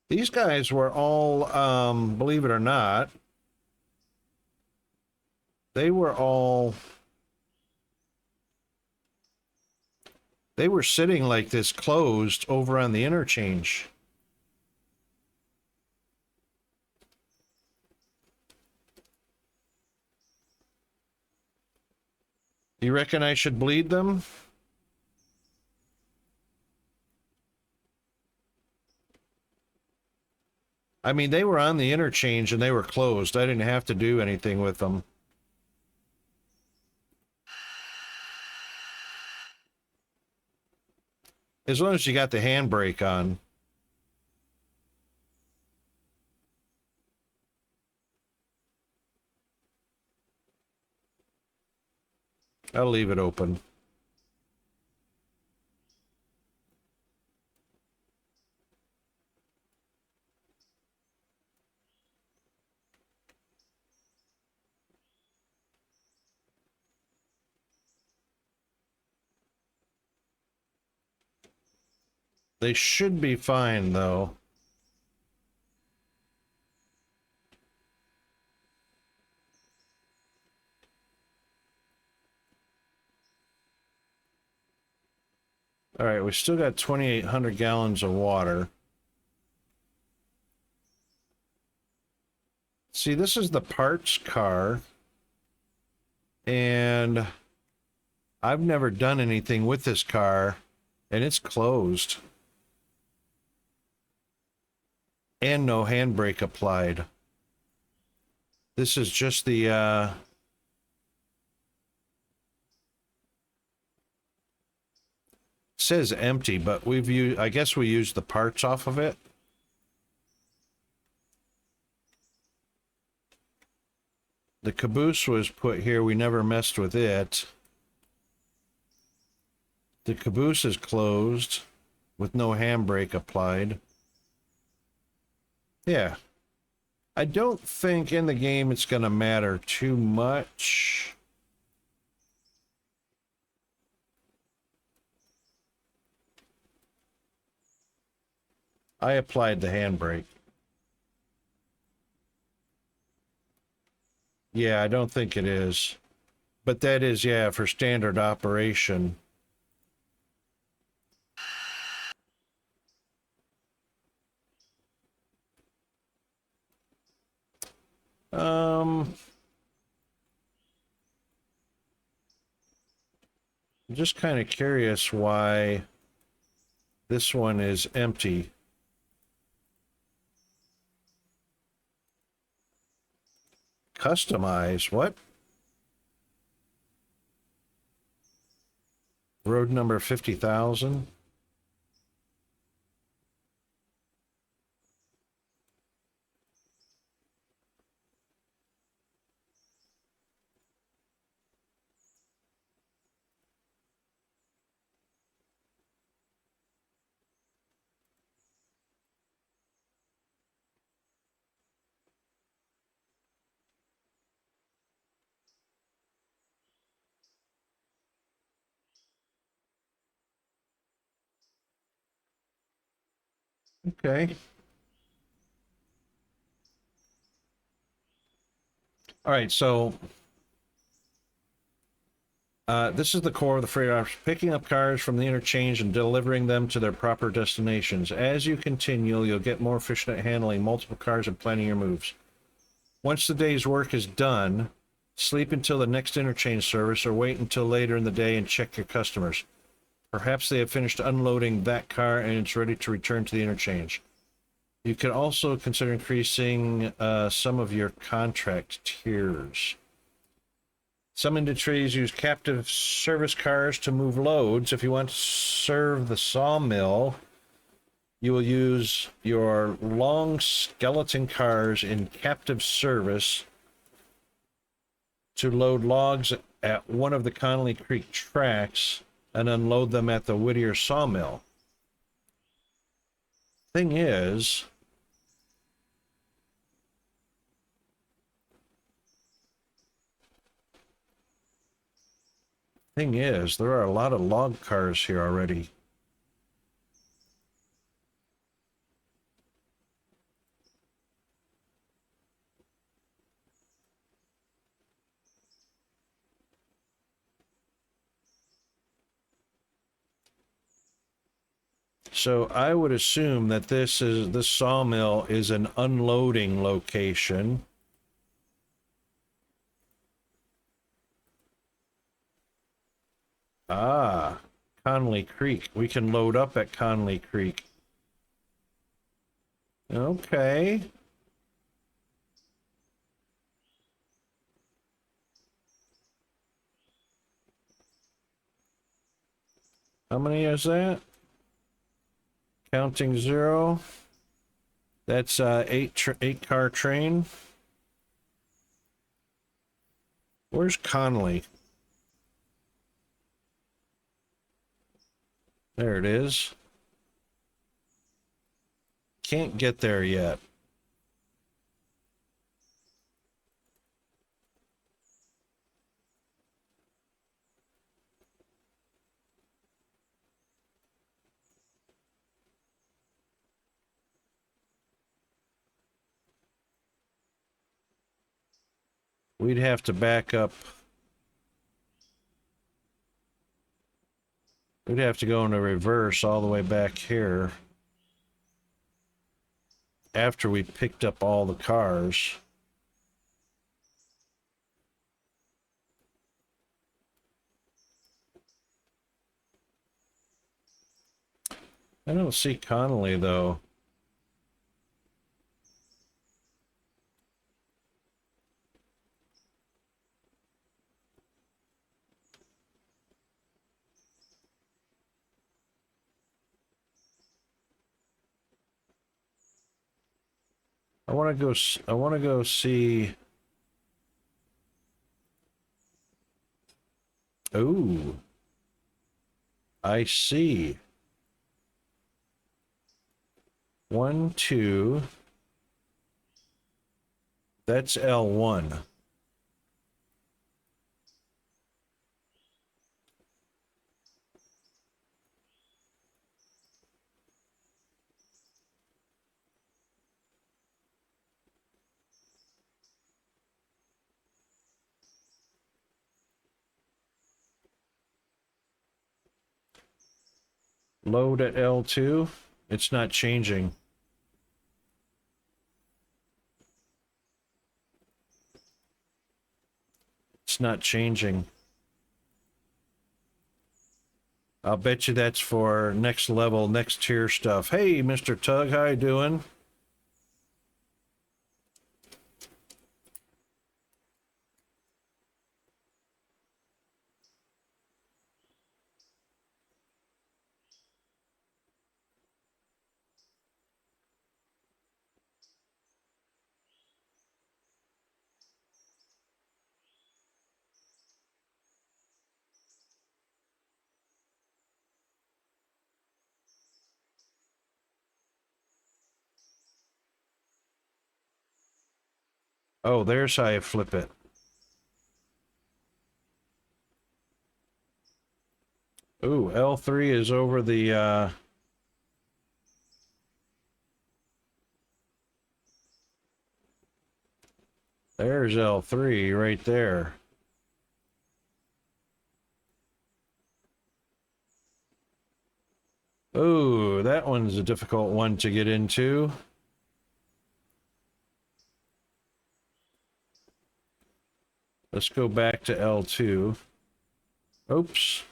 S2: These guys were all, believe it or not, they were sitting like this closed over on the interchange. You reckon I should bleed them? I mean, they were on the interchange and they were closed. I didn't have to do anything with them. As long as you got the handbrake on. I'll leave it open. They should be fine, though. All right, we still got 2,800 gallons of water. See, this is the parts car, and I've never done anything with this car, and it's closed. And no handbrake applied. This is just the, it says empty, but I guess we used the parts off of it. The caboose was put here. We never messed with it. The caboose is closed with no handbrake applied. Yeah. I don't think in the game it's going to matter too much. I applied the handbrake. Yeah, I don't think it is. But that is, yeah, for standard operation. I'm just kind of curious why this one is empty. Customize, what? Road number 50,000. Okay. All right, so this is the core of the freight operation, picking up cars from the interchange and delivering them to their proper destinations. As you continue, you'll get more efficient at handling multiple cars and planning your moves. Once the day's work is done, sleep until the next interchange service or wait until later in the day and check your customers. Perhaps they have finished unloading that car and it's ready to return to the interchange. You could also consider increasing some of your contract tiers. Some industries use captive service cars to move loads. If you want to serve the sawmill, you will use your long skeleton cars in captive service to load logs at one of the Connolly Creek tracks and unload them at the Whittier sawmill. Thing is, there are a lot of log cars here already. So I would assume that this sawmill is an unloading location. Ah, Connolly Creek. We can load up at Connolly Creek. Okay. How many is that? Counting 0. That's eight car train. Where's Connolly? There it is. Can't get there yet. We'd have to back up. We'd have to go into reverse all the way back here. After we picked up all the cars. I don't see Connolly though. I want to go see. Oh, I see. 1, 2. That's L1. Load at L2. It's not changing. It's not changing. I'll bet you that's for next level, next tier stuff. Hey, Mr. Tug, how you doing? Oh, there's how you flip it. Ooh, L3 is over the, there's L3 right there. Ooh, that one's a difficult one to get into. Let's go back to L2. Oops.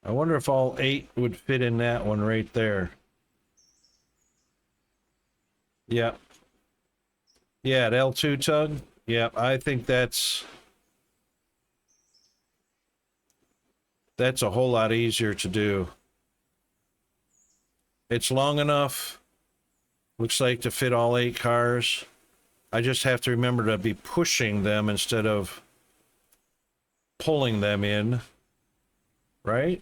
S2: I wonder if all 8 would fit in that one right there. Yep. Yeah, at L2 tug. Yep, I think that's a whole lot easier to do. It's long enough, looks like, to fit all 8 cars. I just have to remember to be pushing them instead of pulling them in, right?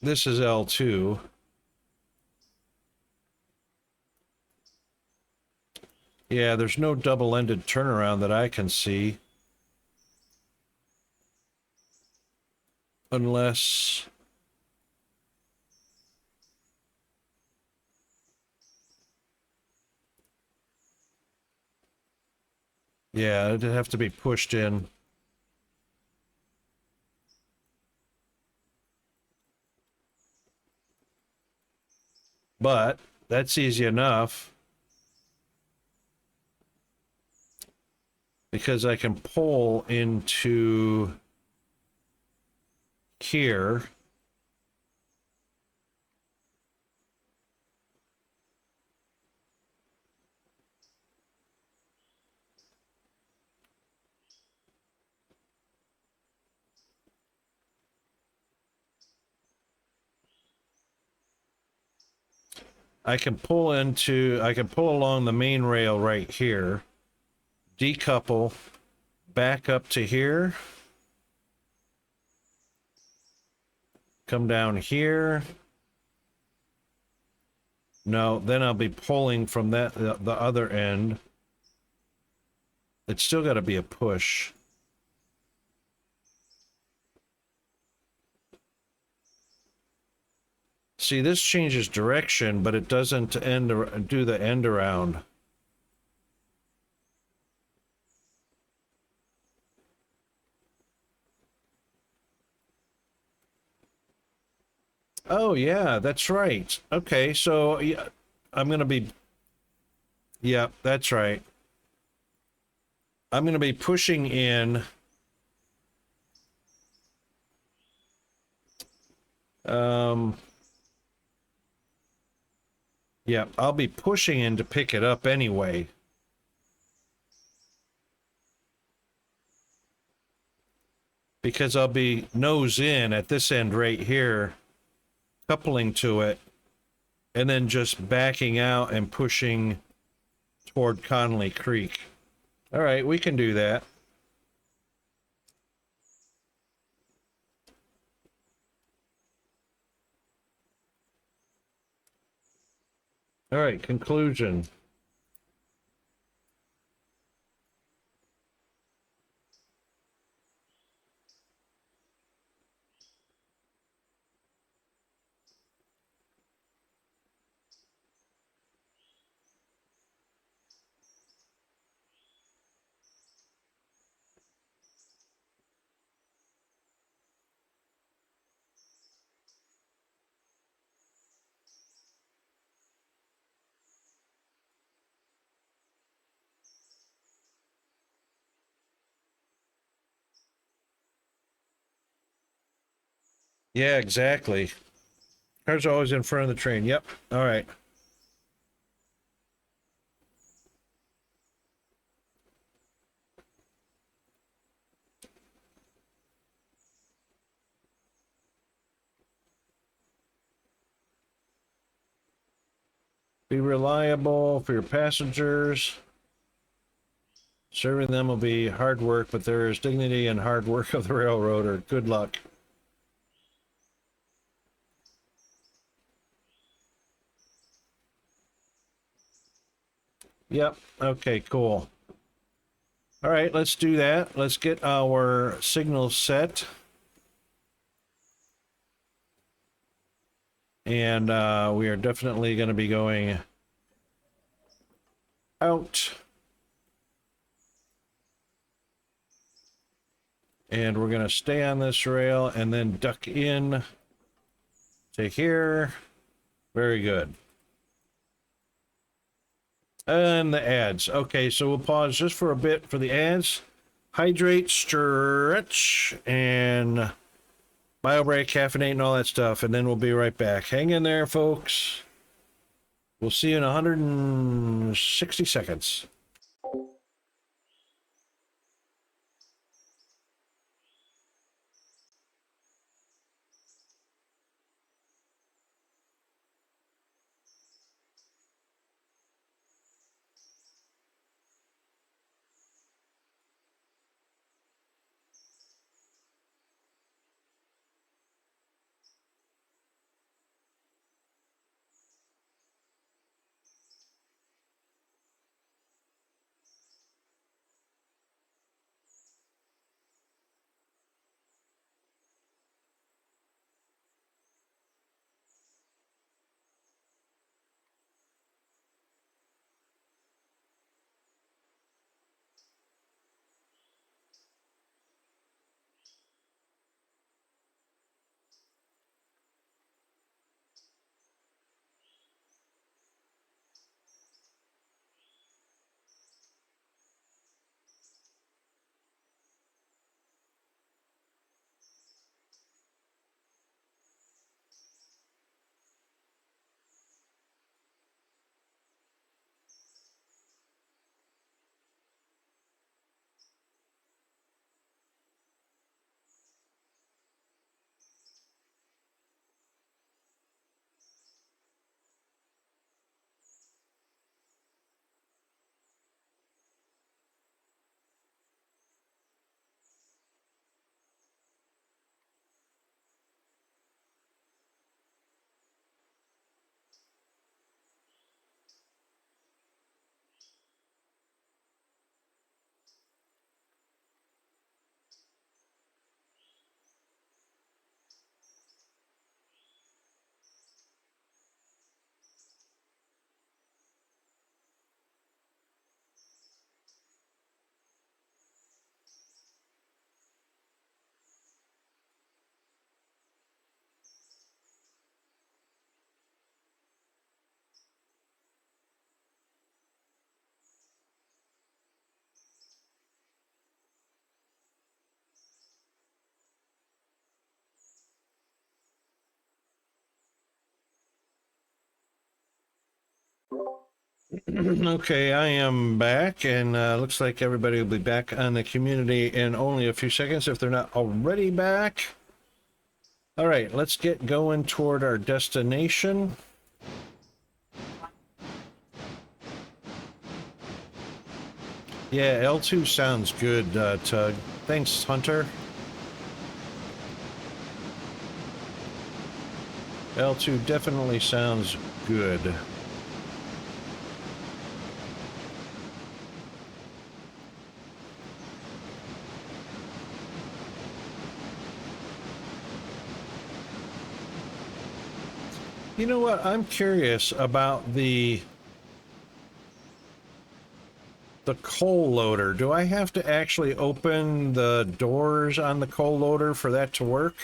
S2: This is L2. Yeah, there's no double-ended turnaround that I can see. Unless... yeah, it'd have to be pushed in. But that's easy enough. Because I can pull into here. I can pull along the main rail right here, decouple, back up to here, come down here. No, then I'll be pulling from that the other end. It's still got to be a push. See, this changes direction, but it doesn't do the end around. Oh, yeah, that's right. Okay, so yeah, I'm going to be... yeah, that's right. I'm going to be pushing in... yeah, I'll be pushing in to pick it up anyway. Because I'll be nose in at this end right here, coupling to it, and then just backing out and pushing toward Connolly Creek. All right, we can do that. All right, conclusion. Yeah, exactly. Cars are always in front of the train. Yep. All right. Be reliable for your passengers. Serving them will be hard work, but there is dignity in hard work of the railroader. Good luck. Yep. Okay, cool. All right, let's do that. Let's get our signal set. And we are definitely going to be going out. And we're going to stay on this rail and then duck in to here. Very good. And the ads. Okay, so we'll pause just for a bit for the ads. Hydrate, stretch, and bio break, caffeinate, and all that stuff. And then we'll be right back. Hang in there, folks. We'll see you in 160 seconds. Okay, I am back, and looks like everybody will be back on the community in only a few seconds if they're not already back. All right, let's get going toward our destination. Yeah, L2 sounds good, Tug. Thanks, Hunter. L2 definitely sounds good. You know what? I'm curious about the coal loader. Do I have to actually open the doors on the coal loader for that to work?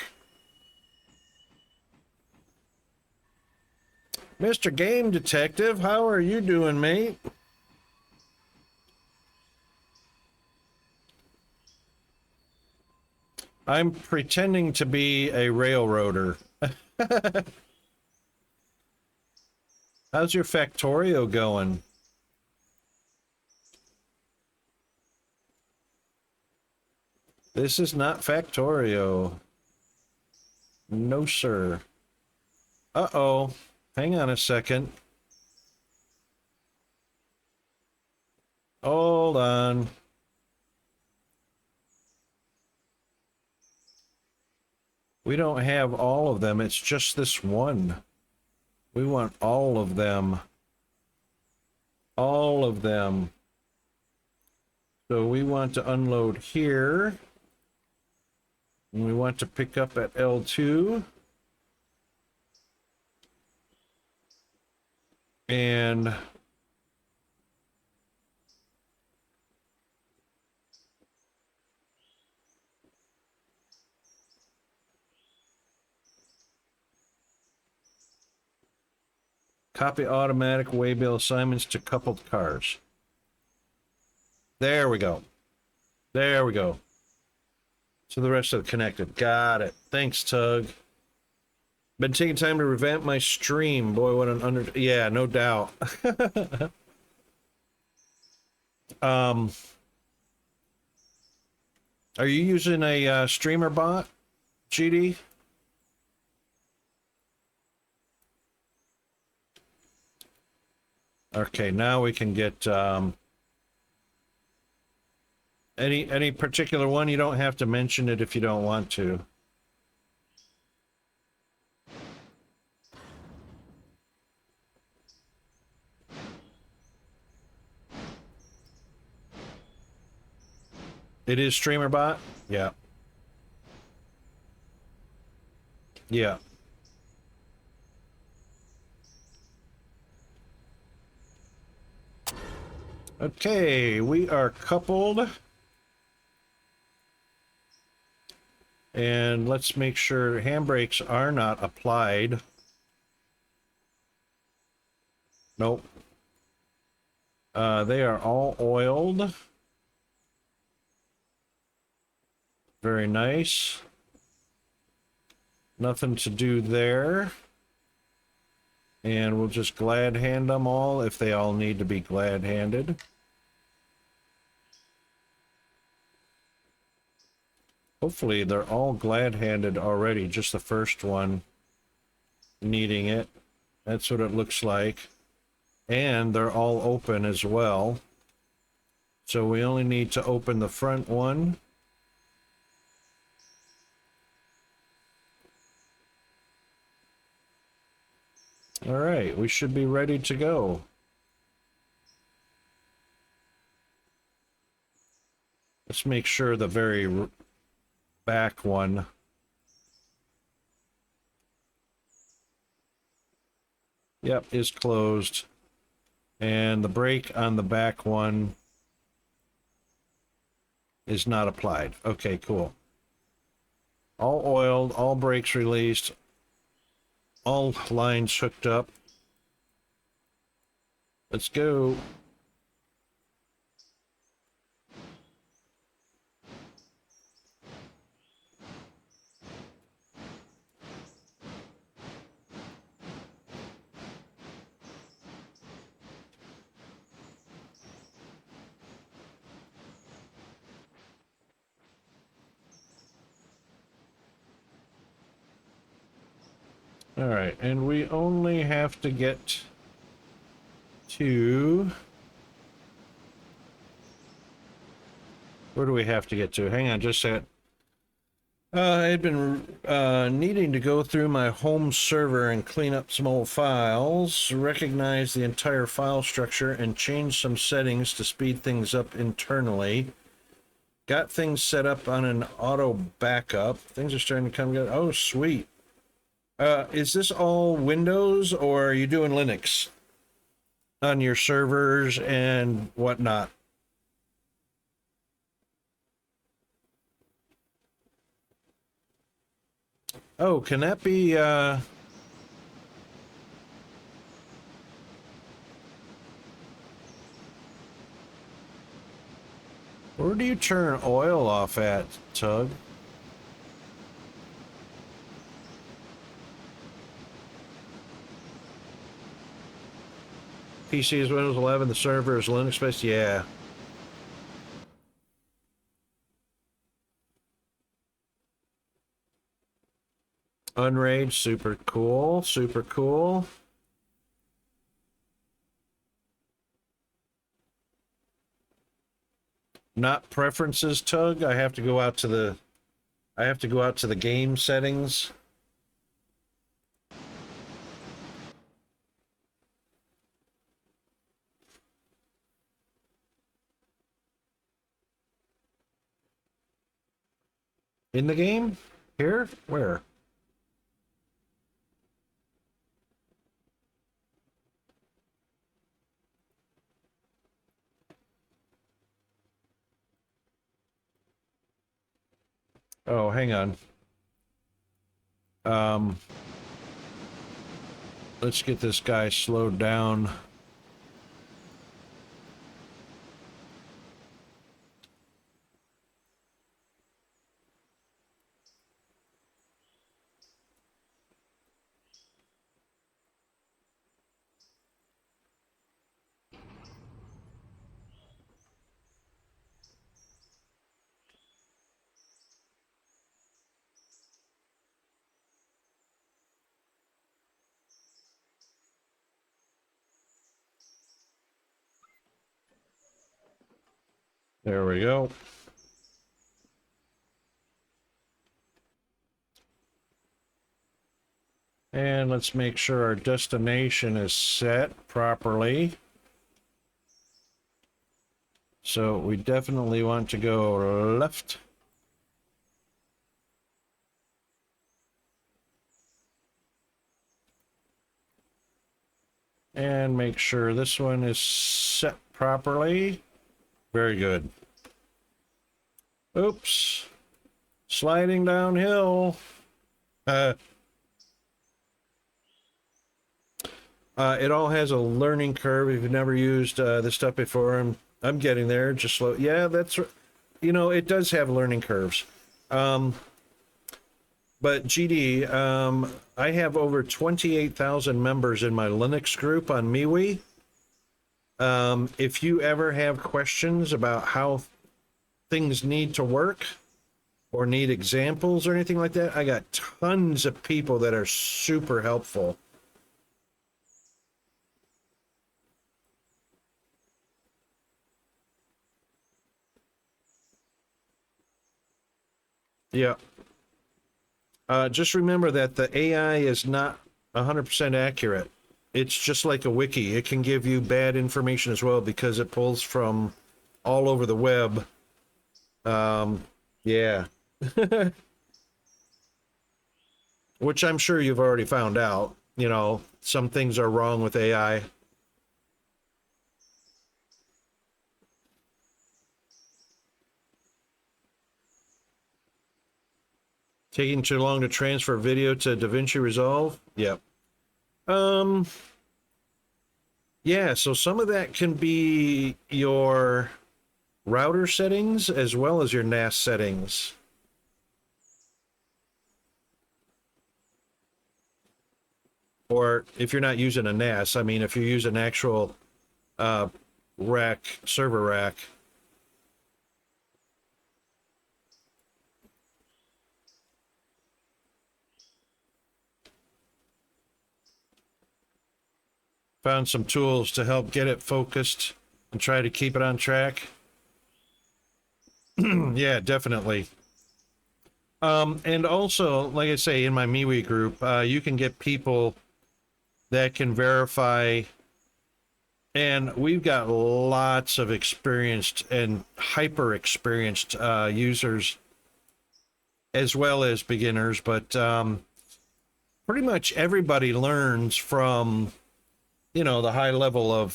S2: Mr. Game Detective, how are you doing, mate? I'm pretending to be a railroader. How's your Factorio going? This is not Factorio. No, sir. Uh-oh. Hang on a second. Hold on. We don't have all of them. It's just this one. We want all of them. All of them. So we want to unload here. And we want to pick up at L2. And copy automatic waybill assignments to coupled cars. There we go. There we go. So the rest of the connected. Got it. Thanks, Tug. Been taking time to revamp my stream. Boy, what an yeah, no doubt. Are you using a streamer bot, GD? Okay, now we can get any particular one. You don't have to mention it if you don't want to. It is streamer bot? Yeah. Yeah. Okay, we are coupled. And let's make sure handbrakes are not applied. Nope. They are all oiled. Very nice. Nothing to do there. And we'll just glad hand them all if they all need to be glad handed. Hopefully they're all glad handed already, just the first one needing it. That's what it looks like. And they're all open as well. So we only need to open the front one. All right, we should be ready to go. Let's make sure the very back one. Yep, is closed. And the brake on the back one is not applied. Okay, cool. All oiled, all brakes released, all lines hooked up. Let's go. All right, and we only have to get to... Where do we have to get to? Hang on just a second. I had been needing to go through my home server and clean up some old files, recognize the entire file structure, and change some settings to speed things up internally. Got things set up on an auto backup. Things are starting to come together. Oh, sweet. Is this all Windows, or are you doing Linux on your servers and whatnot? Oh, can that be, where do you turn oil off at, Tug? PC is Windows 11. The server is Linux-based. Yeah. Unraid, super cool. Super cool. Not preferences, Tug. I have to go out to the game settings. In the game? Here? Where? Oh, hang on. Let's get this guy slowed down. There we go. And let's make sure our destination is set properly. So we definitely want to go left. And make sure this one is set properly. Very good. Oops. Sliding downhill. It all has a learning curve. If you've never used this stuff before, I'm getting there. Just slow. Yeah, that's, you know, it does have learning curves. But GD, I have over 28,000 members in my Linux group on MeWe. If you ever have questions about how things need to work or need examples or anything like that, I got tons of people that are super helpful. Yeah. Just remember that the AI is not 100% accurate. It's just like a wiki. It can give you bad information as well because it pulls from all over the web. Yeah. Which I'm sure you've already found out. You know, some things are wrong with AI. Taking too long to transfer video to DaVinci Resolve? Yep. Yeah, so some of that can be your router settings as well as your NAS settings. Or if you're not using a NAS, I mean, if you use an actual rack, server rack. Found some tools to help get it focused and try to keep it on track. Yeah, definitely. And also, like I say, in my MeWe group, you can get people that can verify, and we've got lots of experienced and hyper experienced users as well as beginners, but pretty much everybody learns from, you know, the high level of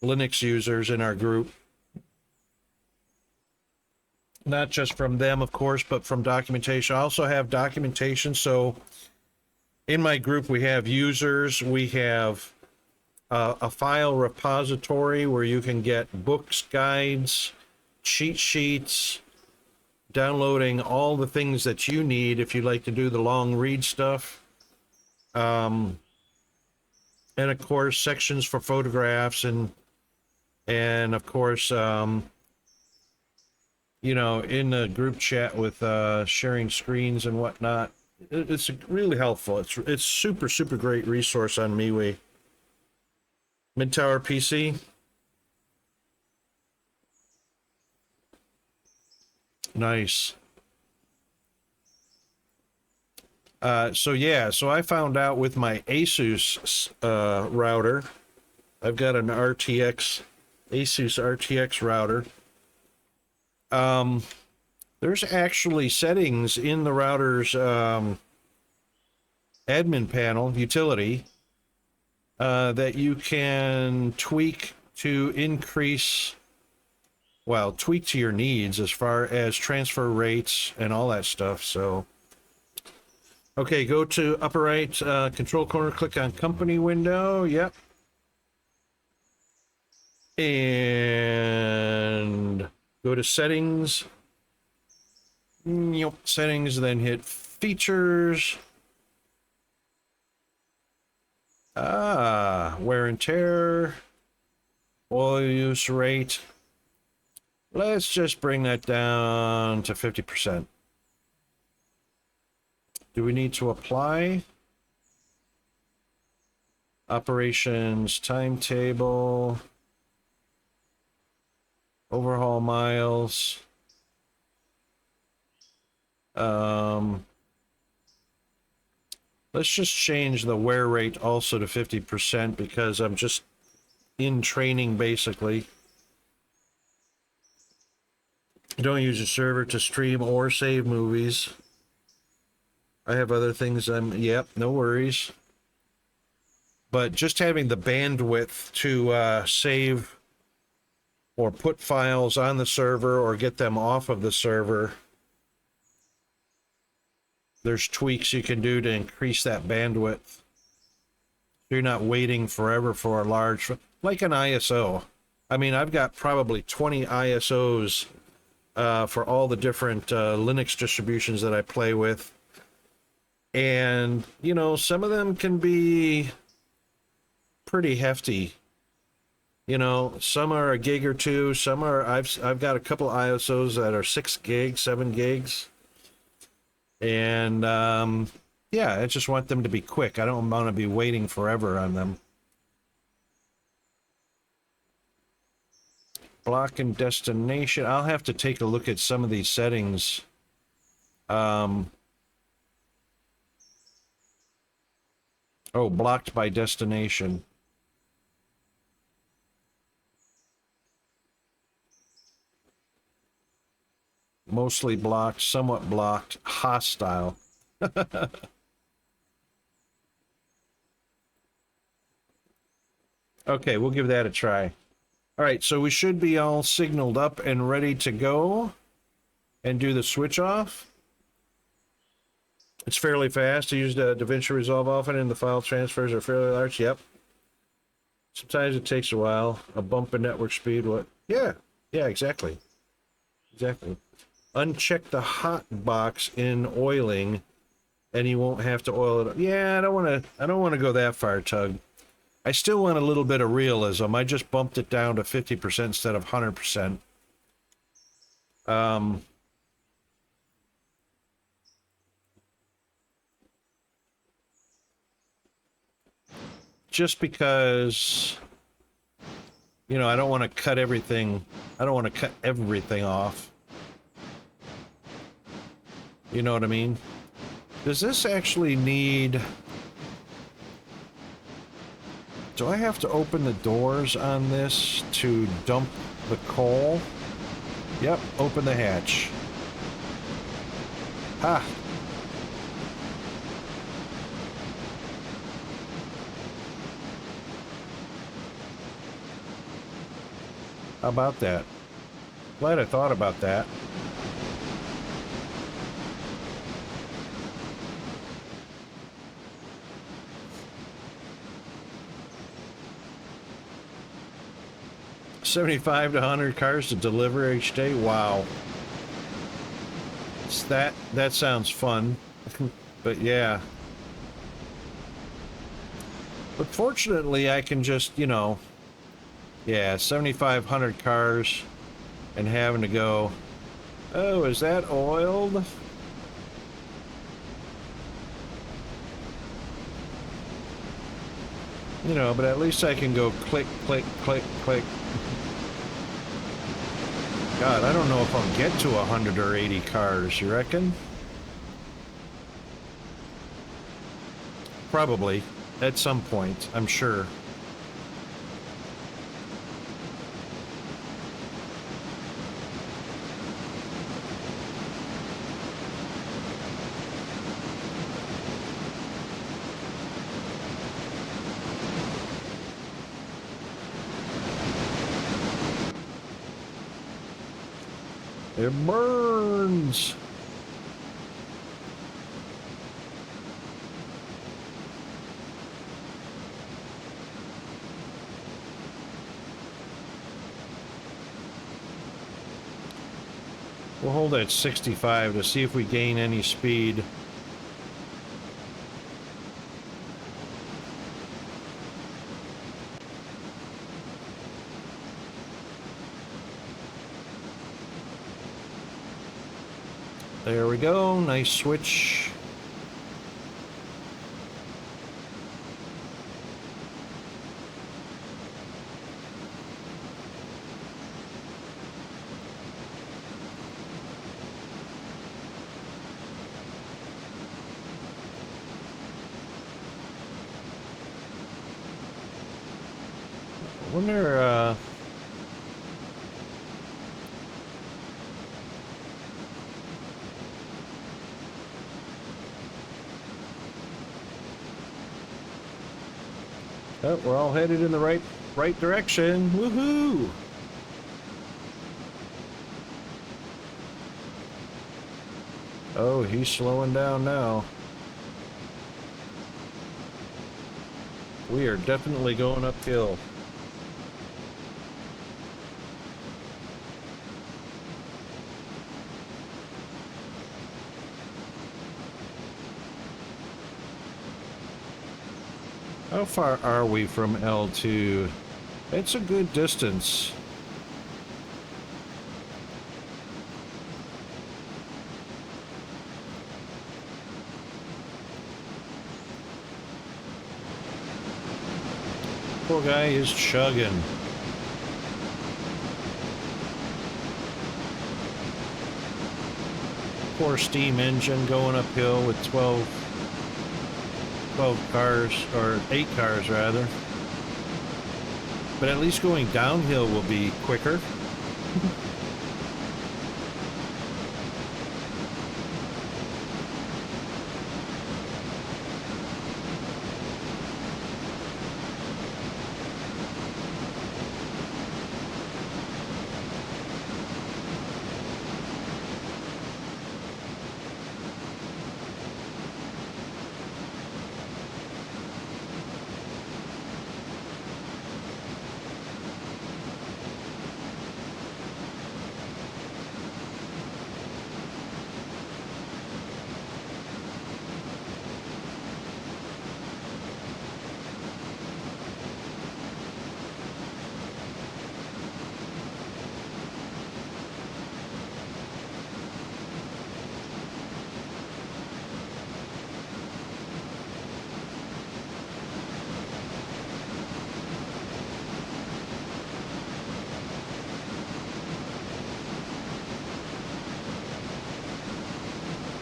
S2: Linux users in our group. Not just from them, of course, but from documentation. I also have documentation. So in my group, we have users, we have a file repository where you can get books, guides, cheat sheets, downloading all the things that you need if you like to do the long read stuff. and of course sections for photographs and of course you know, in the group chat with sharing screens and whatnot. It's really helpful. It's super great resource on MeWe. Mid Tower PC. Nice. So I found out with my Asus router, I've got an Asus RTX router. There's actually settings in the router's admin panel utility that you can tweak to increase, well, tweak to your needs as far as transfer rates and all that stuff. So, okay, go to upper right control corner, click on company window. Yep. And go to settings. Yep, settings, then hit features. Wear and tear, oil use rate. Let's just bring that down to 50%. Do we need to apply? Operations timetable. Overhaul miles. Let's just change the wear rate also to 50% because I'm just in training basically. Don't use a server to stream or save movies. I have other things yep, no worries. But just having the bandwidth to save or put files on the server or get them off of the server. There's tweaks you can do to increase that bandwidth. You're not waiting forever for a large, like an ISO. I mean, I've got probably 20 ISOs for all the different Linux distributions that I play with. And, you know, some of them can be pretty hefty. You know, some are a gig or two. Some are, I've got a couple ISOs that are 6 gigs, 7 gigs. And, yeah, I just want them to be quick. I don't want to be waiting forever on them. Block and destination. I'll have to take a look at some of these settings. Oh, blocked by destination. Mostly blocked, somewhat blocked, hostile. Okay, we'll give that a try. All right, so we should be all signaled up and ready to go and do the switch off. It's fairly fast. I used DaVinci Resolve often, and the file transfers are fairly large. Yep. Sometimes it takes a while. A bump in network speed. What? Yeah. Yeah, exactly. Exactly. Uncheck the hot box in oiling, and you won't have to oil it up. Yeah, I don't want to go that far, Tug. I still want a little bit of realism. I just bumped it down to 50% instead of 100%. Just because, you know, I don't want to cut everything. I don't want to cut everything off. You know what I mean? Does this actually need... Do I have to open the doors on this to dump the coal? Yep, open the hatch. Ha! How about that? Glad I thought about that. $75 to 100 cars to deliver each day. Wow. That sounds fun. But yeah. But fortunately, I can just, you know, yeah, 7,500 cars and having to go, oh, is that oiled? You know, but at least I can go click, click, click, click. God, I don't know if I'll get to 100 or 80 cars, you reckon? Probably, at some point, I'm sure. It burns! We'll hold at 65 to see if we gain any speed. There we go, nice switch. I wonder, oh, we're all headed in the right direction. Woohoo! Oh, he's slowing down now. We are definitely going uphill. How far are we from L2? It's a good distance. Poor guy is chugging. Poor steam engine going uphill with 12 cars, or 8 cars rather. But at least going downhill will be quicker.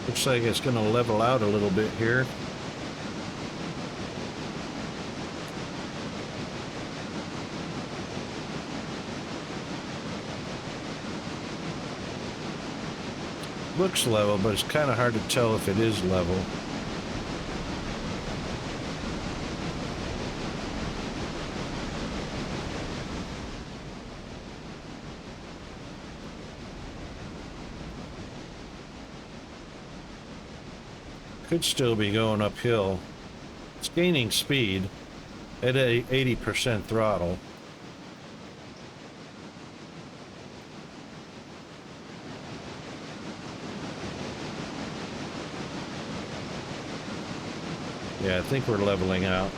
S2: Looks like it's going to level out a little bit here. Looks level, but it's kind of hard to tell if it is level. Could still be going uphill. It's gaining speed at a 80% throttle. Yeah, I think we're leveling out.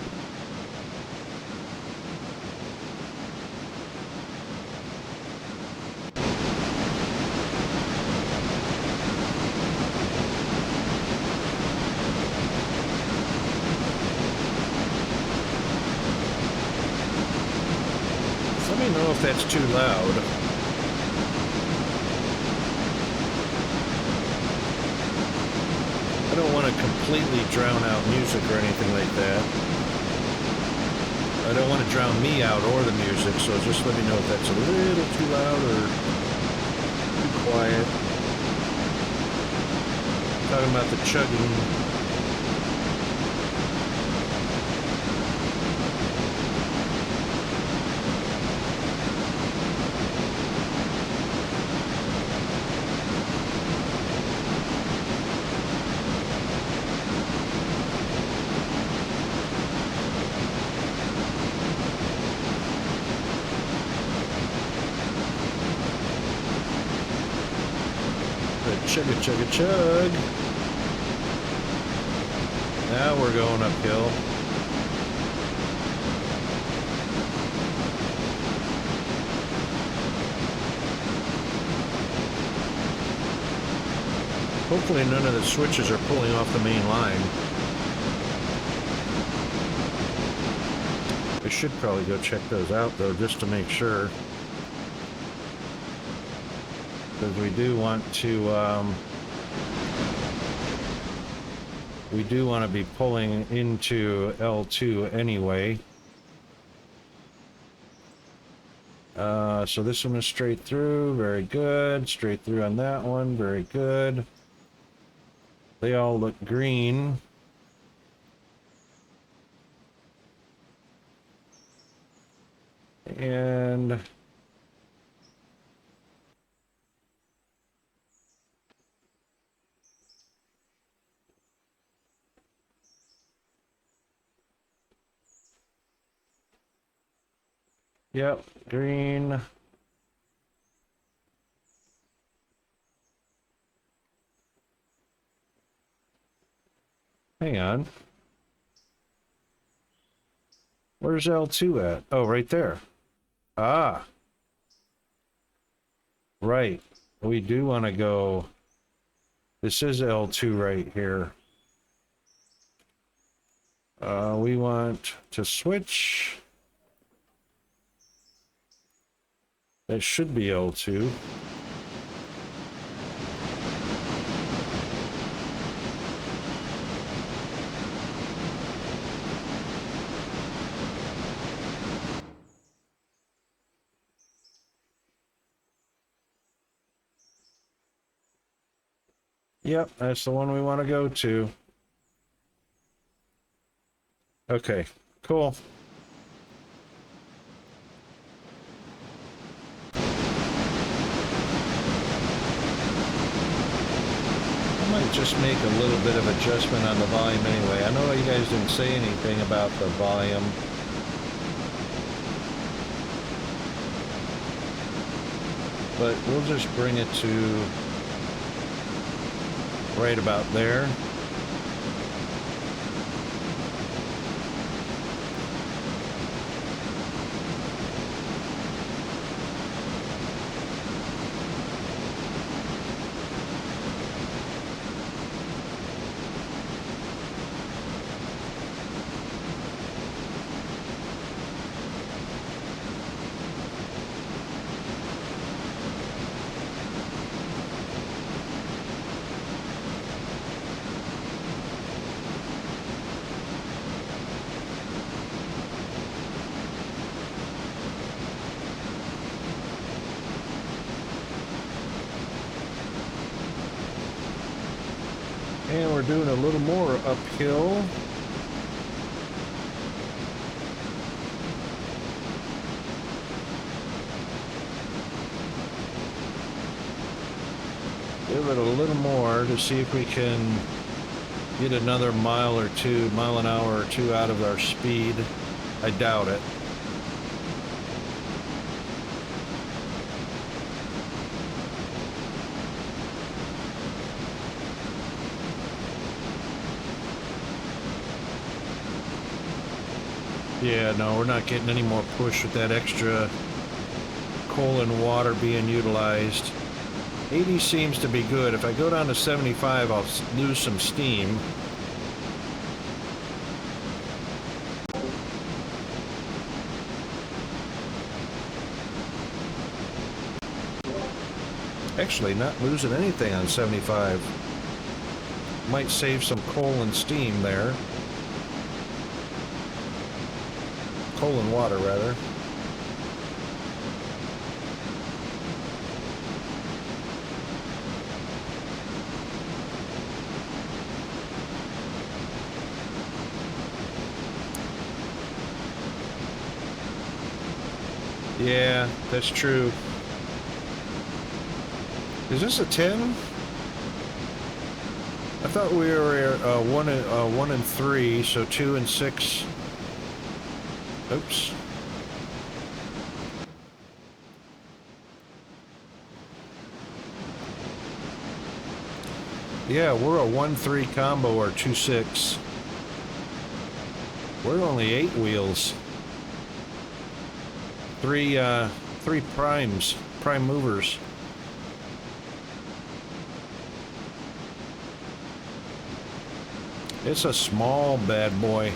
S2: me know if that's too loud. I don't want to completely drown out music or anything like that. I don't want to drown me out or the music, so just let me know if that's a little too loud or too quiet. Talking about the chugging. Chugga chugga chug. Now we're going uphill. Hopefully none of the switches are pulling off the main line. I should probably go check those out though, just to make sure. Because we do want to be pulling into L2 anyway. So this one is straight through, very good. Straight through on that one, very good. They all look green. And yep, green. Hang on. Where's L2 at? Oh, right there. Ah. Right. We do want to go. This is L2 right here. We want to switch. That should be L2. Yep, that's the one we want to go to. Okay, cool. I might just make a little bit of adjustment on the volume anyway. I know you guys didn't say anything about the volume. But we'll just bring it to right about there. And we're doing a little more uphill. Give it a little more to see if we can get another mile an hour or two out of our speed. I doubt it. Yeah, no, we're not getting any more push with that extra coal and water being utilized. 80 seems to be good. If I go down to 75, I'll lose some steam. Actually, not losing anything on 75. Might save some coal and steam there. Coal and water, rather. Yeah, that's true. Is this a 10? I thought we were 1 and 3, so 2 and 6. Oops. Yeah, we're a 1-3 combo or 2-6. We're only 8 wheels. Three primes, prime movers. It's a small bad boy.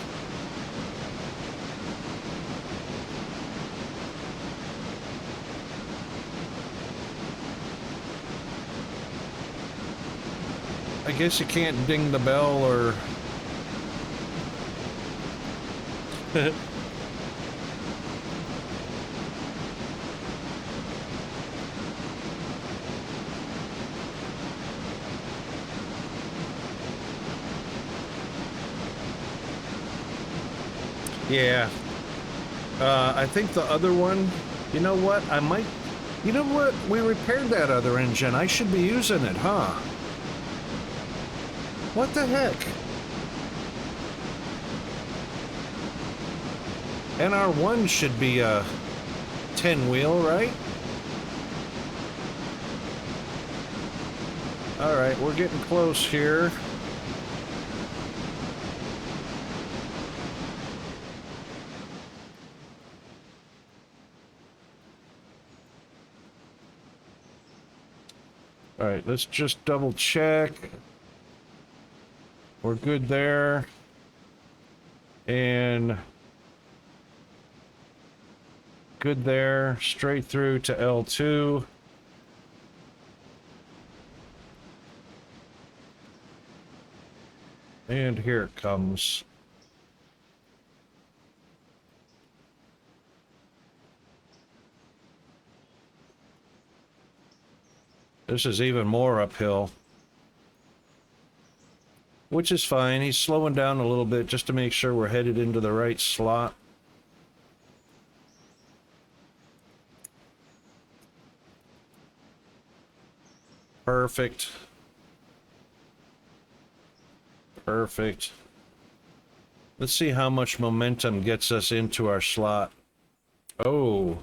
S2: I guess you can't ding the bell or... Yeah. I think the other one, you know what? I might... You know what? We repaired that other engine. I should be using it, huh? What the heck? NR1 should be a 10-wheel, right? Alright, we're getting close here. Alright, let's just double check. We're good there. And good there. Straight through to L2. And here it comes. This is even more uphill. Which is fine. He's slowing down a little bit just to make sure we're headed into the right slot. Perfect. Perfect. Let's see how much momentum gets us into our slot. Oh.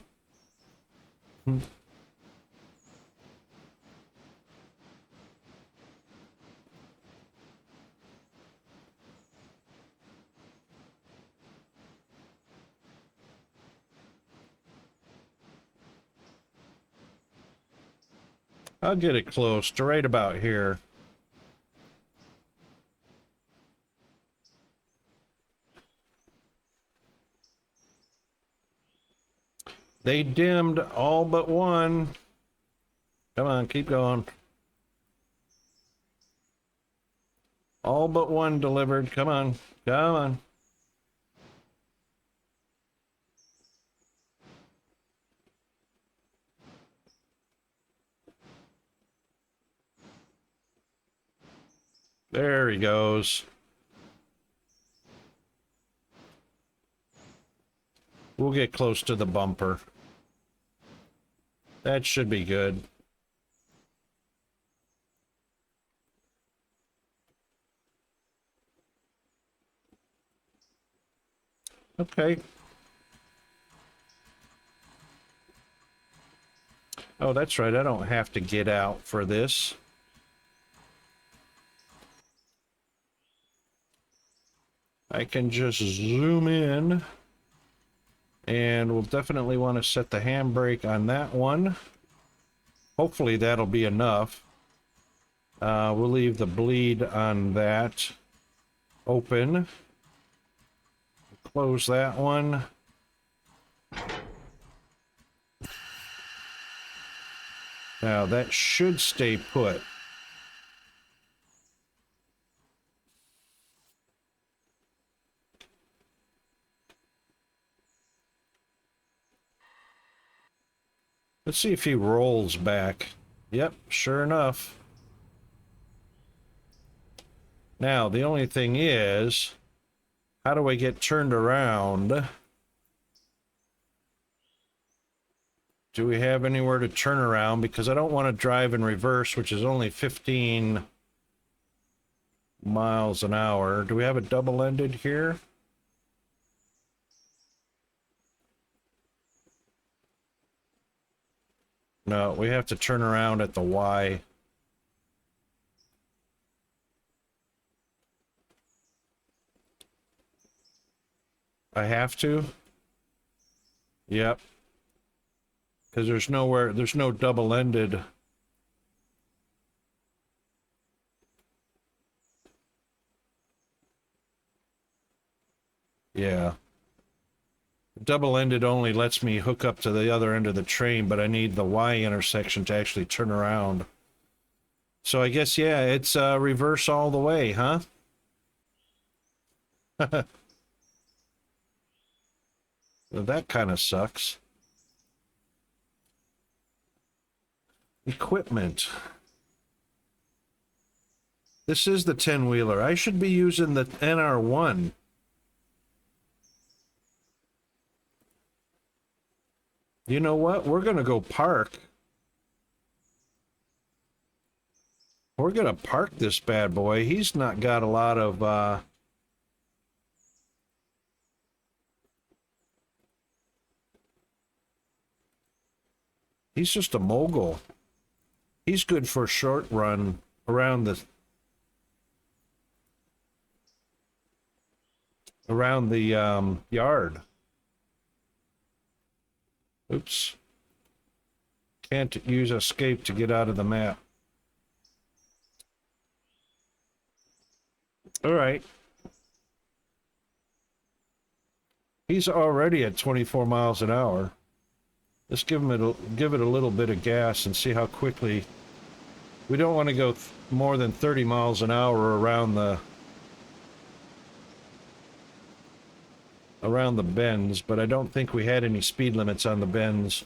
S2: I'll get it close to right about here. They dimmed all but one. Come on, keep going. All but one delivered. Come on. Come on. There he goes. We'll get close to the bumper. That should be good. Okay. Oh, that's right. I don't have to get out for this. I can just zoom in. And we'll definitely want to set the handbrake on that one. Hopefully that'll be enough. We'll leave the bleed on that open. Close that one. Now that should stay put. Let's see if he rolls back. Yep, sure enough. Now, the only thing is, how do I get turned around? Do we have anywhere to turn around? Because I don't want to drive in reverse, which is only 15 miles an hour. Do we have a double-ended here? No, we have to turn around at the Y. I have to? Yep. Because there's nowhere, there's no double-ended. Yeah. Double-ended only lets me hook up to the other end of the train, but I need the Y intersection to actually turn around. So I guess, yeah, it's reverse all the way, huh? Well, that kind of sucks. Equipment. This is the 10-wheeler. I should be using the NR1. You know what? We're going to go park. We're going to park this bad boy. He's not got a lot of... He's just a mogul. He's good for a short run around the yard. Oops. Can't use escape to get out of the map. All right. He's already at 24 miles an hour. Let's give it a little bit of gas and see how quickly. We don't want to go more than 30 miles an hour around the bends, but I don't think we had any speed limits on the bends.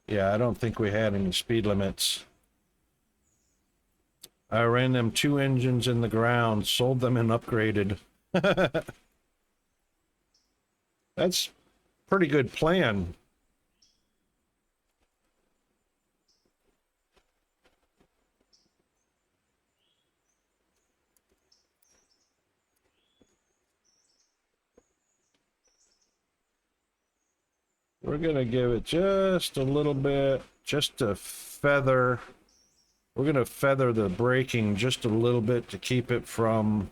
S2: Yeah, I don't think we had any speed limits. I ran them 2 engines in the ground, sold them and upgraded. That's pretty good plan. We're gonna give it just a little bit, just to feather. We're gonna feather the braking just a little bit to keep it from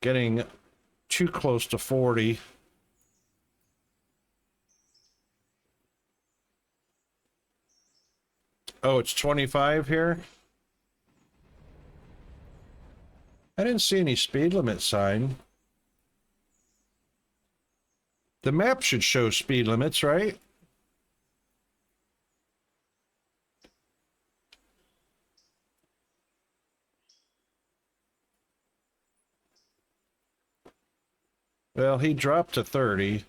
S2: getting too close to 40. Oh, it's 25 here? I didn't see any speed limit sign. The map should show speed limits, right? Well, he dropped to 30.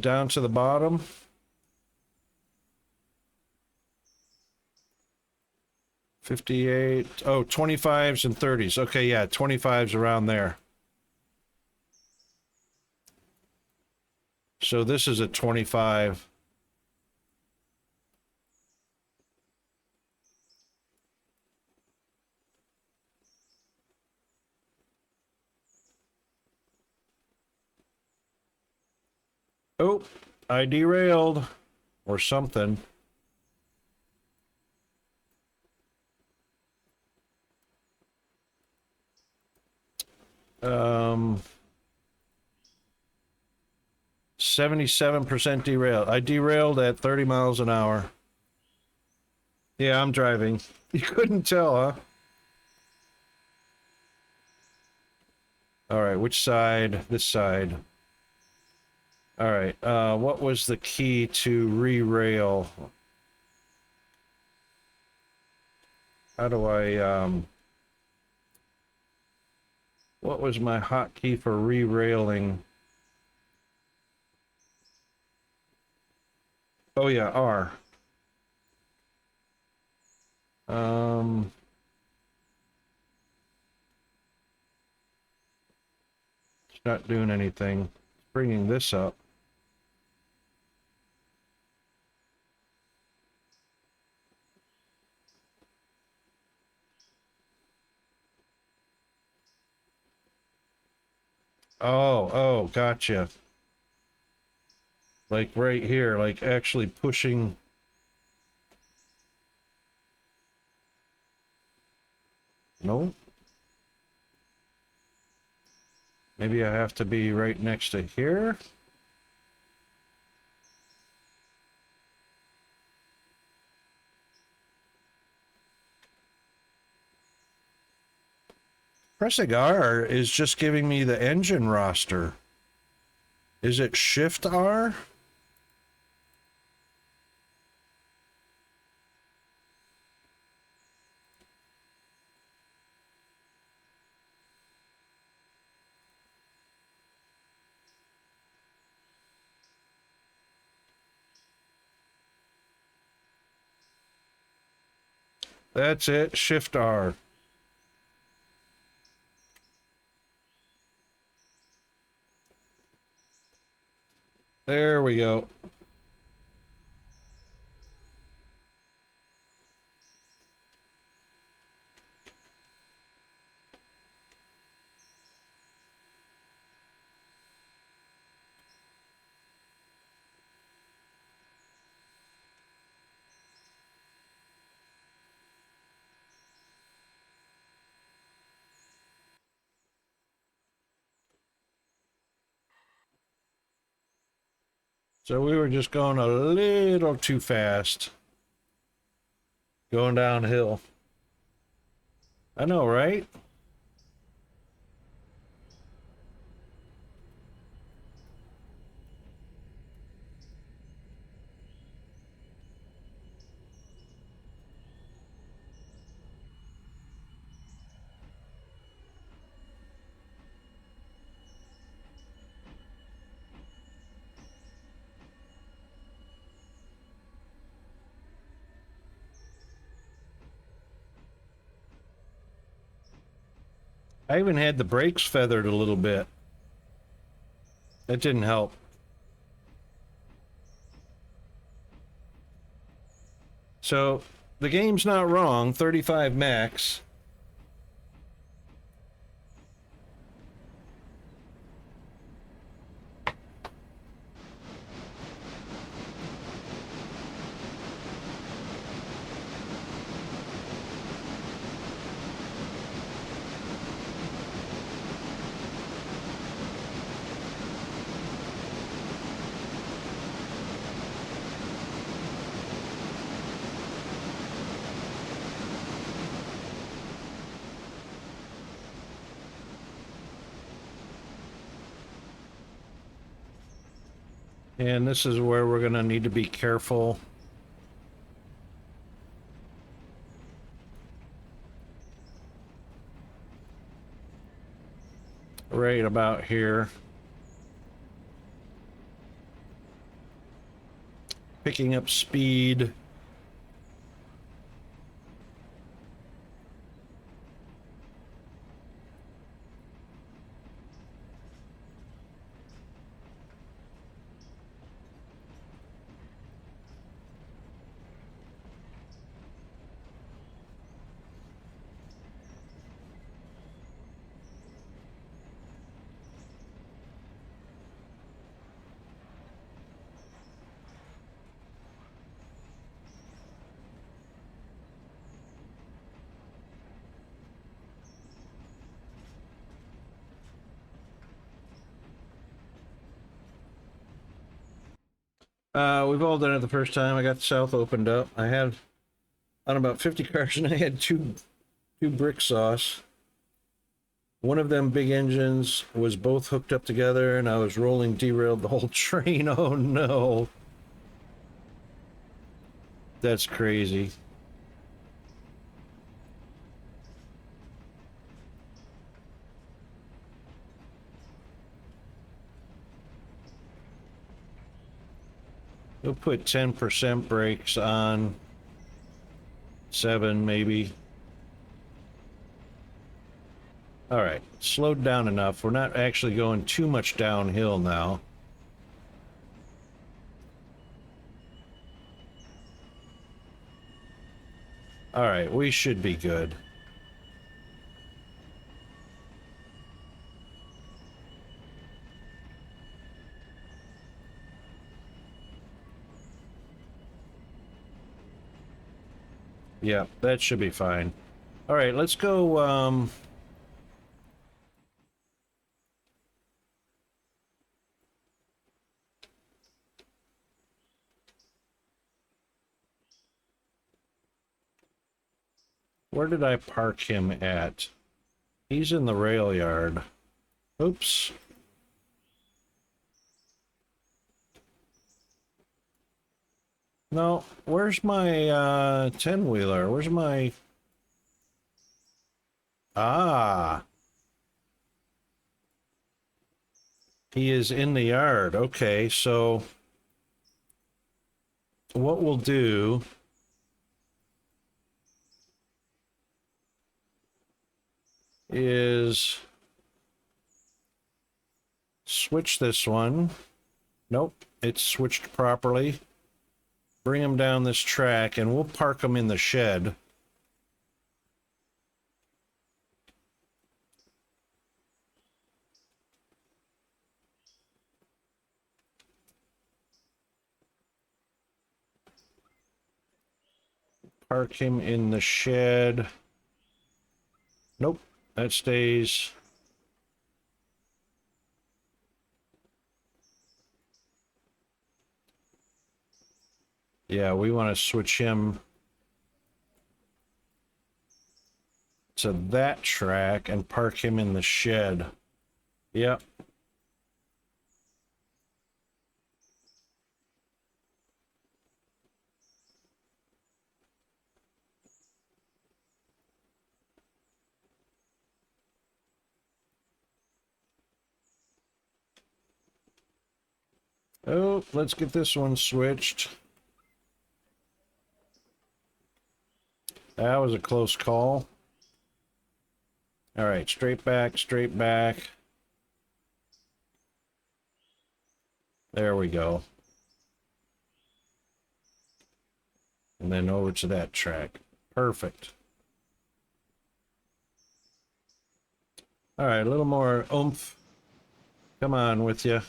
S2: Down to the bottom. $58. Oh, 25s and 30s. Okay, yeah, 25s around there. So this is a 25. Oh, I derailed or something. Um, 77% derailed. I derailed at 30 miles an hour. Yeah, I'm driving. You couldn't tell, huh? All right, which side? This side. All right, what was the key to re-rail? How do I, what was my hotkey for re-railing? Oh yeah, R. Um, it's not doing anything. It's bringing this up. Oh, gotcha. Like right here, like actually pushing. No. Maybe I have to be right next to here. Pressing R is just giving me the engine roster. Is it Shift R? That's it, Shift R. There we go. So we were just going a little too fast. Going downhill. I know, right? I even had the brakes feathered a little bit. That didn't help. So the game's not wrong, 35 max. And this is where we're going to need to be careful. Right about here. Picking up speed. We've all done it the first time. I got the south opened up. I have on about 50 cars, and I had two brick saws. One of them big engines was both hooked up together, and I was rolling, derailed the whole train. Oh no. That's crazy. We'll put 10% brakes on 7 maybe. All right, slowed down enough. We're not actually going too much downhill now. All right, we should be good. Yeah, that should be fine. All right, let's go, where did I park him at? He's in the rail yard. Oops. No, where's my 10-wheeler? Where's my... Ah. He is in the yard. Okay, so what we'll do is switch this one. Nope, it's switched properly. Bring him down this track, and we'll park him in the shed. Park him in the shed. Nope, that stays. Yeah, we want to switch him to that track and park him in the shed. Yep. Oh, let's get this one switched. That was a close call. All right, straight back, straight back. There we go. And then over to that track. Perfect. All right, a little more oomph. Come on with you.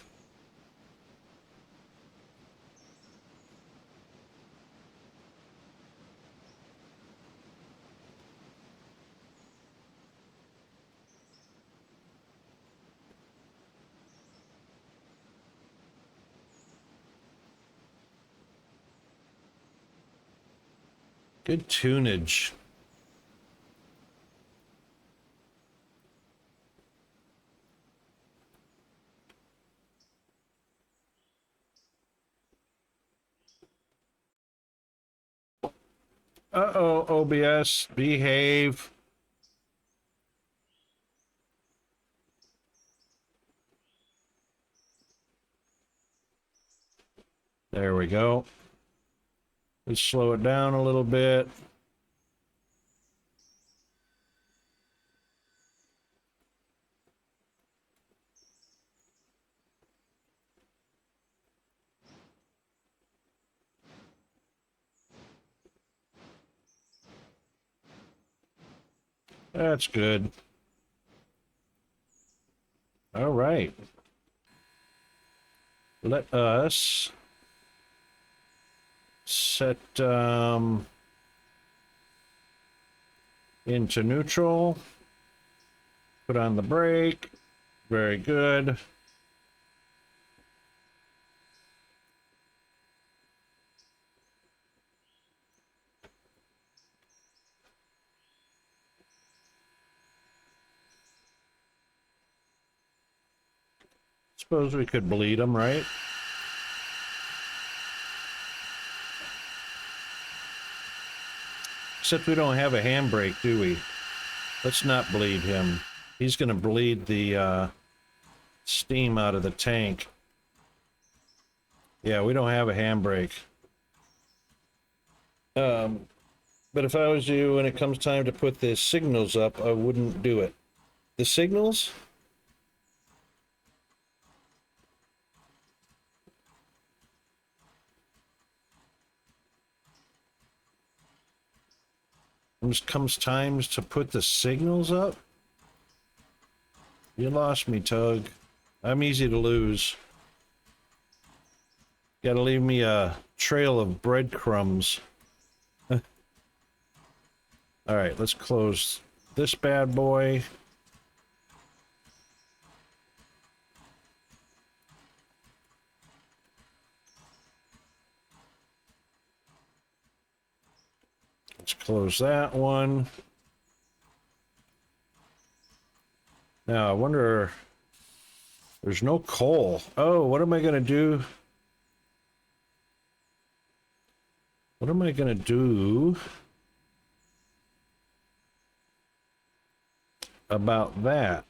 S2: Good tunage. Uh-oh, OBS, behave. There we go. Let's slow it down a little bit. That's good. All right. Let us set into neutral. Put on the brake. Very good. suppose we could bleed him, right? Except we don't have a handbrake, do we? Let's not bleed him. He's going to bleed the steam out of the tank. Yeah, we don't have a handbrake. But if I was you, when it comes time to put the signals up, I wouldn't do it. The signals? When it comes times to put the signals up? You lost me, Tug. I'm easy to lose. Gotta leave me a trail of breadcrumbs. Alright, let's close this bad boy. Let's close that one. Now, I wonder... There's no coal. Oh, what am I gonna do? What am I gonna do about that?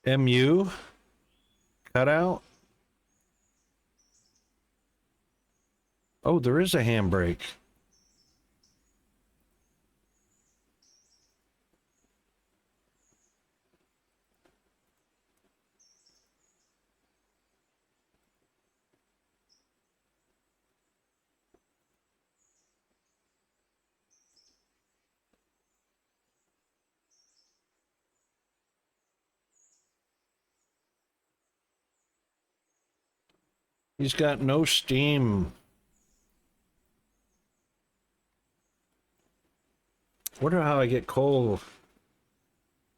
S2: MU? Cutout? Oh, there is a handbrake. He's got no steam. Wonder how I get coal.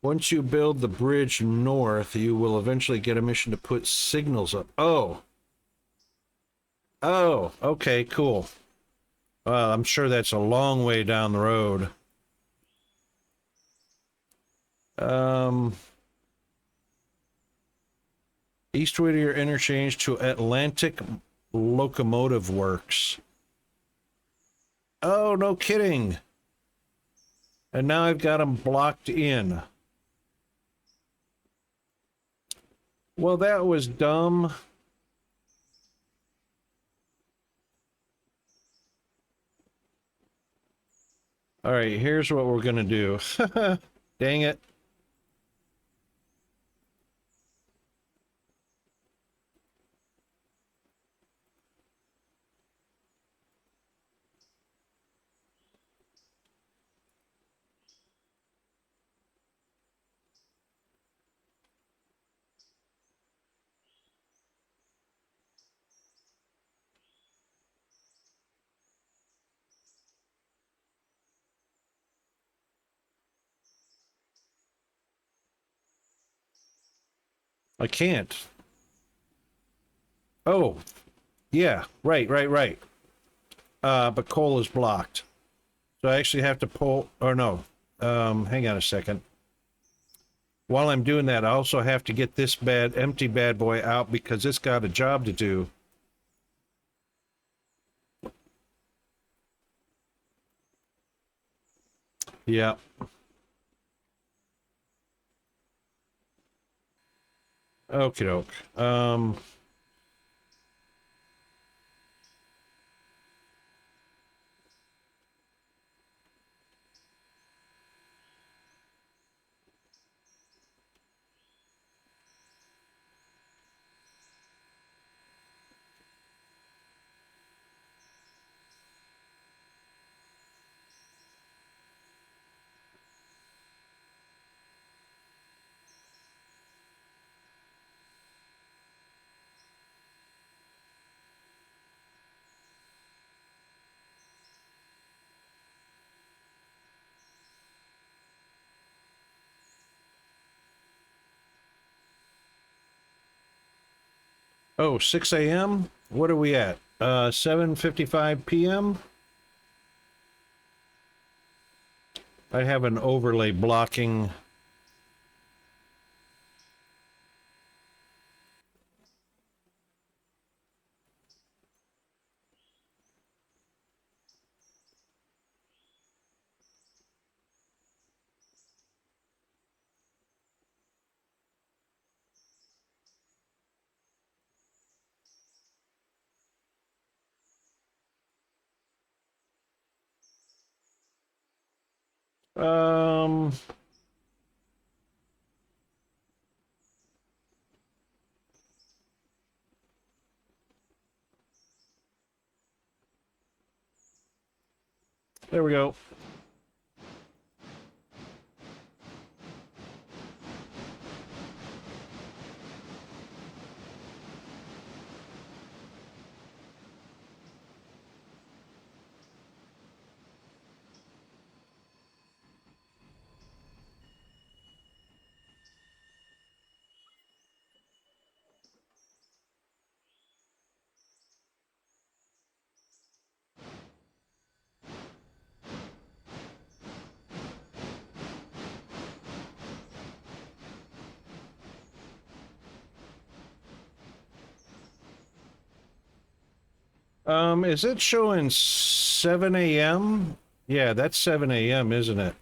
S2: Once you build the bridge north, you will eventually get a mission to put signals up. Oh. Oh, okay, cool. Well, I'm sure that's a long way down the road. East Whittier interchange to Atlantic Locomotive Works. Oh, no kidding. And now I've got them blocked in. Well, that was dumb. All right, here's what we're gonna do. Dang it. I can't. Oh, yeah, right. But coal is blocked. So I actually have to pull, or no, hang on a second. While I'm doing that, I also have to get this empty bad boy out because it's got a job to do. Yeah. Okie doke. Oh, 6 a.m.? What are we at? 7:55 p.m.? I have an overlay blocking. Um, there we go. Is it showing 7 a.m.? Yeah, that's 7 a.m., isn't it?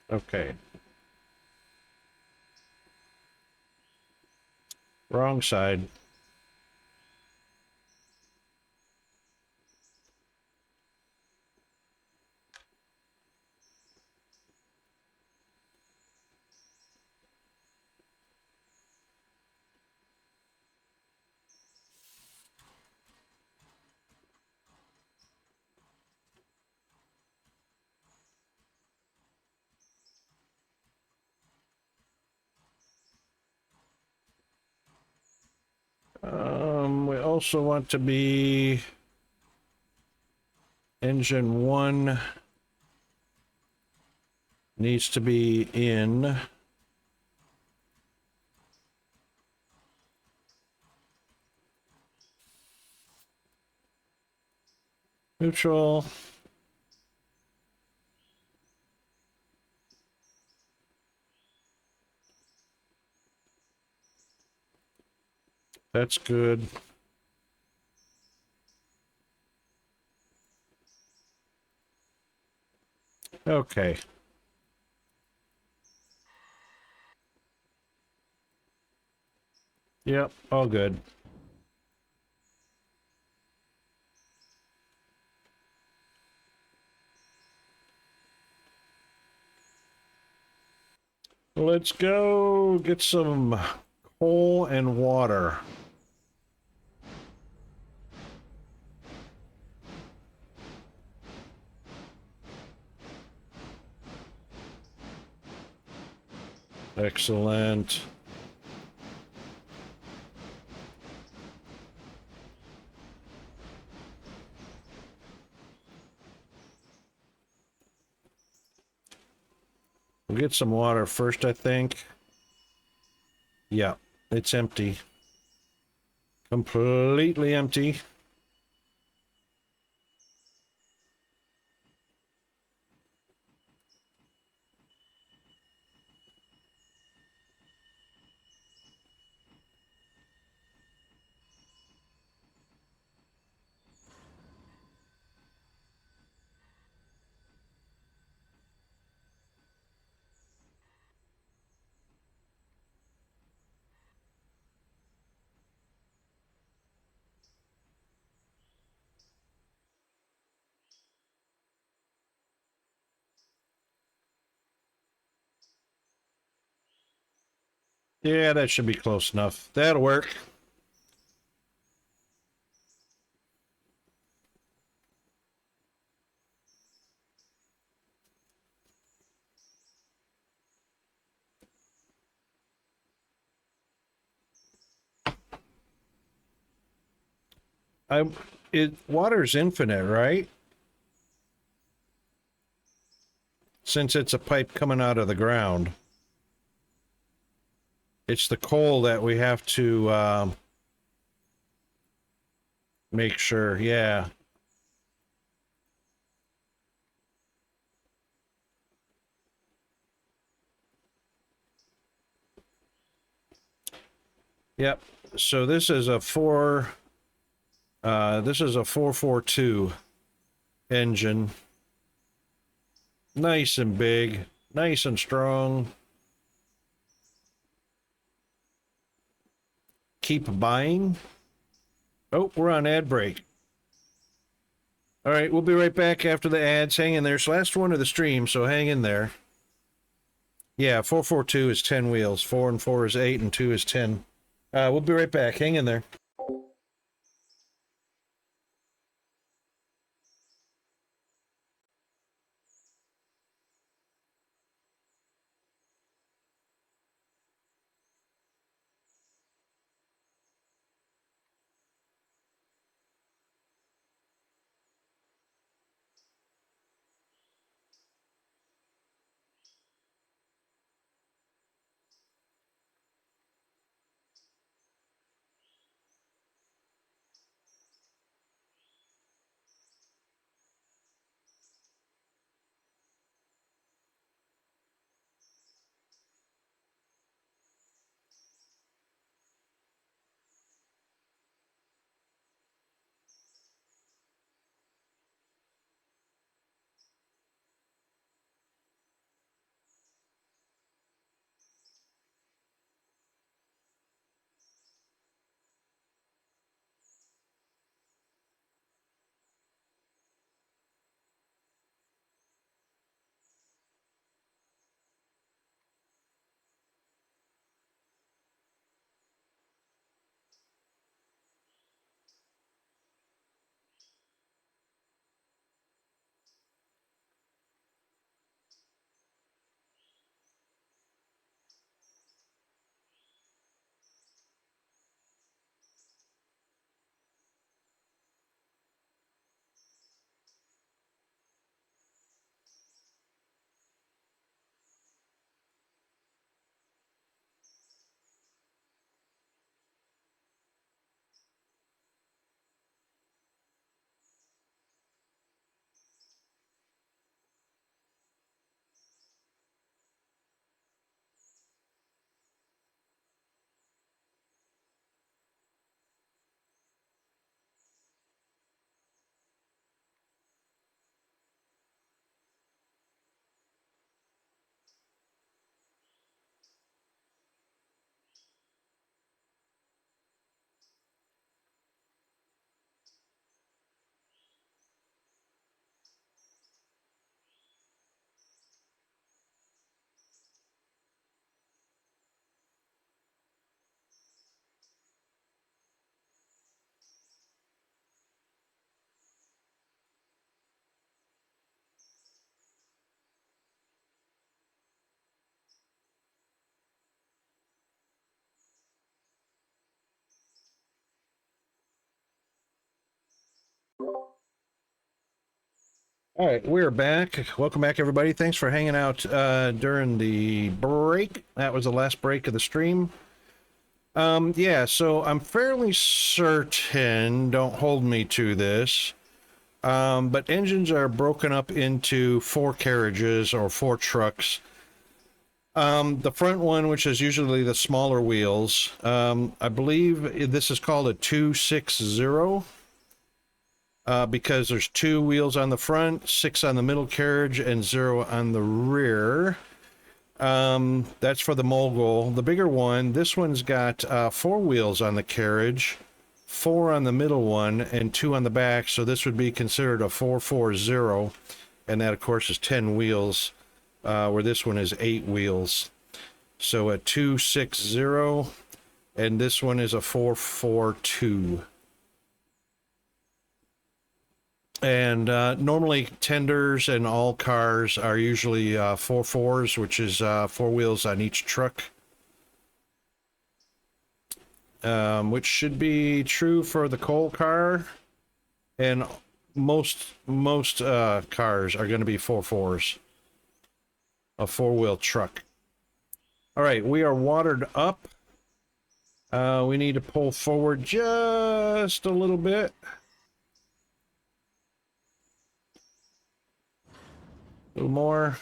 S2: Okay. Wrong side. We also want to be engine 1 needs to be in neutral. That's good. Okay. Yep, all good. Let's go get some coal and water. Excellent. We'll get some water first, I think. Yeah, it's empty. Completely empty. Yeah, that should be close enough. That'll work. Water's infinite, right? Since it's a pipe coming out of the ground. It's the coal that we have to make sure, yeah. Yep. So this is a 442 engine. Nice and big, nice and strong. Keep buying. Oh, we're on ad break. All right, we'll be right back after the ads. Hang in there. It's the last one of the stream, so hang in there. Yeah, 442 is 10 wheels. 4 and 4 is 8, and 2 is 10. We'll be right back. Hang in there. All right, we're back. Welcome back, everybody. Thanks for hanging out during the break. That was the last break of the stream. Yeah, so I'm fairly certain, don't hold me to this, but engines are broken up into 4 carriages or 4 trucks. The front one, which is usually the smaller wheels, I believe this is called a 260. Because there's 2 wheels on the front, 6 on the middle carriage, and 0 on the rear. That's for the Mogul. The bigger one, this one's got 4 wheels on the carriage, 4 on the middle one, and 2 on the back, so this would be considered a 440, and that, of course, is 10 wheels, where this one is 8 wheels. So a 260, and this one is a 442. And normally tenders and all cars are usually 4.4s, which is 4 wheels on each truck. which should be true for the coal car, and most cars are going to be 4.4s, a 4-wheel truck. All right, we are watered up. We need to pull forward just a little bit. A little more.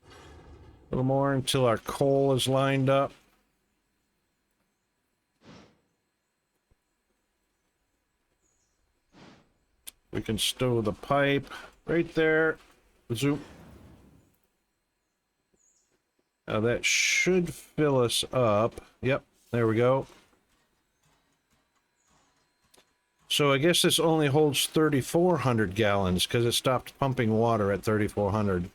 S2: A little more until our coal is lined up. We can stow the pipe right there. Zoom. Now that should fill us up. Yep, there we go. So I guess this only holds 3,400 gallons because it stopped pumping water at 3,400.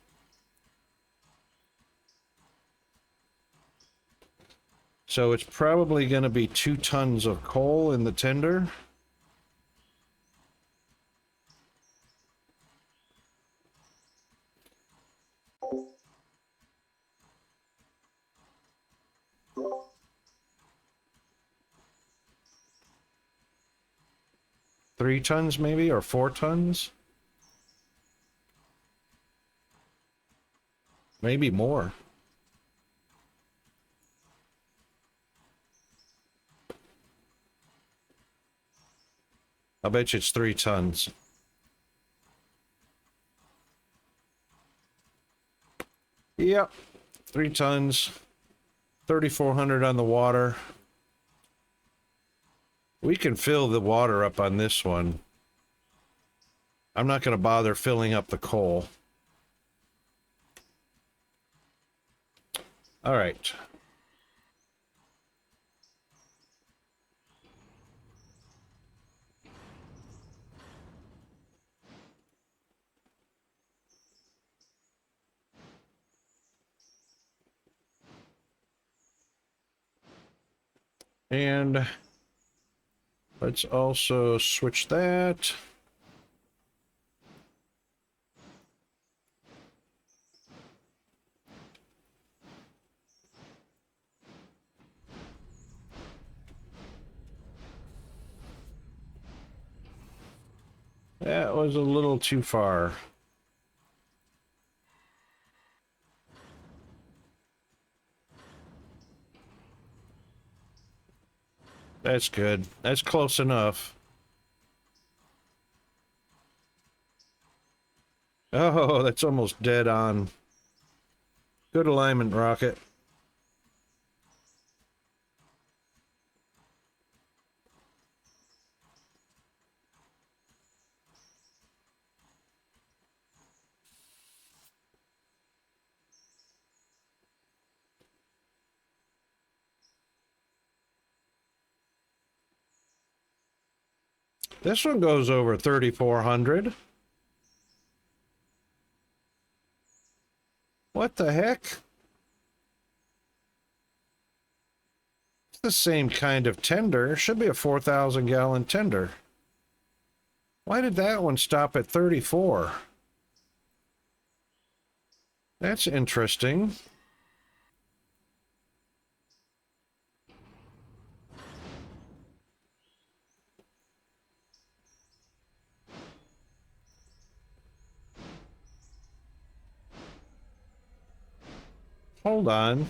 S2: So it's probably going to be 2 tons of coal in the tender. Three tons maybe, or 4 tons? Maybe more. I bet you it's 3 tons. Yep, 3 tons, 3,400 on the water. We can fill the water up on this one. I'm not going to bother filling up the coal. All right. And let's also switch that. That was a little too far. That's good. That's close enough. Oh, that's almost dead on. Good alignment, Rocket. This one goes over 3,400. What the heck? It's the same kind of tender. It should be a 4,000 gallon tender. Why did that one stop at 34? That's interesting. Hold on.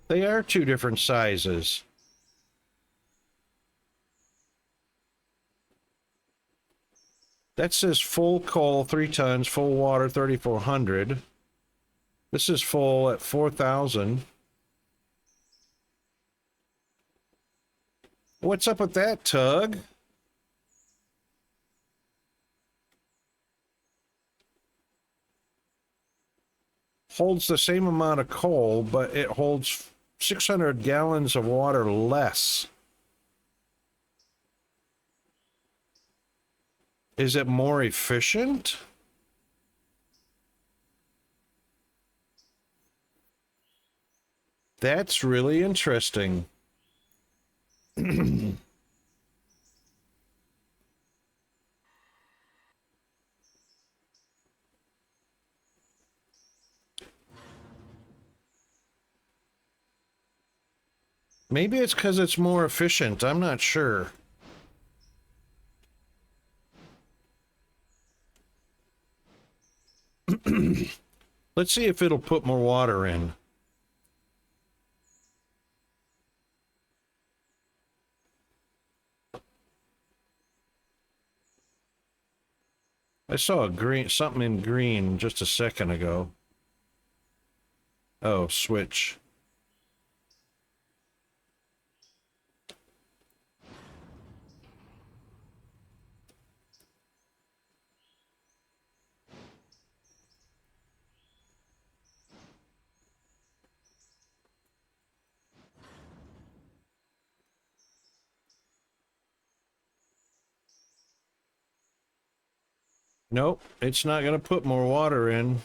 S2: They are 2 different sizes. That says full coal, 3 tons, full water, 3,400. This is full at 4,000. What's up with that, Tug? Holds the same amount of coal, but it holds 600 gallons of water less. Is it more efficient? That's really interesting. Maybe it's because it's more efficient. I'm not sure. Let's see if it'll put more water in. I saw something in green just a second ago. Oh, switch. Nope, it's not going to put more water in.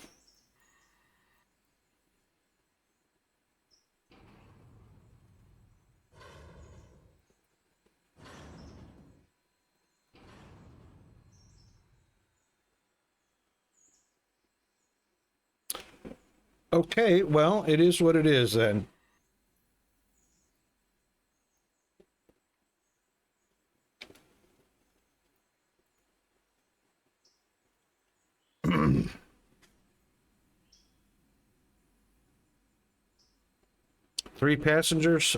S2: Okay, well, it is what it is then. Three passengers,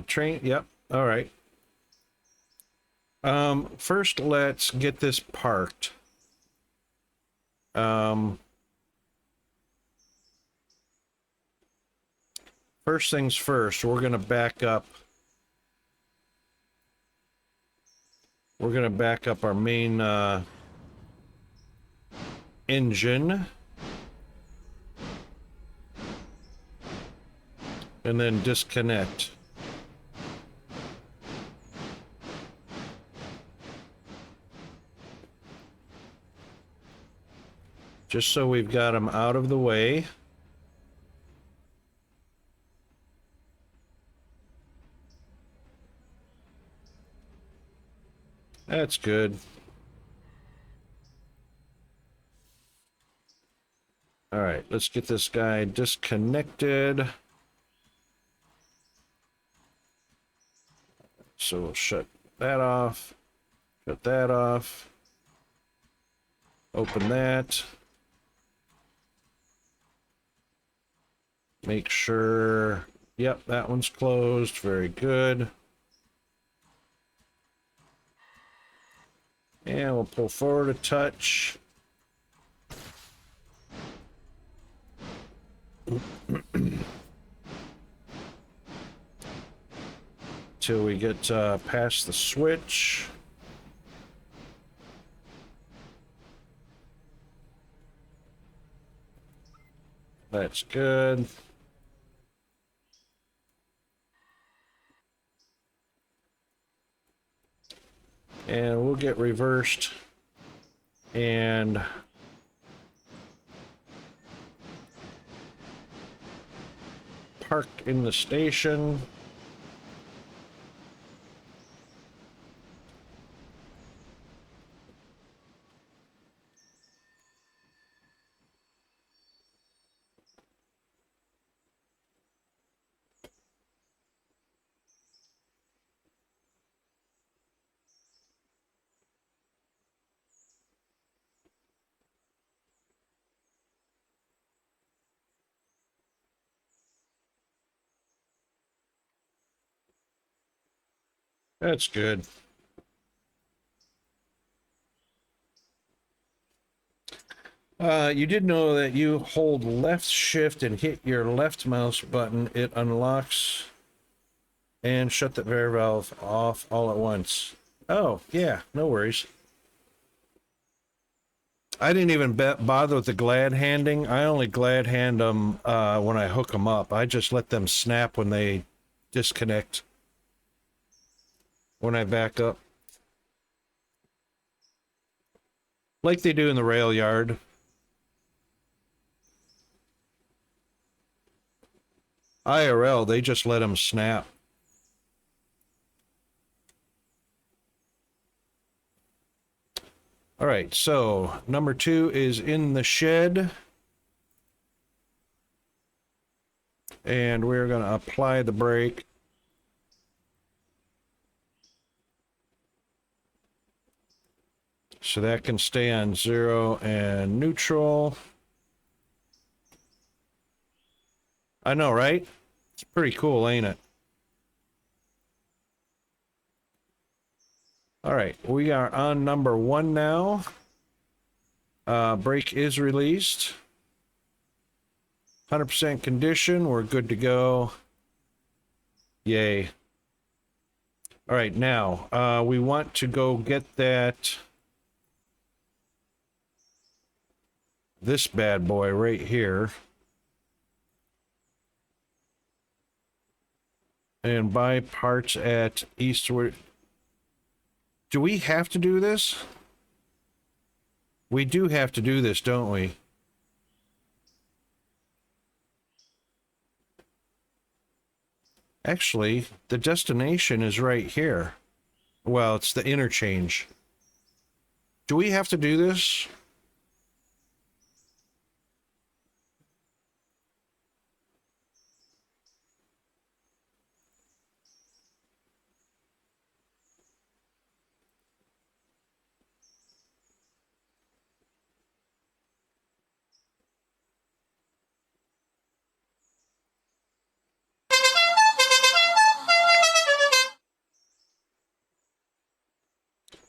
S2: train, yep, all right. First, let's get this parked. First things first, we're going to back up. We're going to back up our main engine. And then disconnect. Just so we've got them out of the way. That's good. All right, let's get this guy disconnected. So we'll shut that off. Shut that off. Open that. Make sure, yep, that one's closed. Very good. And we'll pull forward a touch. Till we get past the switch. That's good. And we'll get reversed and parked in the station. That's good. You did know that you hold left shift and hit your left mouse button. It unlocks and shut the air valve off all at once. Oh, yeah, no worries. I didn't even bother with the glad handing. I only glad hand them when I hook them up. I just let them snap when they disconnect. When I back up. Like they do in the rail yard. IRL, they just let them snap. All right, so number 2 is in the shed. And we're going to apply the brake. So that can stay on 0 and neutral. I know, right? It's pretty cool, ain't it? All right, we are on number 1 now. Brake is released. 100% condition. We're good to go. Yay. All right, now we want to go get this bad boy right here. And buy parts at Eastward. Do we have to do this? We do have to do this, don't we? Actually, the destination is right here. Well, it's the interchange. Do we have to do this?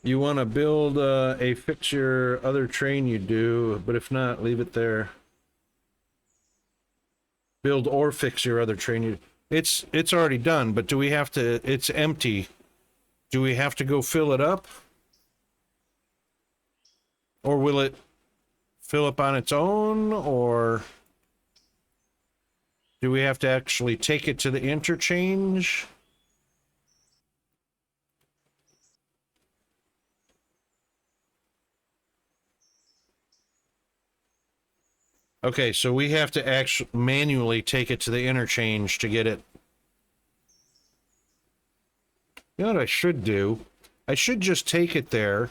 S2: You want to build a fix your other train, you do, but if not, leave it there. Build or fix your other train. It's already done, but do we have to? It's empty. Do we have to go fill it up? Or will it fill up on its own? Or do we have to actually take it to the interchange? Okay, so we have to actually manually take it to the interchange to get it. You know what I should do? I should just take it there.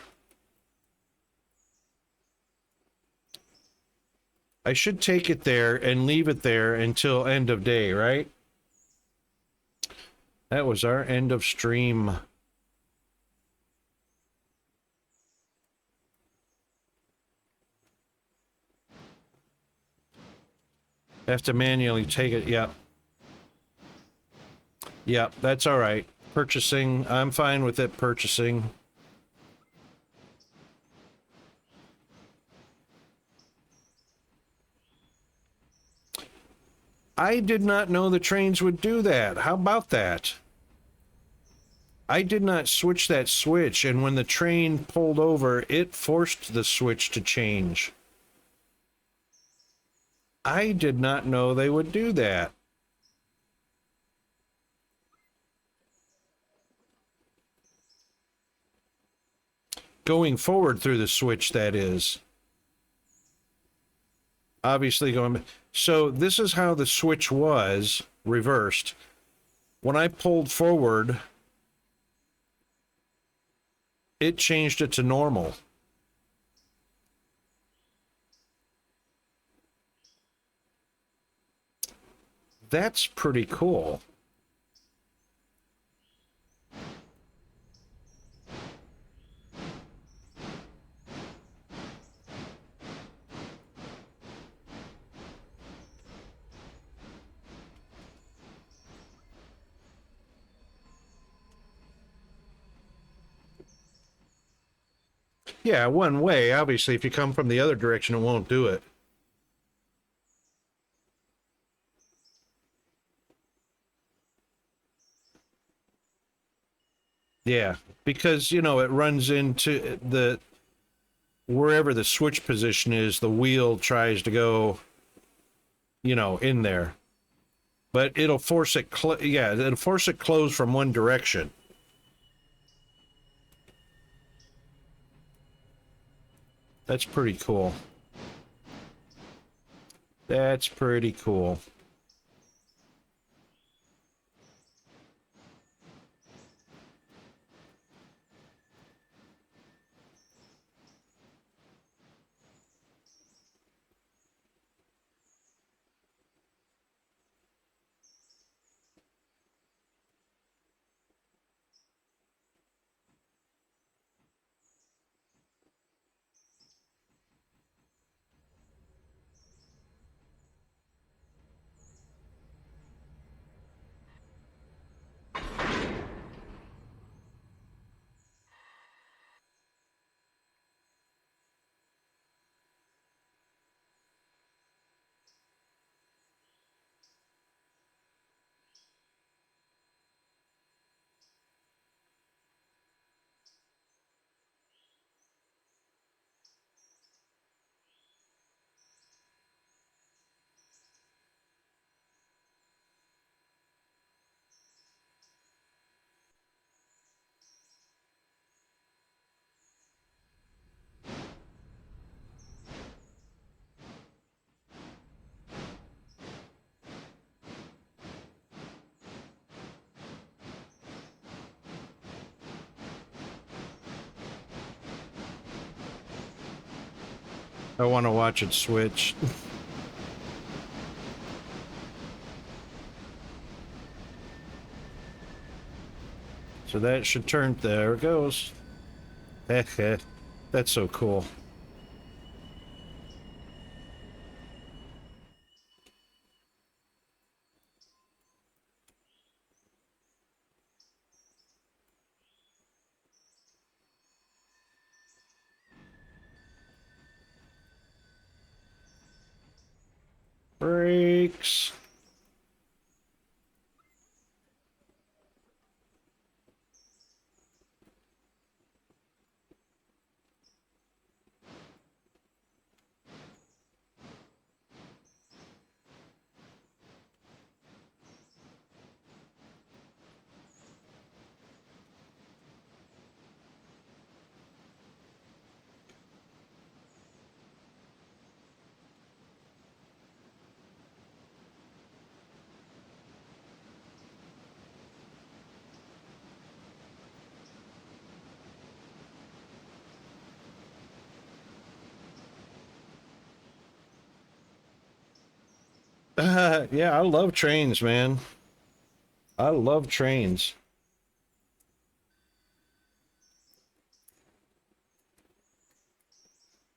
S2: I should take it there and leave it there until end of day, right? That was our end of stream. Have to manually take it, yep. Yep, that's all right. Purchasing, I'm fine with it purchasing. I did not know the trains would do that. How about that? I did not switch that switch, and when the train pulled over, it forced the switch to change. I did not know they would do that. Going forward through the switch, that is. Obviously going... So this is how the switch was reversed. When I pulled forward, it changed it to normal. That's pretty cool. Yeah, one way. Obviously, if you come from the other direction, it won't do it. Yeah, because, you know, it runs into the... Wherever the switch position is, the wheel tries to go, you know, in there. But it'll force it... Yeah, it'll force it closed from one direction. That's pretty cool. That's pretty cool. I want to watch it switch. So that should turn. There it goes. That's so cool. Brakes. Yeah, I love trains, man. I love trains.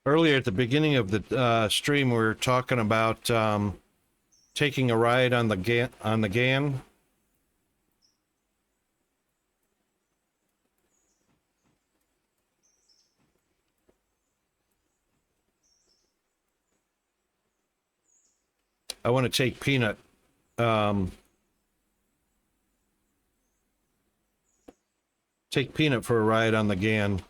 S2: Earlier at the beginning of the stream, we were talking about taking a ride on the GAN. I want to take Peanut. Take Peanut for a ride on the GAN.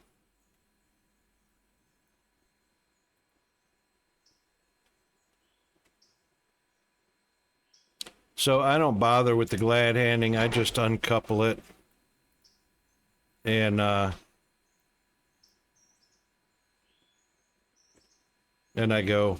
S2: So I don't bother with the glad handing. I just uncouple it. And I go.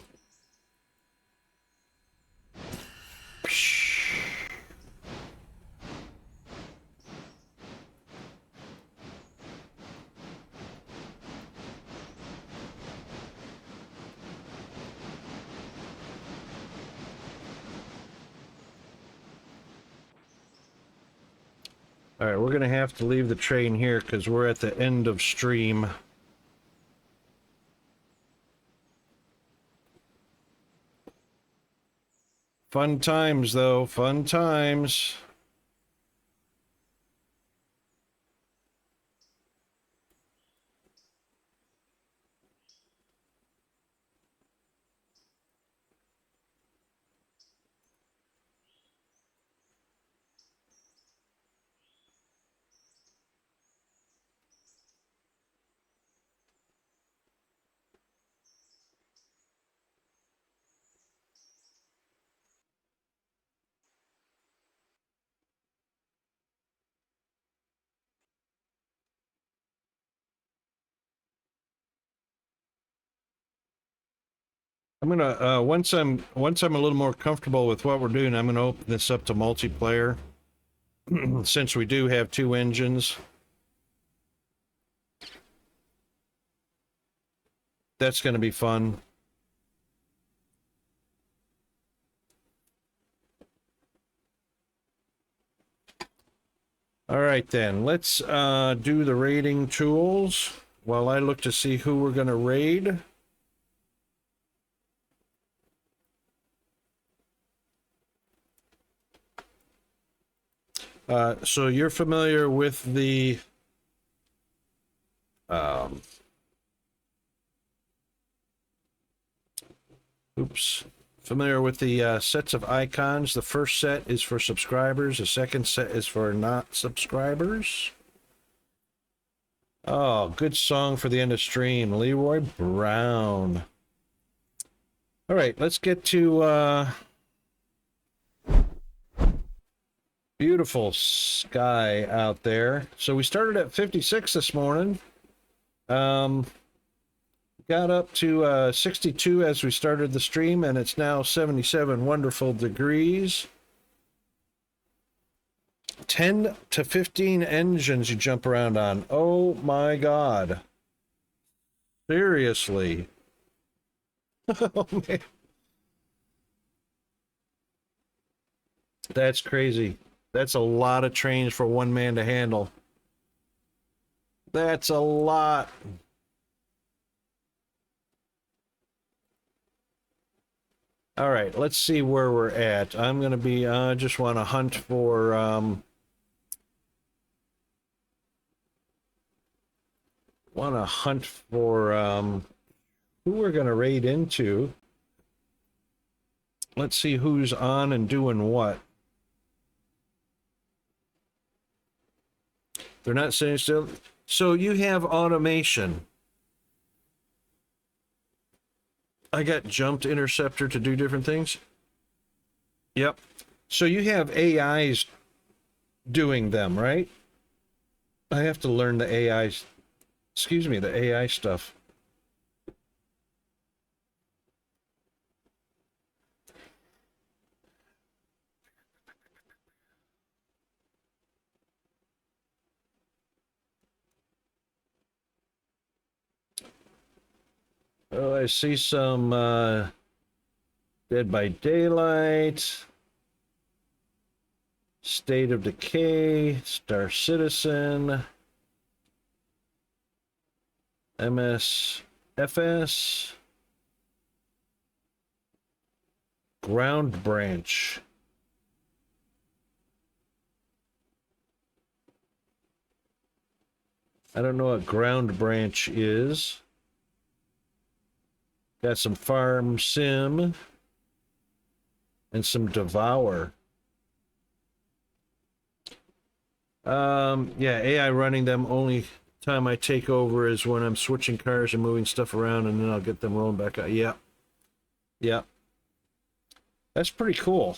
S2: All right, we're going to have to leave the train here because we're at the end of stream. Fun times, though. Fun times. I'm gonna once I'm a little more comfortable with what we're doing, I'm gonna open this up to multiplayer. Since we do have two engines, that's gonna be fun. All right then, let's do the raiding tools while I look to see who we're gonna raid. So you're familiar with the familiar with the sets of icons. The first set is for subscribers. The second set is for not subscribers. Oh, good song for the end of stream. Leroy Brown. All right, let's get to beautiful sky out there. So we started at 56 this morning. Got up to 62 as we started the stream, and it's now 77 wonderful degrees. 10 to 15 engines you jump around on. Oh my God. Seriously. Oh, man. That's crazy. That's a lot of trains for one man to handle. That's a lot. All right, let's see where we're at. I'm going to be, just want to hunt for, who we're going to raid into. Let's see who's on and doing what. They're not saying still. So you have automation. I got jumped interceptor to do different things. Yep. So you have AIs doing them, right? I have to learn the AIs. Excuse me, the AI stuff. Oh, I see some Dead by Daylight, State of Decay, Star Citizen, MSFS, Ground Branch. I don't know what Ground Branch is. Got some Farm Sim and some Devour. Yeah, AI running them. Only time I take over is when I'm switching cars and moving stuff around, and then I'll get them rolling back out. Yeah. Yeah. That's pretty cool.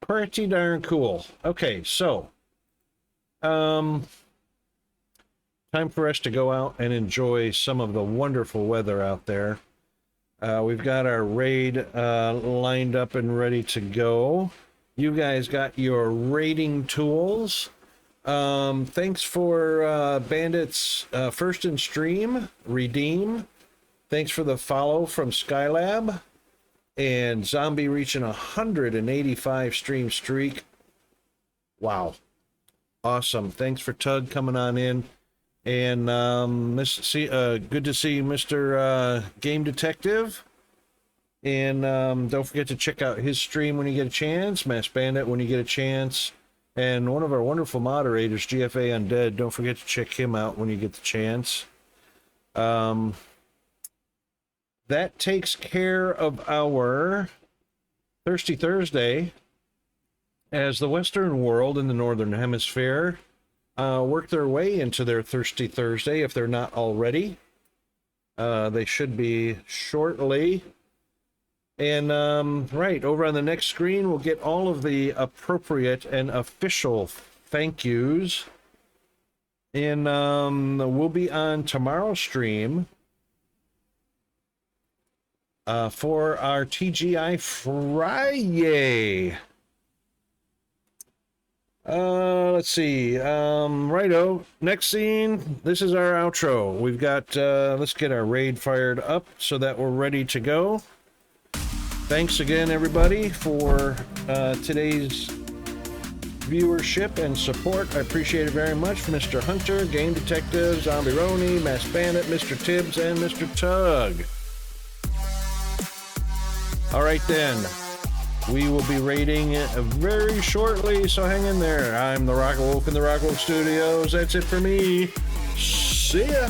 S2: Pretty darn cool. Okay, so time for us to go out and enjoy some of the wonderful weather out there. We've got our raid lined up and ready to go. You guys got your raiding tools. Thanks for Bandits First in Stream, Redeem. Thanks for the follow from Skylab. And Zombie reaching 185 stream streak. Wow. Awesome. Thanks for Tug coming on in. And good to see Mr. Game Detective. And don't forget to check out his stream when you get a chance. Mass Bandit when you get a chance. And one of our wonderful moderators, GFA Undead, don't forget to check him out when you get the chance. That takes care of our Thirsty Thursday as the Western world in the Northern Hemisphere work their way into their Thirsty Thursday if they're not already. They should be shortly. And right over on the next screen, we'll get all of the appropriate and official thank yous. And we'll be on tomorrow's stream for our TGI Friday. Let's see. Righto. Next scene. This is our outro. We've got, let's get our raid fired up so that we're ready to go. Thanks again, everybody, for today's viewership and support. I appreciate it very much. Mr. Hunter, Game Detective, Zombie Roni, Mass Bandit, Mr. Tibbs, and Mr. Tug. All right, then. We will be raiding very shortly, so hang in there. I'm the Rock Wolf in the Rock Wolf Studios. That's it for me. See ya.